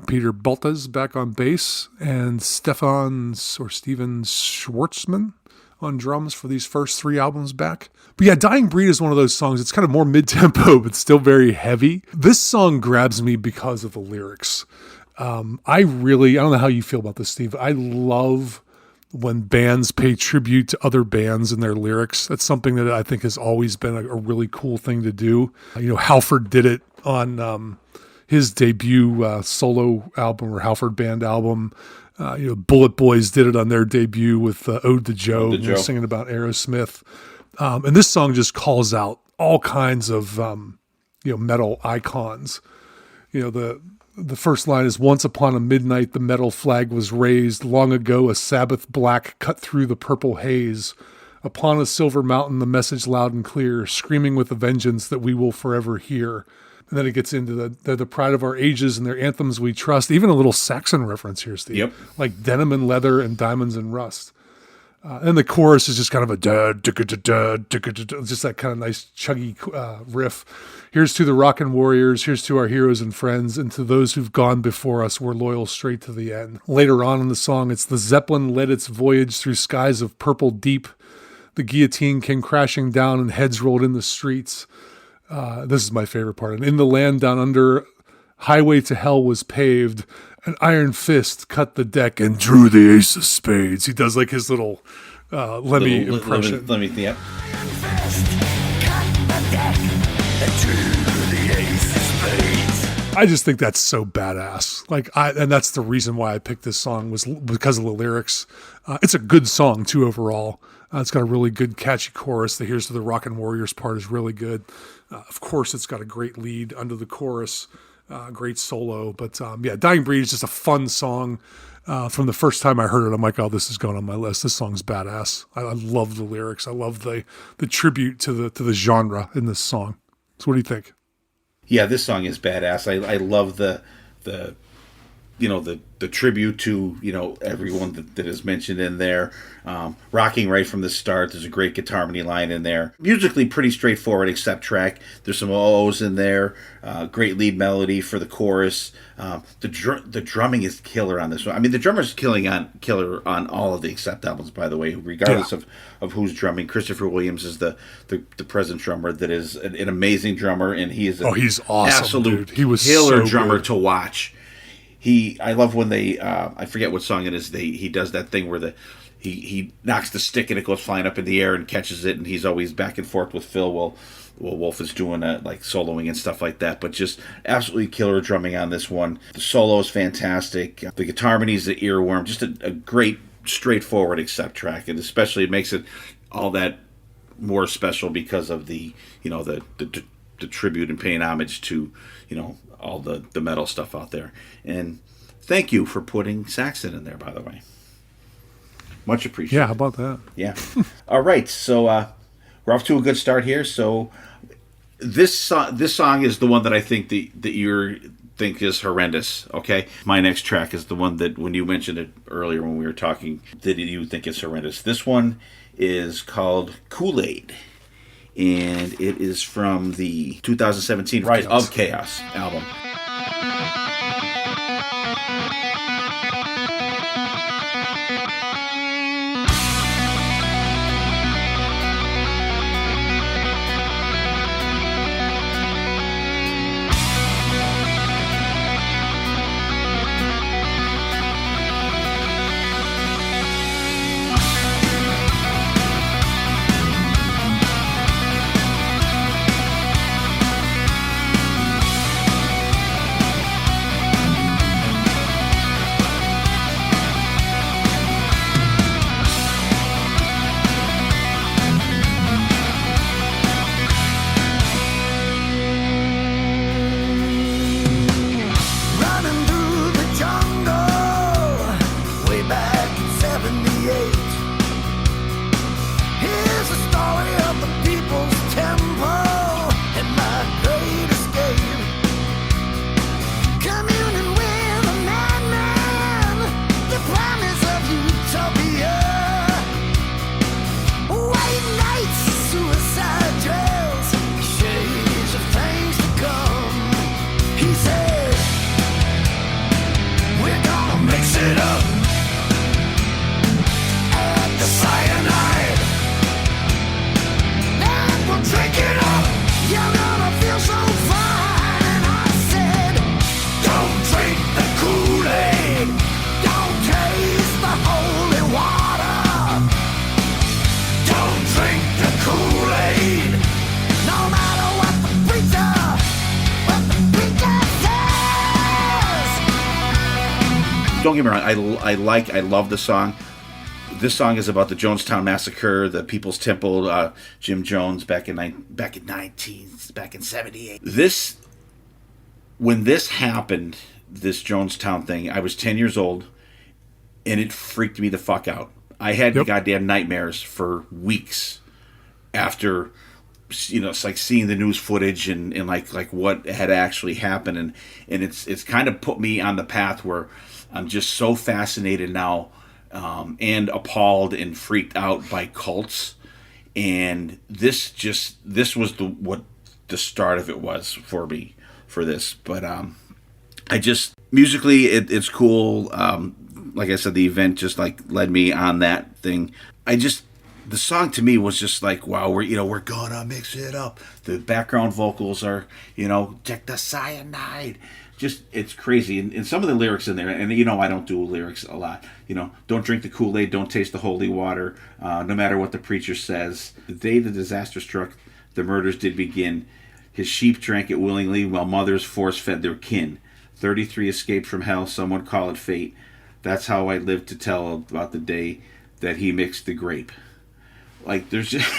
Peter Baltas back on bass, and Steven Schwartzman on drums for these first three albums back. But yeah, Dying Breed is one of those songs. It's kind of more mid-tempo, but still very heavy. This song grabs me because of the lyrics. I don't know how you feel about this, Steve. I love when bands pay tribute to other bands in their lyrics. That's something that I think has always been a really cool thing to do. Halford did it on his debut solo album or Halford Band album. Bullet Boys did it on their debut with Ode to Joe, singing about Aerosmith. And this song just calls out all kinds of metal icons. The first line is, once upon a midnight the metal flag was raised, long ago a Sabbath black cut through the purple haze. Upon a silver mountain the message loud and clear, screaming with a vengeance that we will forever hear. And then it gets into the pride of our ages and their anthems we trust. Even a little Saxon reference here, Steve. Yep. Like denim and leather and diamonds and rust. And the chorus is just kind of a just that kind of nice chuggy riff. Here's to the rockin' warriors, here's to our heroes and friends, and to those who've gone before us, we're loyal straight to the end. Later on in the song, it's the Zeppelin led its voyage through skies of purple deep. The guillotine came crashing down and heads rolled in the streets. This is my favorite part. And in the land down under, highway to hell was paved. An iron fist cut the deck and drew the ace of spades. He does like his little Lemmy impression. Lemmy, yeah. I just think that's so badass. And that's the reason why I picked this song, was because of the lyrics. It's a good song too overall. It's got a really good catchy chorus. The Here's to the Rockin' Warriors part is really good. Of course, it's got a great lead under the chorus. Great solo, but Dying Breed is just a fun song. From the first time I heard it, I'm like, oh, this is going on my list. This song's badass. I love the lyrics. I love the tribute to the genre in this song. So what do you think? Yeah, this song is badass. I love the tribute to everyone that is mentioned in there. Rocking right from the start. There's a great guitar harmony line in there. Musically pretty straightforward, except track. There's some O's in there. Great lead melody for the chorus. The drumming is killer on this one. I mean, the drummer's killer on all of the Accept albums, by the way, regardless of who's drumming. Christopher Williams is the present drummer that is an amazing drummer, and he's he's awesome, absolute dude. He was killer so drummer good to watch. I love when they I forget what song it is. He does that thing where he knocks the stick and it goes flying up in the air and catches it, and he's always back and forth with Phil while Wolf is doing like soloing and stuff like that. But just absolutely killer drumming on this one. The solo is fantastic. The guitar harmony is the earworm. Just a great straightforward Accept track, and especially it makes it all that more special because of the tribute and paying homage to all the metal stuff out there. And thank you for putting Saxon in there, by the way. Much appreciated. Yeah, how about that? Yeah. All right, so we're off to a good start here. So this song is the one that I think that you think is horrendous, okay? My next track is the one that, when you mentioned it earlier when we were talking, that you think is horrendous. This one is called Kool-Aid, and it is from the 2017 Rise of Chaos album. don't get me wrong. I love the song. This song is about the Jonestown Massacre, the People's Temple, Jim Jones back in 78. When this happened, this Jonestown thing, I was 10 years old, and it freaked me the fuck out. I had goddamn nightmares for weeks after, it's like seeing the news footage and like what had actually happened, and it's kind of put me on the path where I'm just so fascinated now. And appalled and freaked out by cults, and this was what the start of it was for me for this. But I just musically it's cool. Like I said, the event just like led me on that thing. The song to me was just like, wow, we're gonna mix it up. The background vocals are, check the cyanide. Just, it's crazy. And some of the lyrics in there, and I don't do lyrics a lot. Don't drink the Kool-Aid, don't taste the holy water, no matter what the preacher says. The day the disaster struck, the murders did begin. His sheep drank it willingly, while mothers force-fed their kin. 33 escaped from hell, someone call it fate. That's how I live to tell about the day that he mixed the grape. Like, there's just,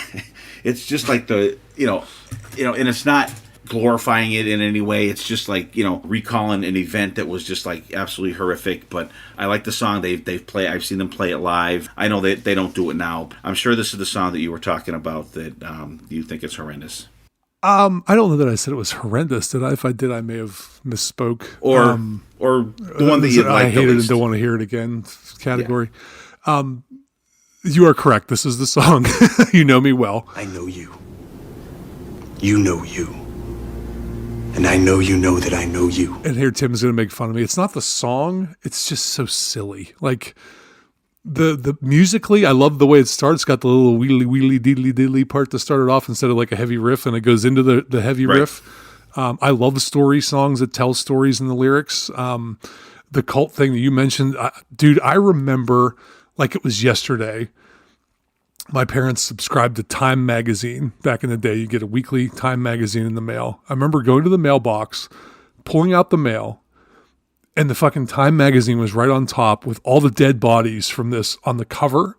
it's just like and it's not glorifying it in any way. It's just like, recalling an event that was just like absolutely horrific. But I like the song. I've seen them play it live. I know that they don't do it now. I'm sure this is the song that you were talking about that you think it's horrendous. I don't know that I said it was horrendous. Did I? If I did, I may have misspoke. Or the one that you like. I hate it and don't want to hear it again category. Yeah. You are correct. This is the song. You know me well. I know you. You know you. And I know you know that I know you. And here Tim's going to make fun of me. It's not the song. It's just so silly. Like the musically, I love the way it starts. It's got the little wheelie wheelie diddly diddly part to start it off instead of like a heavy riff, and it goes into the heavy riff. I love story songs that tell stories in the lyrics. The cult thing that you mentioned, dude, I remember like it was yesterday. My parents subscribed to Time magazine back in the day. You get a weekly Time magazine in the mail. I remember going to the mailbox, pulling out the mail, and the fucking Time magazine was right on top with all the dead bodies from this on the cover.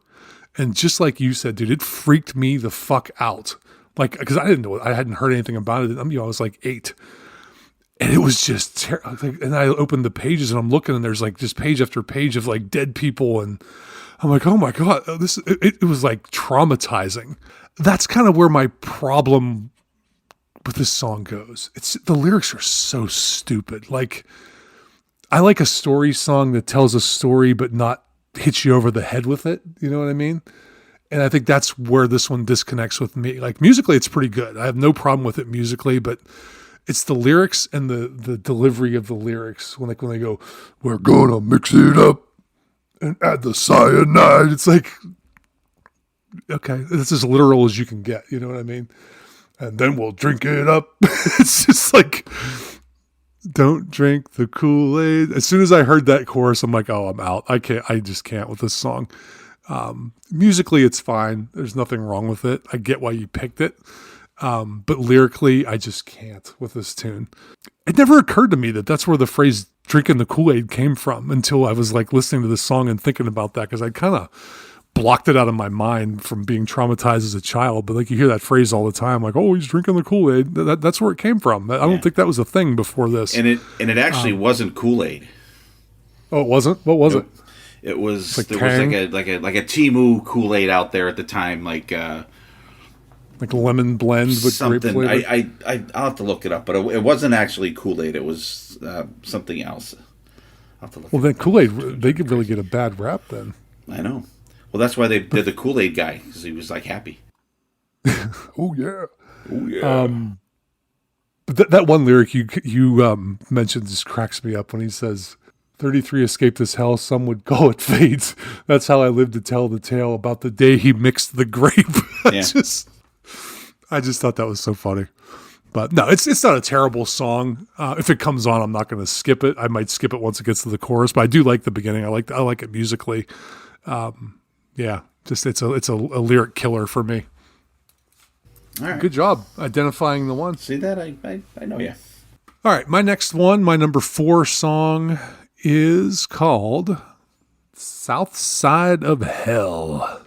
And just like you said, dude, it freaked me the fuck out. Like, because I didn't know, I hadn't heard anything about it. I was like 8. And it was just and I opened the pages and I'm looking, and there's like just page after page of like dead people, and I'm like, oh my God, it was like traumatizing. That's kind of where my problem with this song goes. The lyrics are so stupid. Like, I like a story song that tells a story but not hits you over the head with it. You know what I mean? And I think that's where this one disconnects with me. Like, musically, it's pretty good. I have no problem with it musically, but it's the lyrics and the delivery of the lyrics. When they go, we're gonna mix it up and add the cyanide. It's like, okay, it's as literal as you can get. You know what I mean? And then we'll drink it up. It's just like, don't drink the Kool-Aid. As soon as I heard that chorus, I'm like, oh, I'm out. I just can't with this song. Musically, it's fine. There's nothing wrong with it. I get why you picked it. But lyrically, I just can't with this tune. It never occurred to me that that's where the phrase drinking the Kool-Aid came from until I was like listening to this song and thinking about that, because I kind of blocked it out of my mind from being traumatized as a child. But like, you hear that phrase all the time, like, oh, he's drinking the Kool-Aid. That's where it came from. I don't think that was a thing before this. And it actually wasn't Kool-Aid. Oh, it wasn't? What was it? It was like there Tang? was like a Temu Kool-Aid out there at the time, like lemon blend with something. grape flavor. I'll have to look it up, but it wasn't actually Kool-Aid. It was something else. I'll have to look. Well, then Kool-Aid, they could really get a bad rap then. I know. Well, that's why they did the Kool-Aid guy, because he was like happy. Oh yeah, oh yeah. But that one lyric you mentioned just cracks me up when he says, 33 escaped this hell, some would call it fate. That's how I live to tell the tale about the day he mixed the grape. Yeah. I just thought that was so funny. But no, it's not a terrible song. If it comes on, I'm not going to skip it. I might skip it once it gets to the chorus, but I do like the beginning. I like it musically. Yeah, just it's a lyric killer for me. All right. Good job identifying the one. See that? I know you. All right, my next one, my number 4 song is called South Side of Hell.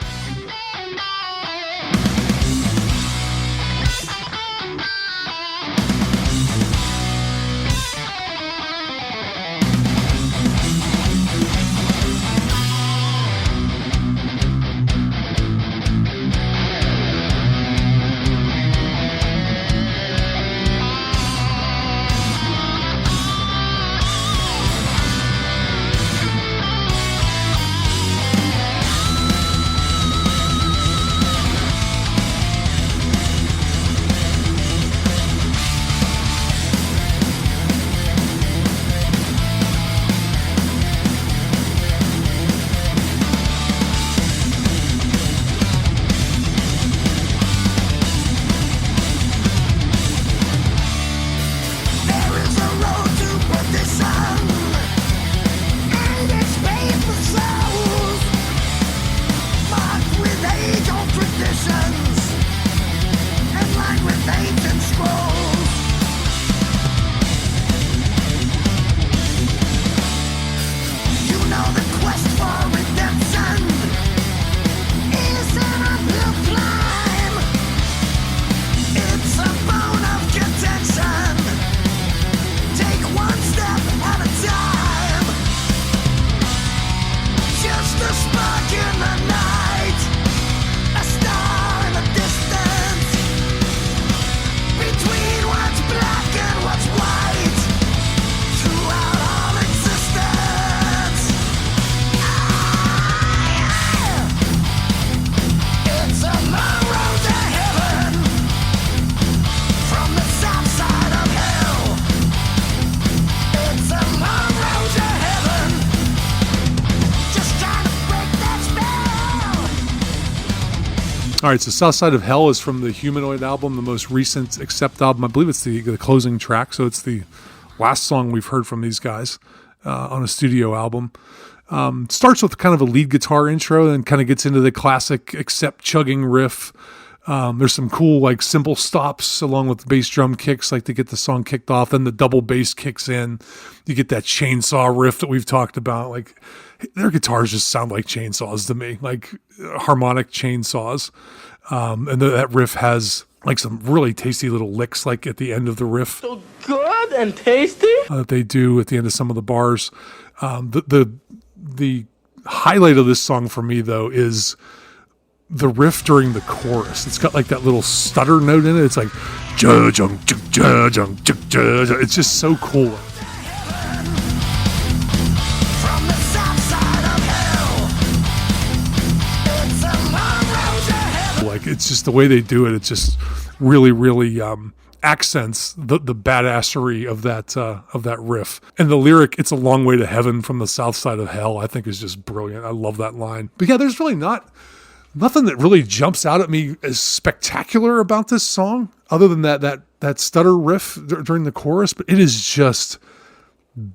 All right, so South Side of Hell is from the Humanoid album, the most recent Accept album. I believe it's the closing track, so it's the last song we've heard from these guys on a studio album. Starts with kind of a lead guitar intro and kind of gets into the classic Accept chugging riff. There's some cool like simple stops along with bass drum kicks like to get the song kicked off. Then the double bass kicks in. You get that chainsaw riff that we've talked about. Like their guitars just sound like chainsaws to me, like harmonic chainsaws. And that riff has like some really tasty little licks like at the end of the riff. So good and tasty. That they do at the end of some of the bars. The highlight of this song for me though is the riff during the chorus. It's got like that little stutter note in it. It's like ja-jung, ja-jung, ja-jung. It's just so cool. Like it's just the way they do it. It just really accents the badassery of that riff. And the lyric, "It's a long way to heaven from the south side of hell," I think is just brilliant. I love that line. But yeah, there's really nothing that really jumps out at me as spectacular about this song, other than that stutter riff during the chorus. But it is just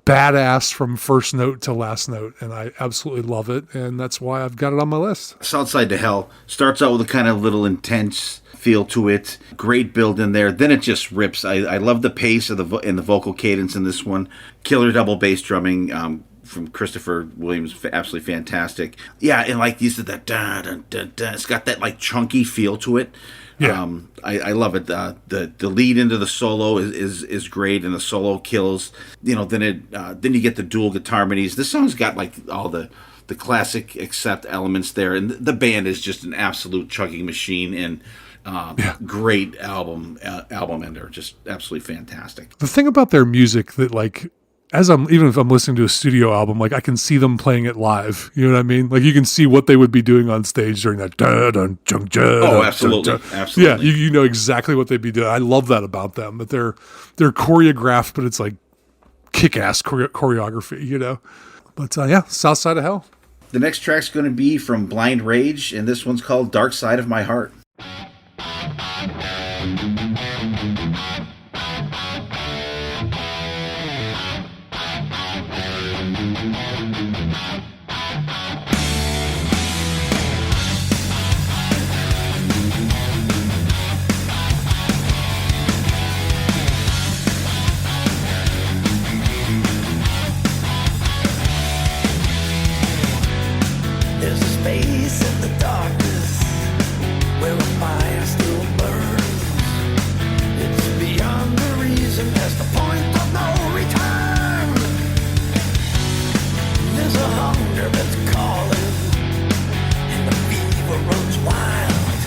badass from first note to last note, and I absolutely love it, and that's why I've got it on my list. Southside to Hell starts out with a kind of little intense feel to it. Great build in there. Then it just rips. I love the pace of the vocal cadence in this one. Killer double bass drumming from Christopher Williams, absolutely fantastic. Yeah, and like you said, that dun dun dun dun. It's got that like chunky feel to it. Yeah. I love it. The lead into the solo is great, and the solo kills. Then you get the dual guitar harmonies. This song's got like all the classic Accept elements there, and the band is just an absolute chugging machine, and great album ender, just absolutely fantastic. The thing about their music that like, even if I'm listening to a studio album, like I can see them playing it live. You know what I mean? Like you can see what they would be doing on stage during that. Oh, absolutely, absolutely. Yeah, you know exactly what they'd be doing. I love that about them. That they're choreographed, but it's like kick-ass choreography. You know. But South Side of Hell. The next track's going to be from Blind Rage, and this one's called "Dark Side of My Heart." space in the darkness where a fire still burns. It's beyond the reason, there's the point of no return. There's a hunger that's calling, and the fever runs wild.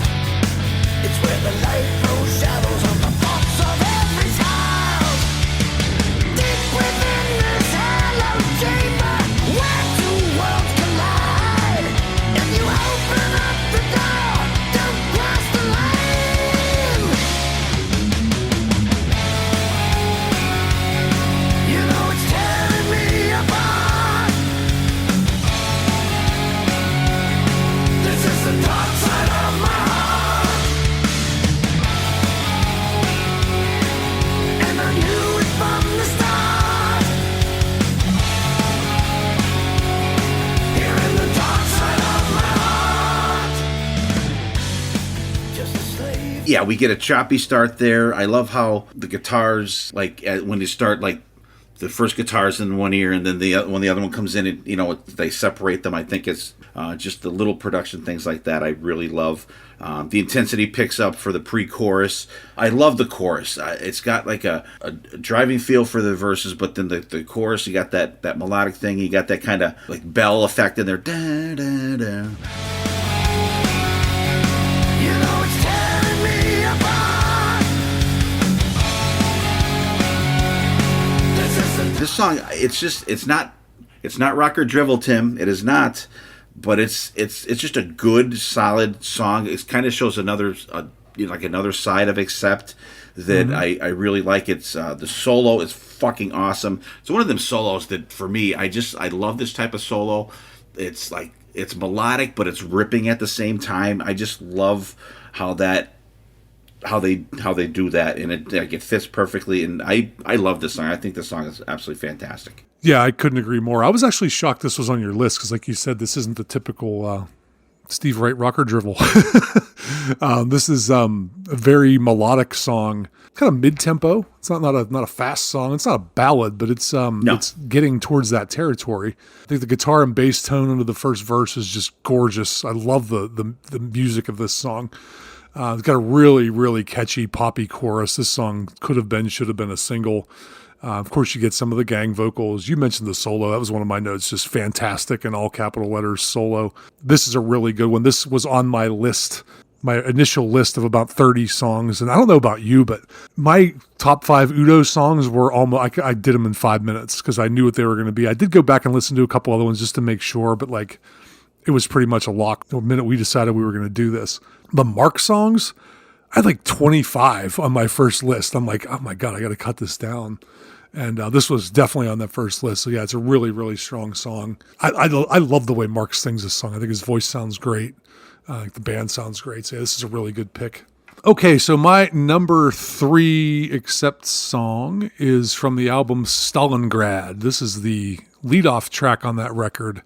It's where the light throws shadows on the thoughts of every child. Deep within this hollow chamber, where two worlds collide. If you open up the door, don't cross the line. You know it's tearing me apart. This is the dark side of my heart, and I knew it from the start. Here in the dark side of my heart, just a slave. Yeah, we get a choppy start there. I love how the guitars, like when they start, like the first guitar's in one ear, and then when the other one comes in, they separate them. I think it's just the little production things like that I really love. The intensity picks up for the pre-chorus. I love the chorus. It's got like a driving feel for the verses, but then the chorus, you got that melodic thing. You got that kind of like bell effect in there. Da, da, da. You know it's tearing me apart. This song, it's not rock or drivel, Tim. It is not, but it's just a good, solid song. It kind of shows another side of Accept that I really like. It's the solo is fucking awesome. It's one of them solos that for me, I love this type of solo. It's like it's melodic, but it's ripping at the same time. I just love how they do that, and it fits perfectly. And I love this song. I think this song is absolutely fantastic. Yeah, I couldn't agree more. I was actually shocked this was on your list because, like you said, this isn't the typical Steve Wright rocker drivel. This is a very melodic song, kind of mid-tempo. It's not a fast song. It's not a ballad, but it's it's getting towards that territory. I think the guitar and bass tone under the first verse is just gorgeous. I love the music of this song. It's got a really, really catchy poppy chorus. This song should have been a single. Of course, you get some of the gang vocals. You mentioned the solo. That was one of my notes. Just fantastic in all capital letters solo. This is a really good one. This was on my list, my initial list of about 30 songs. And I don't know about you, but my top 5 Udo songs were almost, I did them in 5 minutes because I knew what they were going to be. I did go back and listen to a couple other ones just to make sure, but like it was pretty much a lock the minute we decided we were going to do this. The Mark songs, I had like 25 on my first list. I'm like, oh my God, I got to cut this down. And this was definitely on that first list. So yeah, it's a really, really strong song. I love the way Mark sings this song. I think his voice sounds great. The band sounds great. So yeah, this is a really good pick. Okay, so my number 3 Accept song is from the album Stalingrad. This is the lead-off track on that record.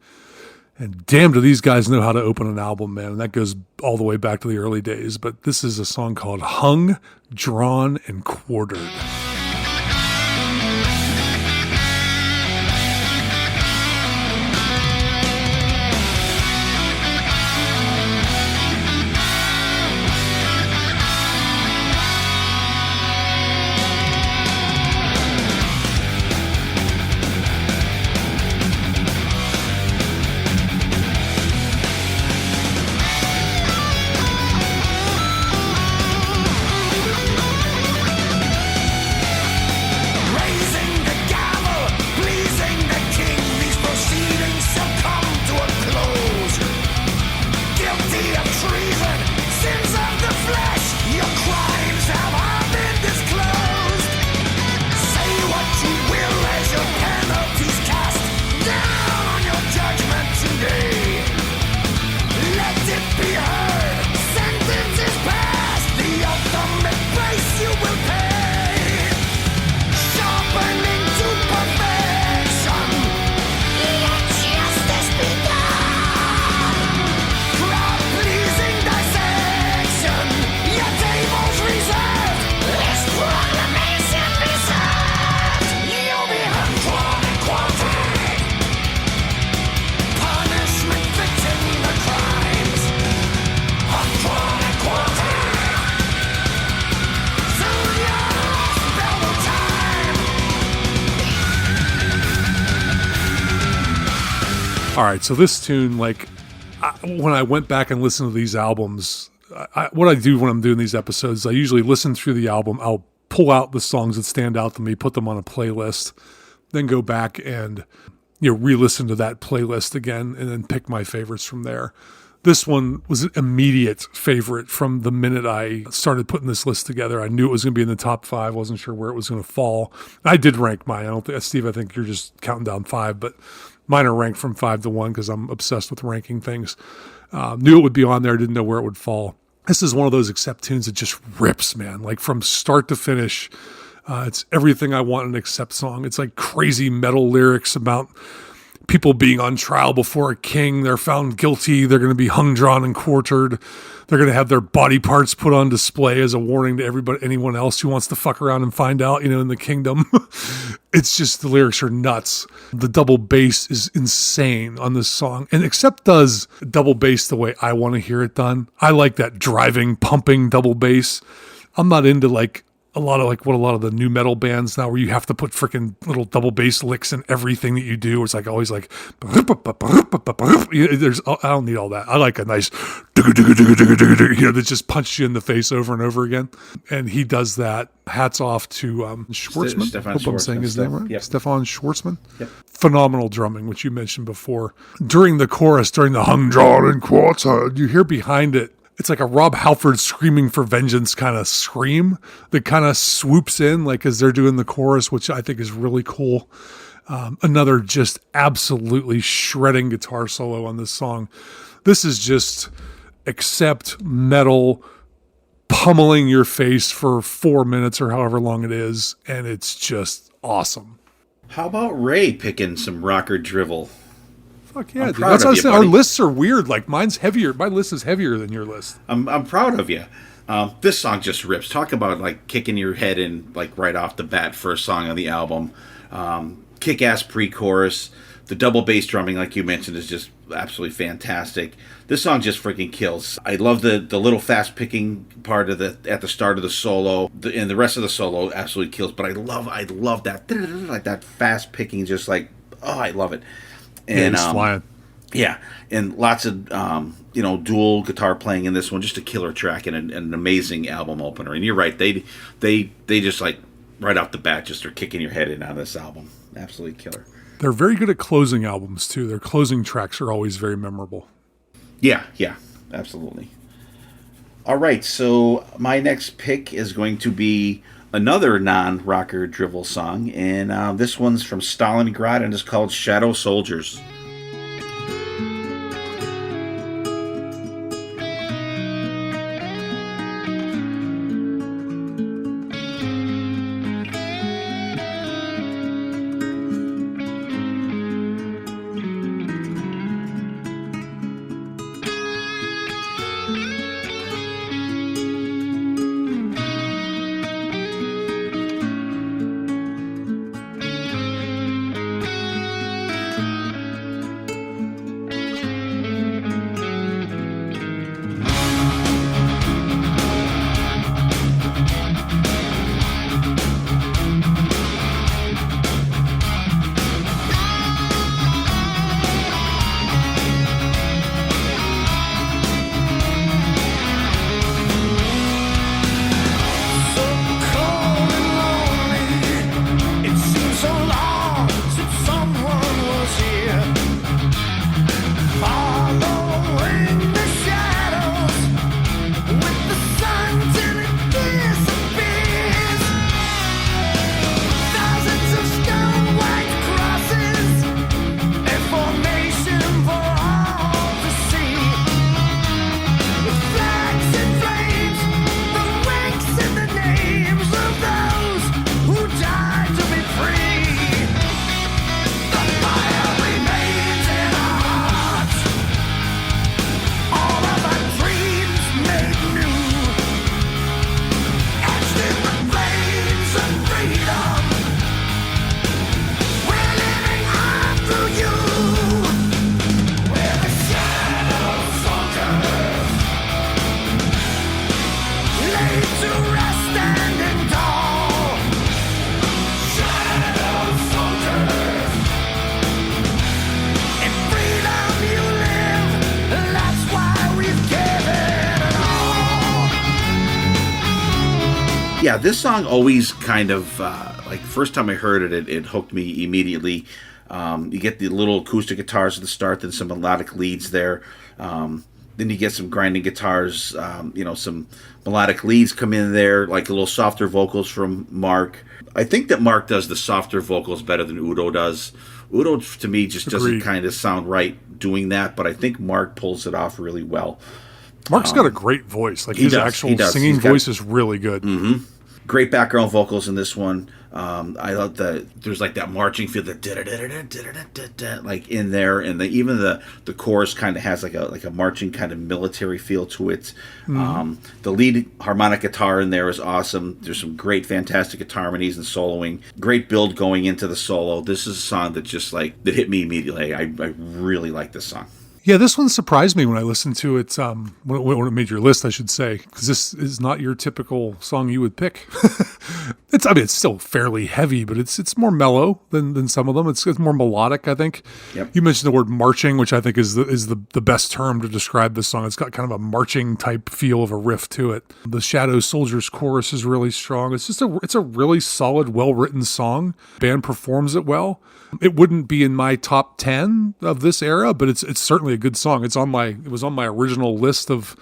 And damn, do these guys know how to open an album, man. And that goes all the way back to the early days. But this is a song called Hung, Drawn, and Quartered. All right, so this tune, like, when I went back and listened to these albums, what I do when I'm doing these episodes, I usually listen through the album. I'll pull out the songs that stand out to me, put them on a playlist, then go back and re-listen to that playlist again, and then pick my favorites from there. This one was an immediate favorite from the minute I started putting this list together. I knew it was going to be in the top 5. Wasn't sure where it was going to fall. I did rank mine. I don't think, Steve, I think you're just counting down 5, but mine are ranked from 5 to 1 because I'm obsessed with ranking things. Knew it would be on there. Didn't know where it would fall. This is one of those Accept tunes that just rips, man. Like from start to finish, it's everything I want in an Accept song. It's like crazy metal lyrics about people being on trial before a king. They're found guilty. They're going to be hung, drawn, and quartered. They're going to have their body parts put on display as a warning to anyone else who wants to fuck around and find out, in the kingdom. It's just, the lyrics are nuts. The double bass is insane on this song. And Accept does double bass the way I want to hear it done. I like that driving, pumping double bass. I'm not into a lot of the new metal bands now, where you have to put freaking little double bass licks in everything that you do. It's like always like, I don't need all that. I like a nice, that just punches you in the face over and over again. And he does that. Hats off to Schwartzman. Hope I'm saying his name right. Yep. Stefan Schwartzman. Yep. Phenomenal drumming, which you mentioned before. During the chorus, during the hung, drawn, and quartered, you hear behind it, it's like a Rob Halford screaming for vengeance kind of scream that kind of swoops in as they're doing the chorus, which I think is really cool. Another just absolutely shredding guitar solo on this song. This is just Accept metal pummeling your face for 4 minutes or however long it is, and it's just awesome. How about Ray picking some rocker drivel? Fuck yeah, dude. That's what I'm saying. Our lists are weird. Like, mine's heavier. My list is heavier than your list. I'm proud of you. This song just rips. Talk about kicking your head in right off the bat. First song on the album. Kick-ass pre-chorus. The double bass drumming, like you mentioned, is just absolutely fantastic. This song just freaking kills. I love the little fast picking part of at the start of the solo, and the rest of the solo absolutely kills. But I love that that fast picking, just I love it. And he's flying. Yeah, and lots of dual guitar playing in this one. Just a killer track and an amazing album opener. And you're right, they just right off the bat just are kicking your head in on this album. Absolutely killer. They're very good at closing albums too. Their closing tracks are always very memorable. Yeah, absolutely. All right, so my next pick is going to be another non-rocker drivel song, and this one's from Stalingrad and is called Shadow Soldiers. Yeah, this song always kind of, like, first time I heard it, it hooked me immediately. You get the little acoustic guitars at the start, then some melodic leads there. Then you get some grinding guitars, some melodic leads come in there, like a little softer vocals from Mark. I think that Mark does the softer vocals better than Udo does. Udo, to me, just doesn't kind of sound right doing that, but I think Mark pulls it off really well. Mark's got a great voice. Like, his actual singing voice is really good. Mm-hmm. Great background vocals in this one. I love there's like that marching feel, that like in there, and even the chorus kind of has like a marching kind of military feel to it. Mm-hmm. The lead harmonic guitar in there is awesome. There's some great, fantastic guitar harmonies and soloing. Great build going into the solo. This is a song that that hit me immediately. I really like this song. Yeah, this one surprised me when I listened to it, when it made your list, I should say, because this is not your typical song you would pick. It's still fairly heavy, but it's more mellow than some of them. It's more melodic, I think. Yep. You mentioned the word marching, which I think is the best term to describe this song. It's got kind of a marching type feel of a riff to it. The Shadow Soldiers chorus is really strong. It's a really solid, well-written song. Band performs it well. It wouldn't be in my top 10 of this era, but it's certainly a good song. It was on my original list of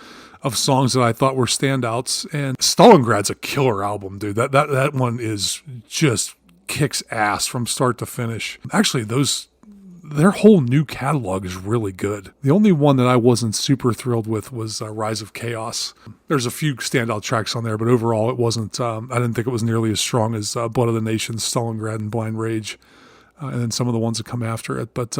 songs that I thought were standouts. And Stalingrad's a killer album, dude. That one is just kicks ass from start to finish. Actually, their whole new catalog is really good. The only one that I wasn't super thrilled with was Rise of Chaos. There's a few standout tracks on there, but overall it wasn't. I didn't think it was nearly as strong as Blood of the Nations, Stalingrad, and Blind Rage. And then some of the ones that come after it. But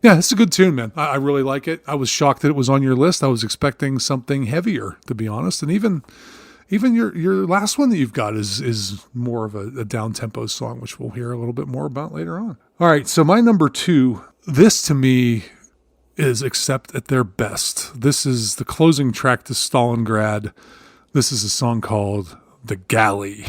yeah, it's a good tune, man. I really like it. I was shocked that it was on your list. I was expecting something heavier, to be honest. And even your last one that you've got is more of a down-tempo song, which we'll hear a little bit more about later on. All right, so my number 2, this to me is Accept at their best. This is the closing track to Stalingrad. This is a song called The Galley.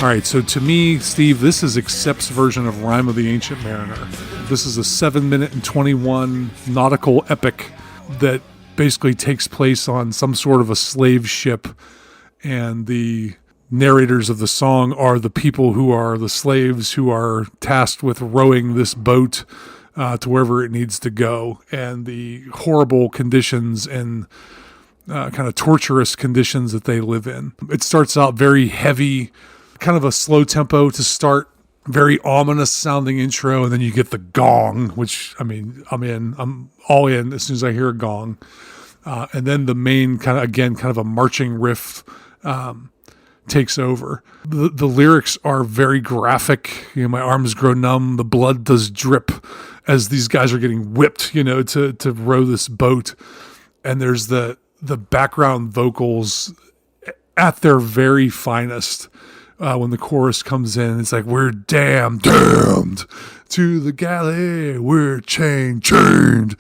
All right, so to me, Steve, this is Accept's version of Rime of the Ancient Mariner. This is a 7-minute and 21 nautical epic that basically takes place on some sort of a slave ship, and the narrators of the song are the people who are the slaves who are tasked with rowing this boat to wherever it needs to go, and the horrible conditions and kind of torturous conditions that they live in. It starts out very heavy, kind of a slow tempo to start, very ominous sounding intro, and then you get the gong, which, I mean, I'm all in as soon as I hear a gong. And then the main kind of a marching riff takes over. The lyrics are very graphic. My arms grow numb, the blood does drip as these guys are getting whipped, to row this boat. And there's the background vocals at their very finest. When the chorus comes in, it's like, we're damned to the galley, we're chained.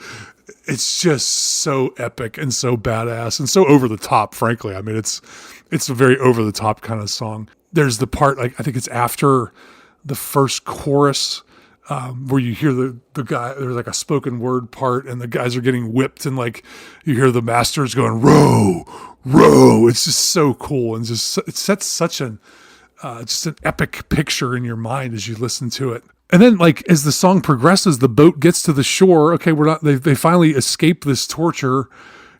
It's just so epic and so badass and so over the top, frankly. I mean, it's a very over the top kind of song. There's the part, like, I think it's after the first chorus, where you hear the guy, there's like a spoken word part and the guys are getting whipped, and like you hear the masters going, row, row. It's just so cool, and just, it sets such just an epic picture in your mind as you listen to it. And then, like, as the song progresses, the boat gets to the shore. Okay, they finally escape this torture.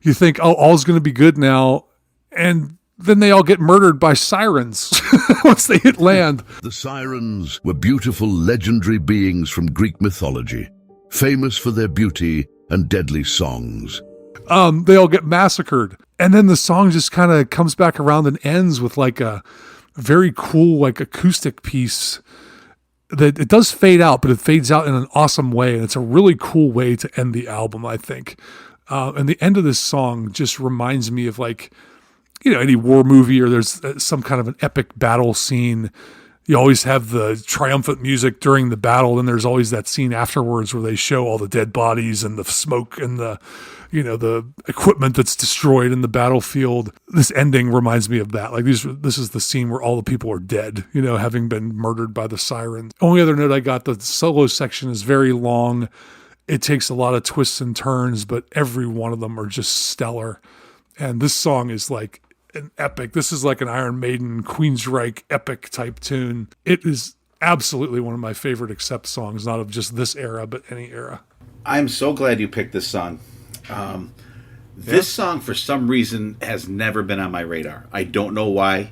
You think, oh, all's going to be good now. And then they all get murdered by sirens once they hit land. The sirens were beautiful legendary beings from Greek mythology, famous for their beauty and deadly songs. They all get massacred. And then the song just kind of comes back around and ends with like a very cool, like, acoustic piece that it does fade out, but it fades out in an awesome way. And it's a really cool way to end the album, I think. And the end of this song just reminds me of, like, any war movie, or there's some kind of an epic battle scene. You always have the triumphant music during the battle. Then there's always that scene afterwards where they show all the dead bodies and the smoke and the equipment that's destroyed in the battlefield. This ending reminds me of that. Like, this is the scene where all the people are dead, having been murdered by the sirens. Only other note I got, the solo section is very long. It takes a lot of twists and turns, but every one of them are just stellar. And this song is like an epic. This is like an Iron Maiden, Queensrÿche epic type tune. It is absolutely one of my favorite Accept songs, not of just this era, but any era. I'm so glad you picked this song. This song, for some reason, has never been on my radar. I don't know why.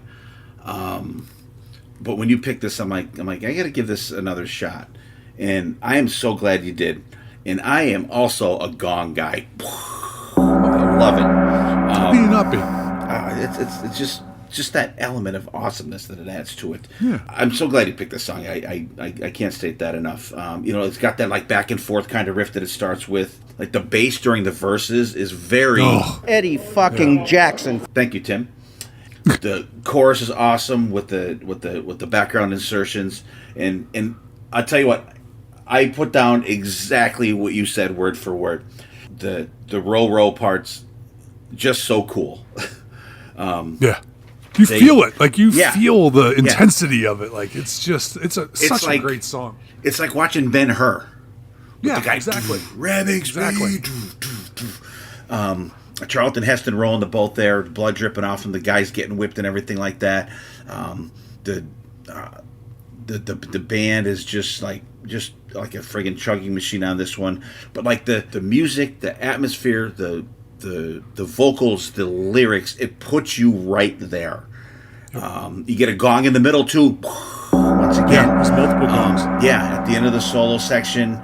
But when you picked this, I'm like, I got to give this another shot. And I am so glad you did. And I am also a gong guy. I love it. How can you not be? It's just that element of awesomeness that it adds to it. Yeah. I'm so glad you picked this song. I can't state that enough. It's got that, like, back and forth kind of riff that it starts with. Like, the bass during the verses is very Eddie fucking Jackson. Thank you, Tim. The chorus is awesome with the background insertions, and I'll tell you what, I put down exactly what you said word for word. The row parts, just so cool. You feel it. Like, you feel the intensity of it. Like, it's such a great song. It's like watching Ben-Hur. Yeah, the guy, exactly. Ramming speed. Charlton Heston rowing the boat there, blood dripping off him, the guys getting whipped and everything like that. The band is just like a friggin' chugging machine on this one. But, like, the music, the atmosphere, the vocals, the lyrics, it puts you right there. You get a gong in the middle too. Once again, there's multiple gongs. At the end of the solo section.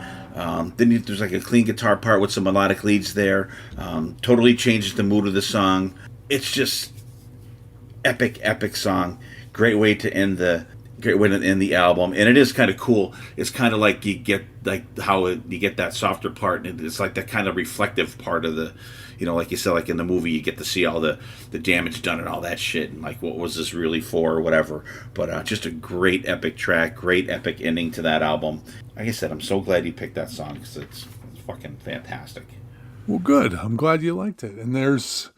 Then there's like a clean guitar part with some melodic leads there. Totally changes the mood of the song. It's just epic song. Great way to end the album, and it is kind of cool. It's kind of like you get you get that softer part, and it's like that kind of reflective part of the, like you said, like in the movie, you get to see all the damage done and all that shit, and like, what was this really for, or whatever. But just a great epic track, great epic ending to that album. Like I said, I'm so glad you picked that song because it's fucking fantastic. Well, good. I'm glad you liked it. And this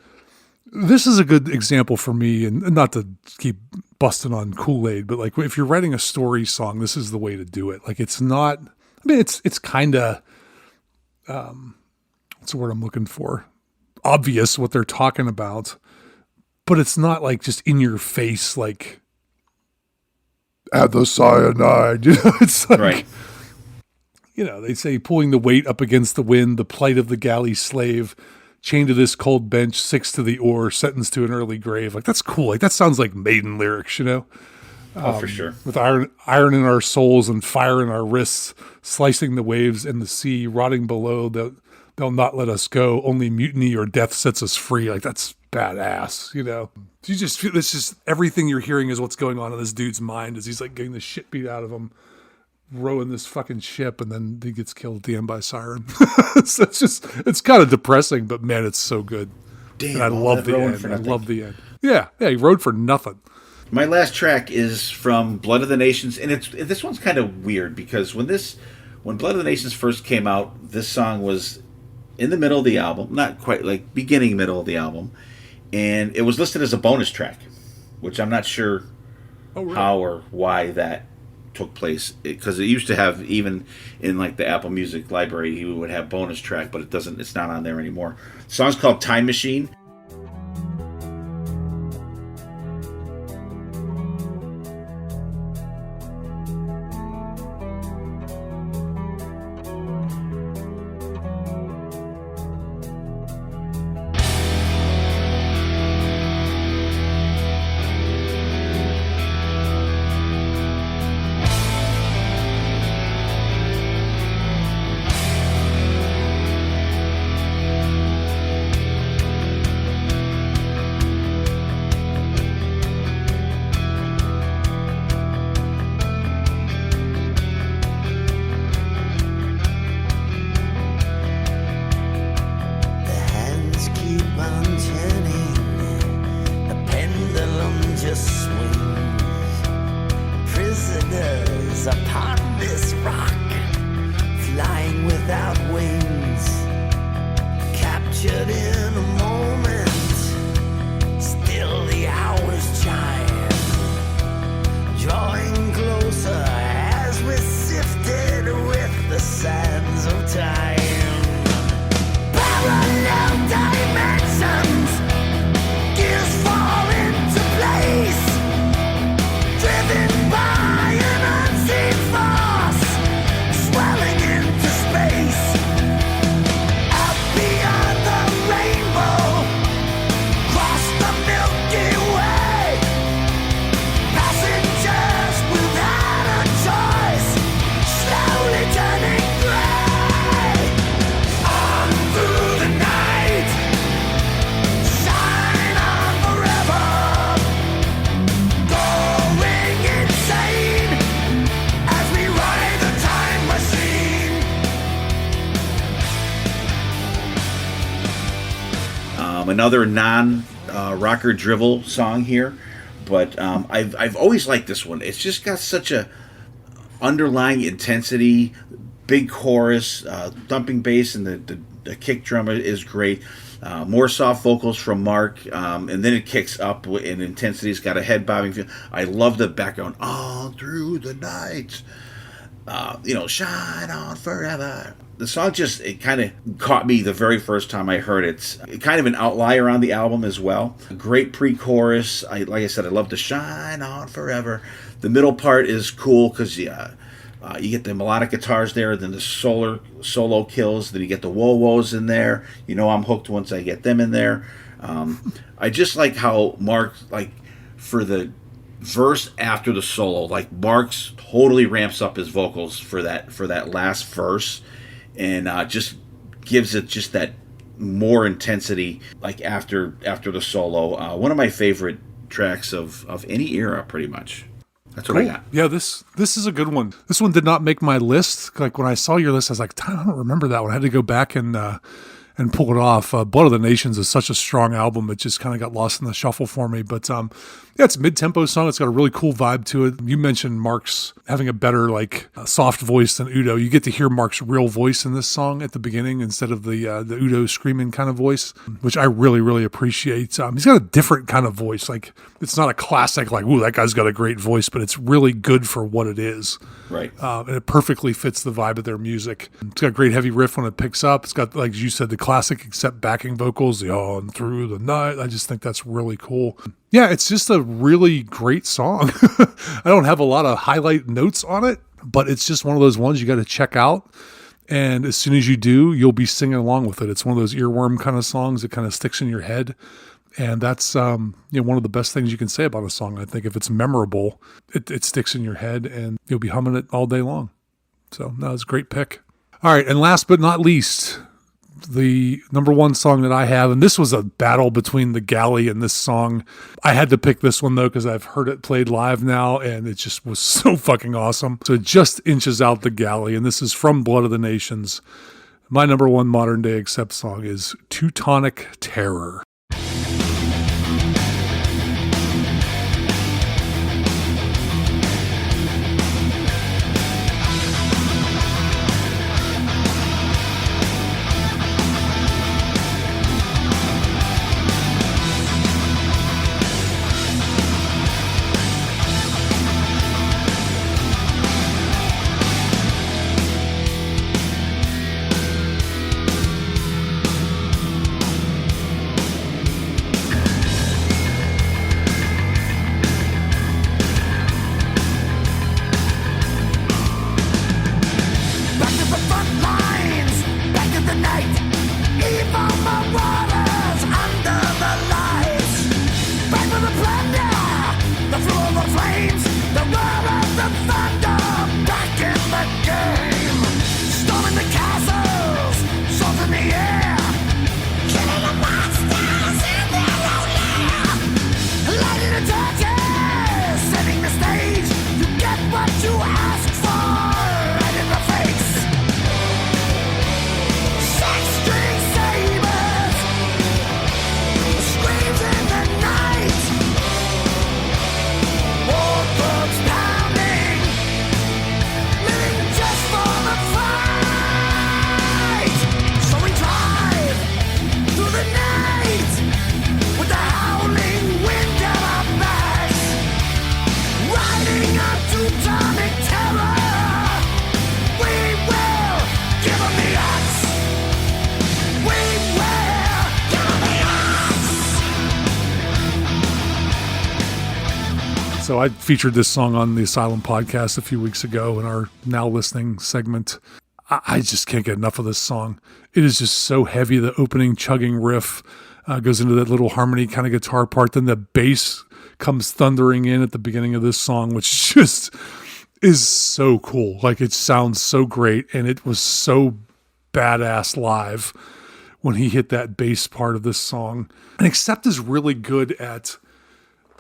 is a good example for me, and not to keep busting on Kool-Aid, but like, if you're writing a story song, this is the way to do it. Like, it's not, it's kind of, what's the word I'm looking for? Obvious what they're talking about, but it's not like just in your face, like, add the cyanide. It's like, right. they say pulling the weight up against the wind, the plight of the galley slave, chained to this cold bench, 6 to the oar, sentenced to an early grave. Like, that's cool. Like, that sounds like Maiden lyrics, Oh, for sure. With iron in our souls and fire in our wrists, slicing the waves in the sea, rotting below, they'll not let us go. Only mutiny or death sets us free. Like, that's badass, You just feel, it's just everything you're hearing is what's going on in this dude's mind as he's like getting the shit beat out of him, rowing this fucking ship, and then he gets killed at the end by siren. So it's kind of depressing, but man, it's so good. Damn, and I love the end. I love the end. Yeah, he rode for nothing. My last track is from Blood of the Nations, and this one's kind of weird because when Blood of the Nations first came out, this song was in the middle of the album, not quite, like beginning middle of the album, and it was listed as a bonus track, which I'm not sure how or why that took place, because it used to have, even in like the Apple Music library, you would have bonus track, but it's not on there anymore. The song's called Time Machine. Another non-rocker drivel song here, but I've always liked this one. It's just got such a underlying intensity, big chorus, thumping bass, and the kick drum is great. More soft vocals from Mark, and then it kicks up in intensity. It's got a head bobbing feel. I love the background. On through the night, shine on forever. The song it kind of caught me the very first time I heard it. It's kind of an outlier on the album as well. A great pre-chorus. Like I said, I love the shine on forever. The middle part is cool because you get the melodic guitars there, then the solo kills, then you get the whoa-whoas in there. I'm hooked once I get them in there. I just like how Mark, like, for the verse after the solo, like, Mark's totally ramps up his vocals for that last verse, and just gives it just that more intensity, like after the solo. One of my favorite tracks of any era, pretty much. That's what I got. Yeah, this is a good one. This one did not make my list. Like, when I saw your list, I was like, I don't remember that one. I had to go back and pull it off. Blood of the Nations is such a strong album. It just kind of got lost in the shuffle for me. But it's a mid-tempo song. It's got a really cool vibe to it. You mentioned Mark's having a better, soft voice than Udo. You get to hear Mark's real voice in this song at the beginning instead of the Udo screaming kind of voice, which I really, really appreciate. He's got a different kind of voice. Like, it's not a classic, like, ooh, that guy's got a great voice, but it's really good for what it is. Right. And it perfectly fits the vibe of their music. It's got a great heavy riff when it picks up. It's got, like you said, the classic except backing vocals, the on through the night. I just think that's really cool. Yeah, it's just a really great song. I don't have a lot of highlight notes on it, but it's just one of those ones you got to check out. And as soon as you do, you'll be singing along with it. It's one of those earworm kind of songs that kind of sticks in your head. And that's one of the best things you can say about a song. I think if it's memorable, it sticks in your head and you'll be humming it all day long. So that was a great pick. All right, and last but not least, the number one song that I have, and this was a battle between the Galley and this song. I had to pick this one, though, because I've heard it played live now, and it just was so fucking awesome. So it just inches out the Galley, and this is from Blood of the Nations. My number one modern day accept song is Teutonic Terror. So I featured this song on the Asylum podcast a few weeks ago in our Now Listening segment. I just can't get enough of this song. It is just so heavy. The opening chugging riff goes into that little harmony kind of guitar part. Then the bass comes thundering in at the beginning of this song, which just is so cool. Like, it sounds so great, and it was so badass live when he hit that bass part of this song. And Accept is really good at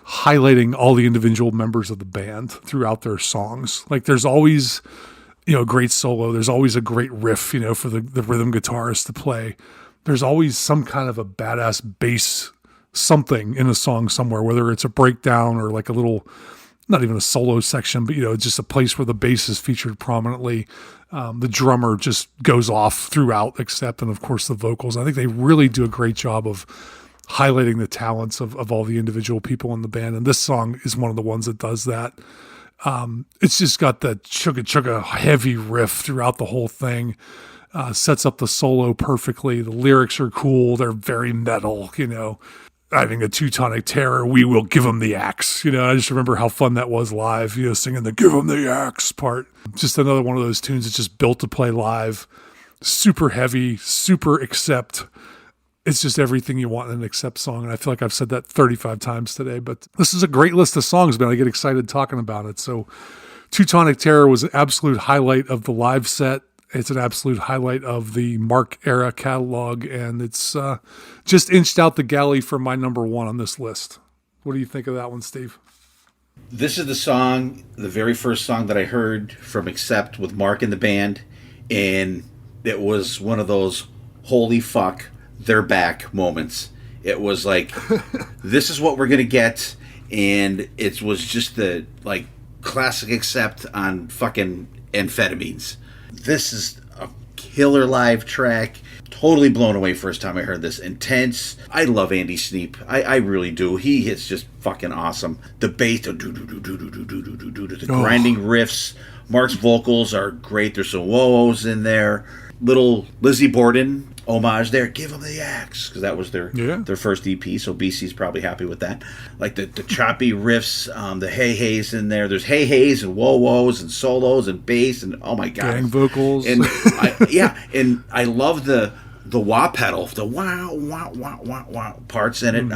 highlighting all the individual members of the band throughout their songs. Like, there's always, a great solo. There's always a great riff, for the rhythm guitarist to play. There's always some kind of a badass bass something in a song somewhere, whether it's a breakdown or like a little, not even a solo section, but, just a place where the bass is featured prominently. The drummer just goes off throughout, except, and of course the vocals. I think they really do a great job of highlighting the talents of all the individual people in the band. And this song is one of the ones that does that. It's just got that chugga chugga heavy riff throughout the whole thing. Sets up the solo perfectly. The lyrics are cool. They're very metal, Having a Teutonic Terror, we will give them the axe. I just remember how fun that was live, singing the give them the axe part. Just another one of those tunes that's just built to play live. Super heavy, super Accept. It's just everything you want in an Accept song. And I feel like I've said that 35 times today, but this is a great list of songs, man. I get excited talking about it. So Teutonic Terror was an absolute highlight of the live set. It's an absolute highlight of the Mark era catalog. And it's just inched out the Galley for my number one on this list. What do you think of that one, Steve? This is the very first song that I heard from Accept with Mark in the band. And it was one of those holy fuck, they're back moments. It was like, this is what we're going to get. And it was just the classic Accept on fucking amphetamines. This is a killer live track. Totally blown away first time I heard this. Intense. I love Andy Sneap. I really do. He is just fucking awesome. The bass, the grinding riffs. Mark's vocals are great. There's some whoa-ohs in there. little Lizzie Borden homage there. Give them the axe, because that was their first EP. So BC's probably happy with that. Like the choppy riffs, the hey heys in there. There's hey heys and whoa woes and solos and bass and oh my god, gang vocals. And and I love the wah pedal, the wow wow wow wow wow parts in it.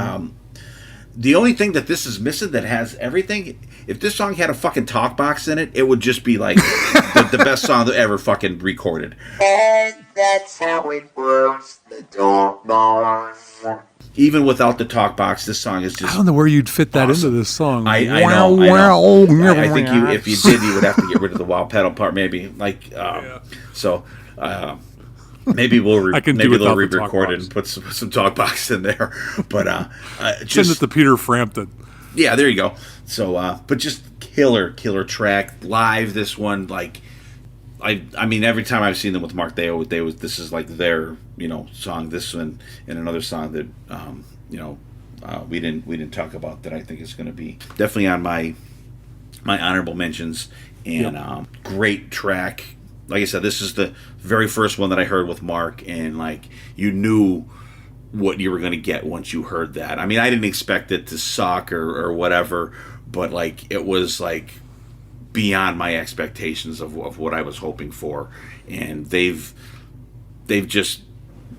The only thing that this is missing that has everything, if this song had a fucking talk box in it, it would just be like the best song that ever fucking recorded. And that's how it works, the talk box. Even without the talk box, this song is just I don't know where you'd fit that awesome. into this song. I know. I think if you did, you would have to get rid of the wow pedal part, maybe. Maybe we'll they'll re-record it and put some talk box in there. But send it to Peter Frampton. Yeah, there you go. So, but just killer track live. This one, like, I mean, every time I've seen them with Mark, this is like their song. This one and another song that we didn't talk about that I think is going to be definitely on my honorable mentions. And great track. Like I said, this is the very first one that I heard with Mark, and like you knew what you were going to get once you heard that. I mean, I didn't expect it to suck or whatever, but like it was like beyond my expectations of what I was hoping for, and they've just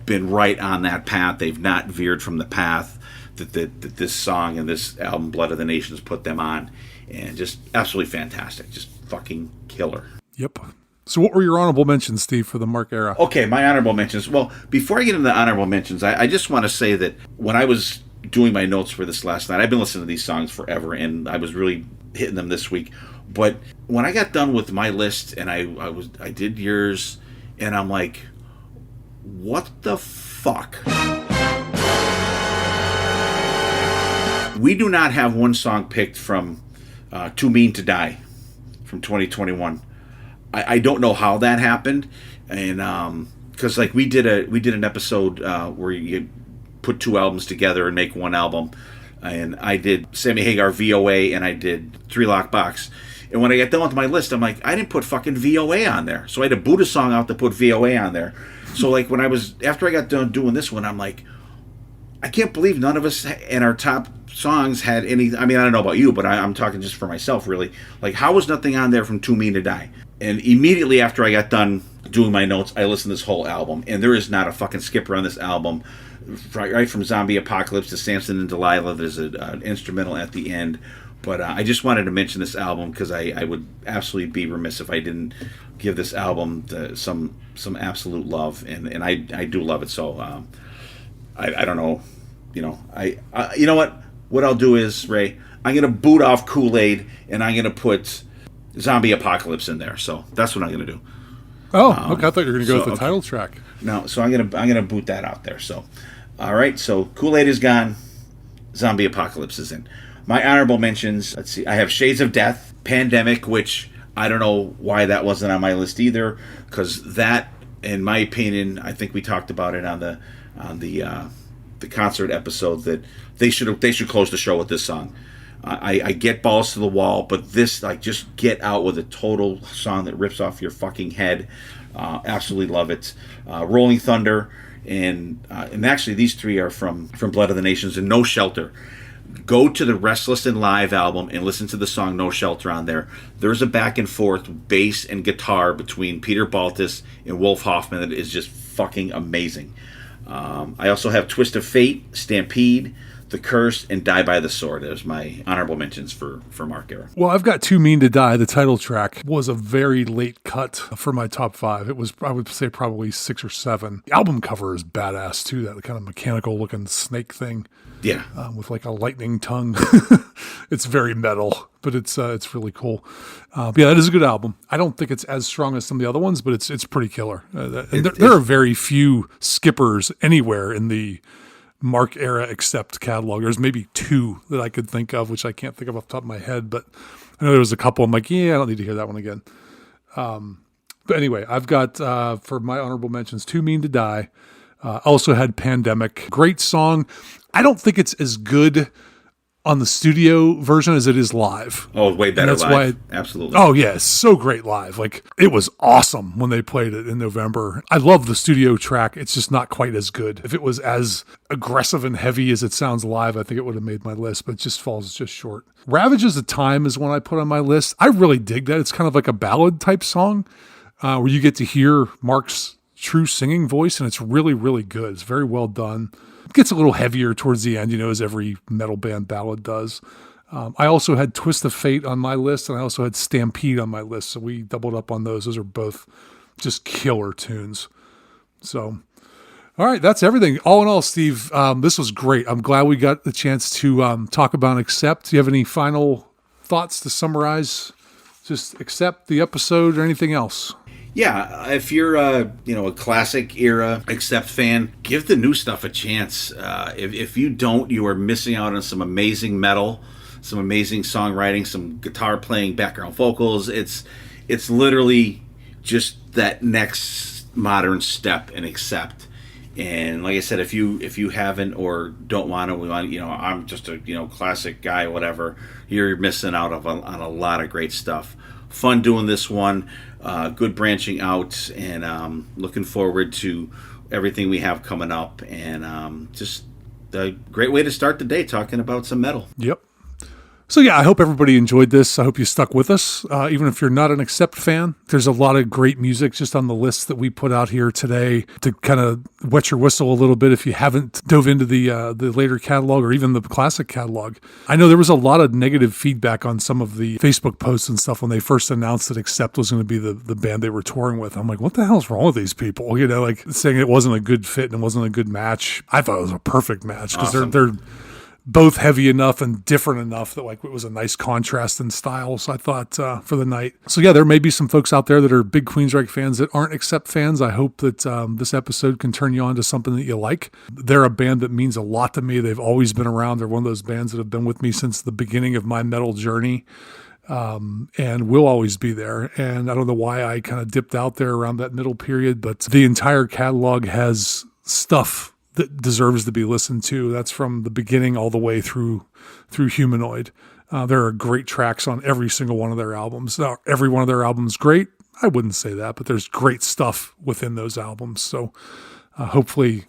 been right on that path. They've not veered from the path that this song and this album, Blood of the Nations, put them on, and just absolutely fantastic, just fucking killer. Yep. So what were your honorable mentions, Steve, for the Mark era? Okay, my honorable mentions. Well, before I get into the honorable mentions, I just want to say that when I was doing my notes for this last night, I've been listening to these songs forever, and I was really hitting them this week. But when I got done with my list, and I did yours, and I'm like, what the fuck? We do not have one song picked from Too Mean to Die from 2021. I don't know how that happened, and because like we did an episode where you put two albums together and make one album, and I did Sammy Hagar VOA and I did Three Lock Box, and when I got done with my list, I'm like, I didn't put fucking VOA on there, so I had to boot a song out to put VOA on there. So like after I got done doing this one, I'm like, I can't believe none of us in our top songs had any. I mean, I don't know about you, but I'm talking just for myself, really. Like, how was nothing on there from Too Mean to Die? And immediately after I got done doing my notes, I listened to this whole album, and there is not a fucking skipper on this album. Right from Zombie Apocalypse to Samson and Delilah, there's an instrumental at the end. But I just wanted to mention this album because I would absolutely be remiss if I didn't give this album some absolute love, and I do love it. So I don't know, you know what I'll do is, Ray, I'm gonna boot off Kool-Aid and I'm gonna put Zombie Apocalypse in there. So that's what I'm gonna do. Oh, okay. I thought you were gonna go with the title track. No, so I'm gonna boot that out there. So, all right. So Kool-Aid is gone. Zombie Apocalypse is in. My honorable mentions. Let's see. I have Shades of Death, Pandemic, which I don't know why that wasn't on my list either, because that, in my opinion, I think we talked about it on the concert episode, that they should close the show with this song. I get Balls to the Wall, but this, like, just get out with a total song that rips off your fucking head. Absolutely love it. Rolling Thunder, and actually these three are from Blood of the Nations, and No Shelter. Go to the Restless and Live album and listen to the song No Shelter on there. There's a back and forth bass and guitar between Peter Baltus and Wolf Hoffman that is just fucking amazing. I also have Twist of Fate, Stampede, The Curse, and Die by the Sword. There's my honorable mentions for Mark era. Well, I've got Too Mean to Die. The title track was a very late cut for my top 5. It was, I would say, probably 6 or 7. The album cover is badass too. That kind of mechanical looking snake thing. Yeah. With like a lightning tongue. It's very metal, but it's really cool. But yeah, that is a good album. I don't think it's as strong as some of the other ones, but it's pretty killer. There are very few skippers anywhere in the Mark era except catalog. There's maybe 2 that I could think of, which I can't think of off the top of my head, but I know there was a couple. I'm like, yeah, I don't need to hear that one again. But anyway, I've got for my honorable mentions, Too Mean to Die. Also had Pandemic. Great song. I don't think it's as good on the studio version as it is live. Oh, way better that's live. Why Absolutely. Oh, yeah. It's so great live. Like, it was awesome when they played it in November. I love the studio track. It's just not quite as good. If it was as aggressive and heavy as it sounds live, I think it would have made my list, but it just falls just short. Ravages of Time is one I put on my list. I really dig that. It's kind of like a ballad type song where you get to hear Mark's true singing voice, and it's really, really good. It's very well done. It gets a little heavier towards the end, as every metal band ballad does. I also had Twist of Fate on my list, and I also had Stampede on my list, so we doubled up on those. Those are both just killer tunes. So, all right, that's everything. All in all, Steve, this was great. I'm glad we got the chance to talk about Accept. Do you have any final thoughts to summarize? Just Accept, the episode, or anything else? Yeah, if you're a classic era Accept fan, give the new stuff a chance. If you don't, you are missing out on some amazing metal, some amazing songwriting, some guitar playing, background vocals. It's literally just that next modern step in Accept. And like I said, if you haven't or don't want to, I'm just a classic guy, whatever. You're missing out on a lot of great stuff. Fun doing this one. Good branching out, and looking forward to everything we have coming up, and just a great way to start the day talking about some metal. Yep. So yeah, I hope everybody enjoyed this. I hope you stuck with us. Even if you're not an Accept fan, there's a lot of great music just on the list that we put out here today to kind of wet your whistle a little bit if you haven't dove into the later catalog or even the classic catalog. I know there was a lot of negative feedback on some of the Facebook posts and stuff when they first announced that Accept was going to be the band they were touring with. I'm like, what the hell's wrong with these people? Like saying it wasn't a good fit and it wasn't a good match. I thought it was a perfect match because awesome. they're both heavy enough and different enough that like it was a nice contrast in styles, I thought, for the night. So yeah, there may be some folks out there that are big Queensrÿche fans that aren't Accept fans. I hope that this episode can turn you on to something that you like. They're a band that means a lot to me. They've always been around. They're one of those bands that have been with me since the beginning of my metal journey. And will always be there. And I don't know why I kind of dipped out there around that middle period, but the entire catalog has stuff that deserves to be listened to. That's from the beginning all the way through Humanoid. There are great tracks on every single one of their albums. Now, every one of their albums great? I wouldn't say that, but there's great stuff within those albums. So hopefully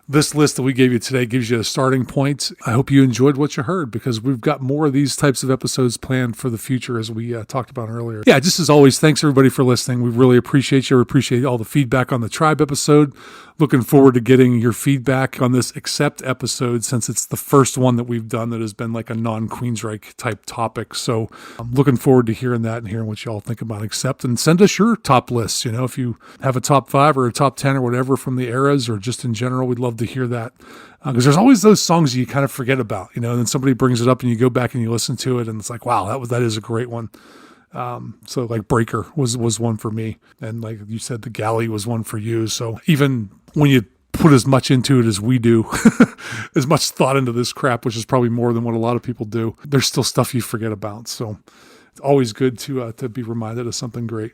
this list that we gave you today gives you a starting point. I hope you enjoyed what you heard, because we've got more of these types of episodes planned for the future, as we talked about earlier. Yeah, just as always, thanks everybody for listening. We really appreciate you. We appreciate all the feedback on the Tribe episode. Looking forward to getting your feedback on this Accept episode, since it's the first one that we've done that has been like a non-Queensrÿche type topic. So I'm looking forward to hearing that and hearing what you all think about Accept. And send us your top lists. If you have a top 5 or a top 10 or whatever from the eras or just in general, we'd love to hear that. Because there's always those songs you kind of forget about, and then somebody brings it up and you go back and you listen to it and it's like, wow, that is a great one. So like Breaker was one for me. And like you said, The Galley was one for you. So even when you put as much into it as we do, as much thought into this crap, which is probably more than what a lot of people do, there's still stuff you forget about. So it's always good to be reminded of something great.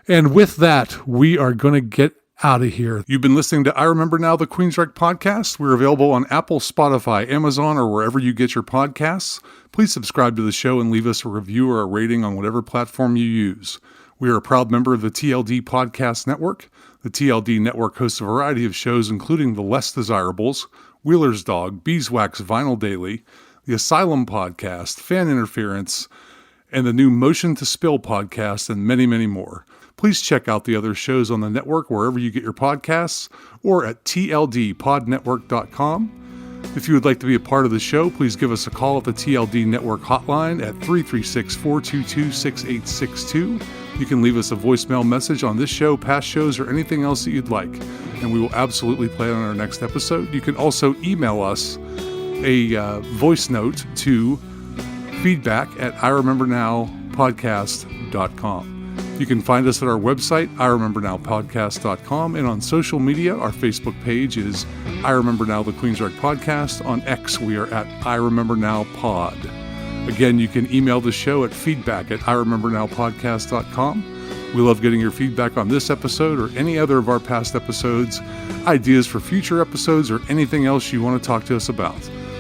And with that, we are going to get out of here. You've been listening to I Remember Now, the Queensrÿche podcast. We're available on Apple, Spotify, Amazon, or wherever you get your podcasts. Please subscribe to the show and leave us a review or a rating on whatever platform you use. We are a proud member of the TLD Podcast Network. The TLD Network hosts a variety of shows, including The Less Desirables, Wheeler's Dog, Beeswax Vinyl Daily, The Asylum Podcast, Fan Interference, and the new Motion to Spill podcast, and many, many more. Please check out the other shows on the network wherever you get your podcasts or at tldpodnetwork.com. If you would like to be a part of the show, please give us a call at the TLD Network hotline at 336-422-6862. You can leave us a voicemail message on this show, past shows, or anything else that you'd like, and we will absolutely play it on our next episode. You can also email us a voice note to feedback@iremembernowpodcast.com. You can find us at our website, iremembernowpodcast.com, and on social media, our Facebook page is I Remember Now, the Queensrÿche Podcast. On X, we are at I Remember Now Pod. Again, you can email the show at feedback@iremembernowpodcast.com. We love getting your feedback on this episode or any other of our past episodes, ideas for future episodes, or anything else you want to talk to us about.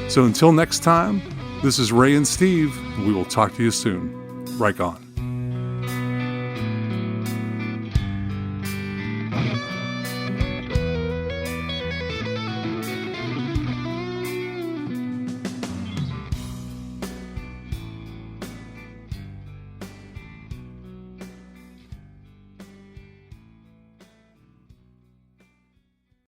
So until next time, This is Ray and Steve. We will talk to you soon. Right on.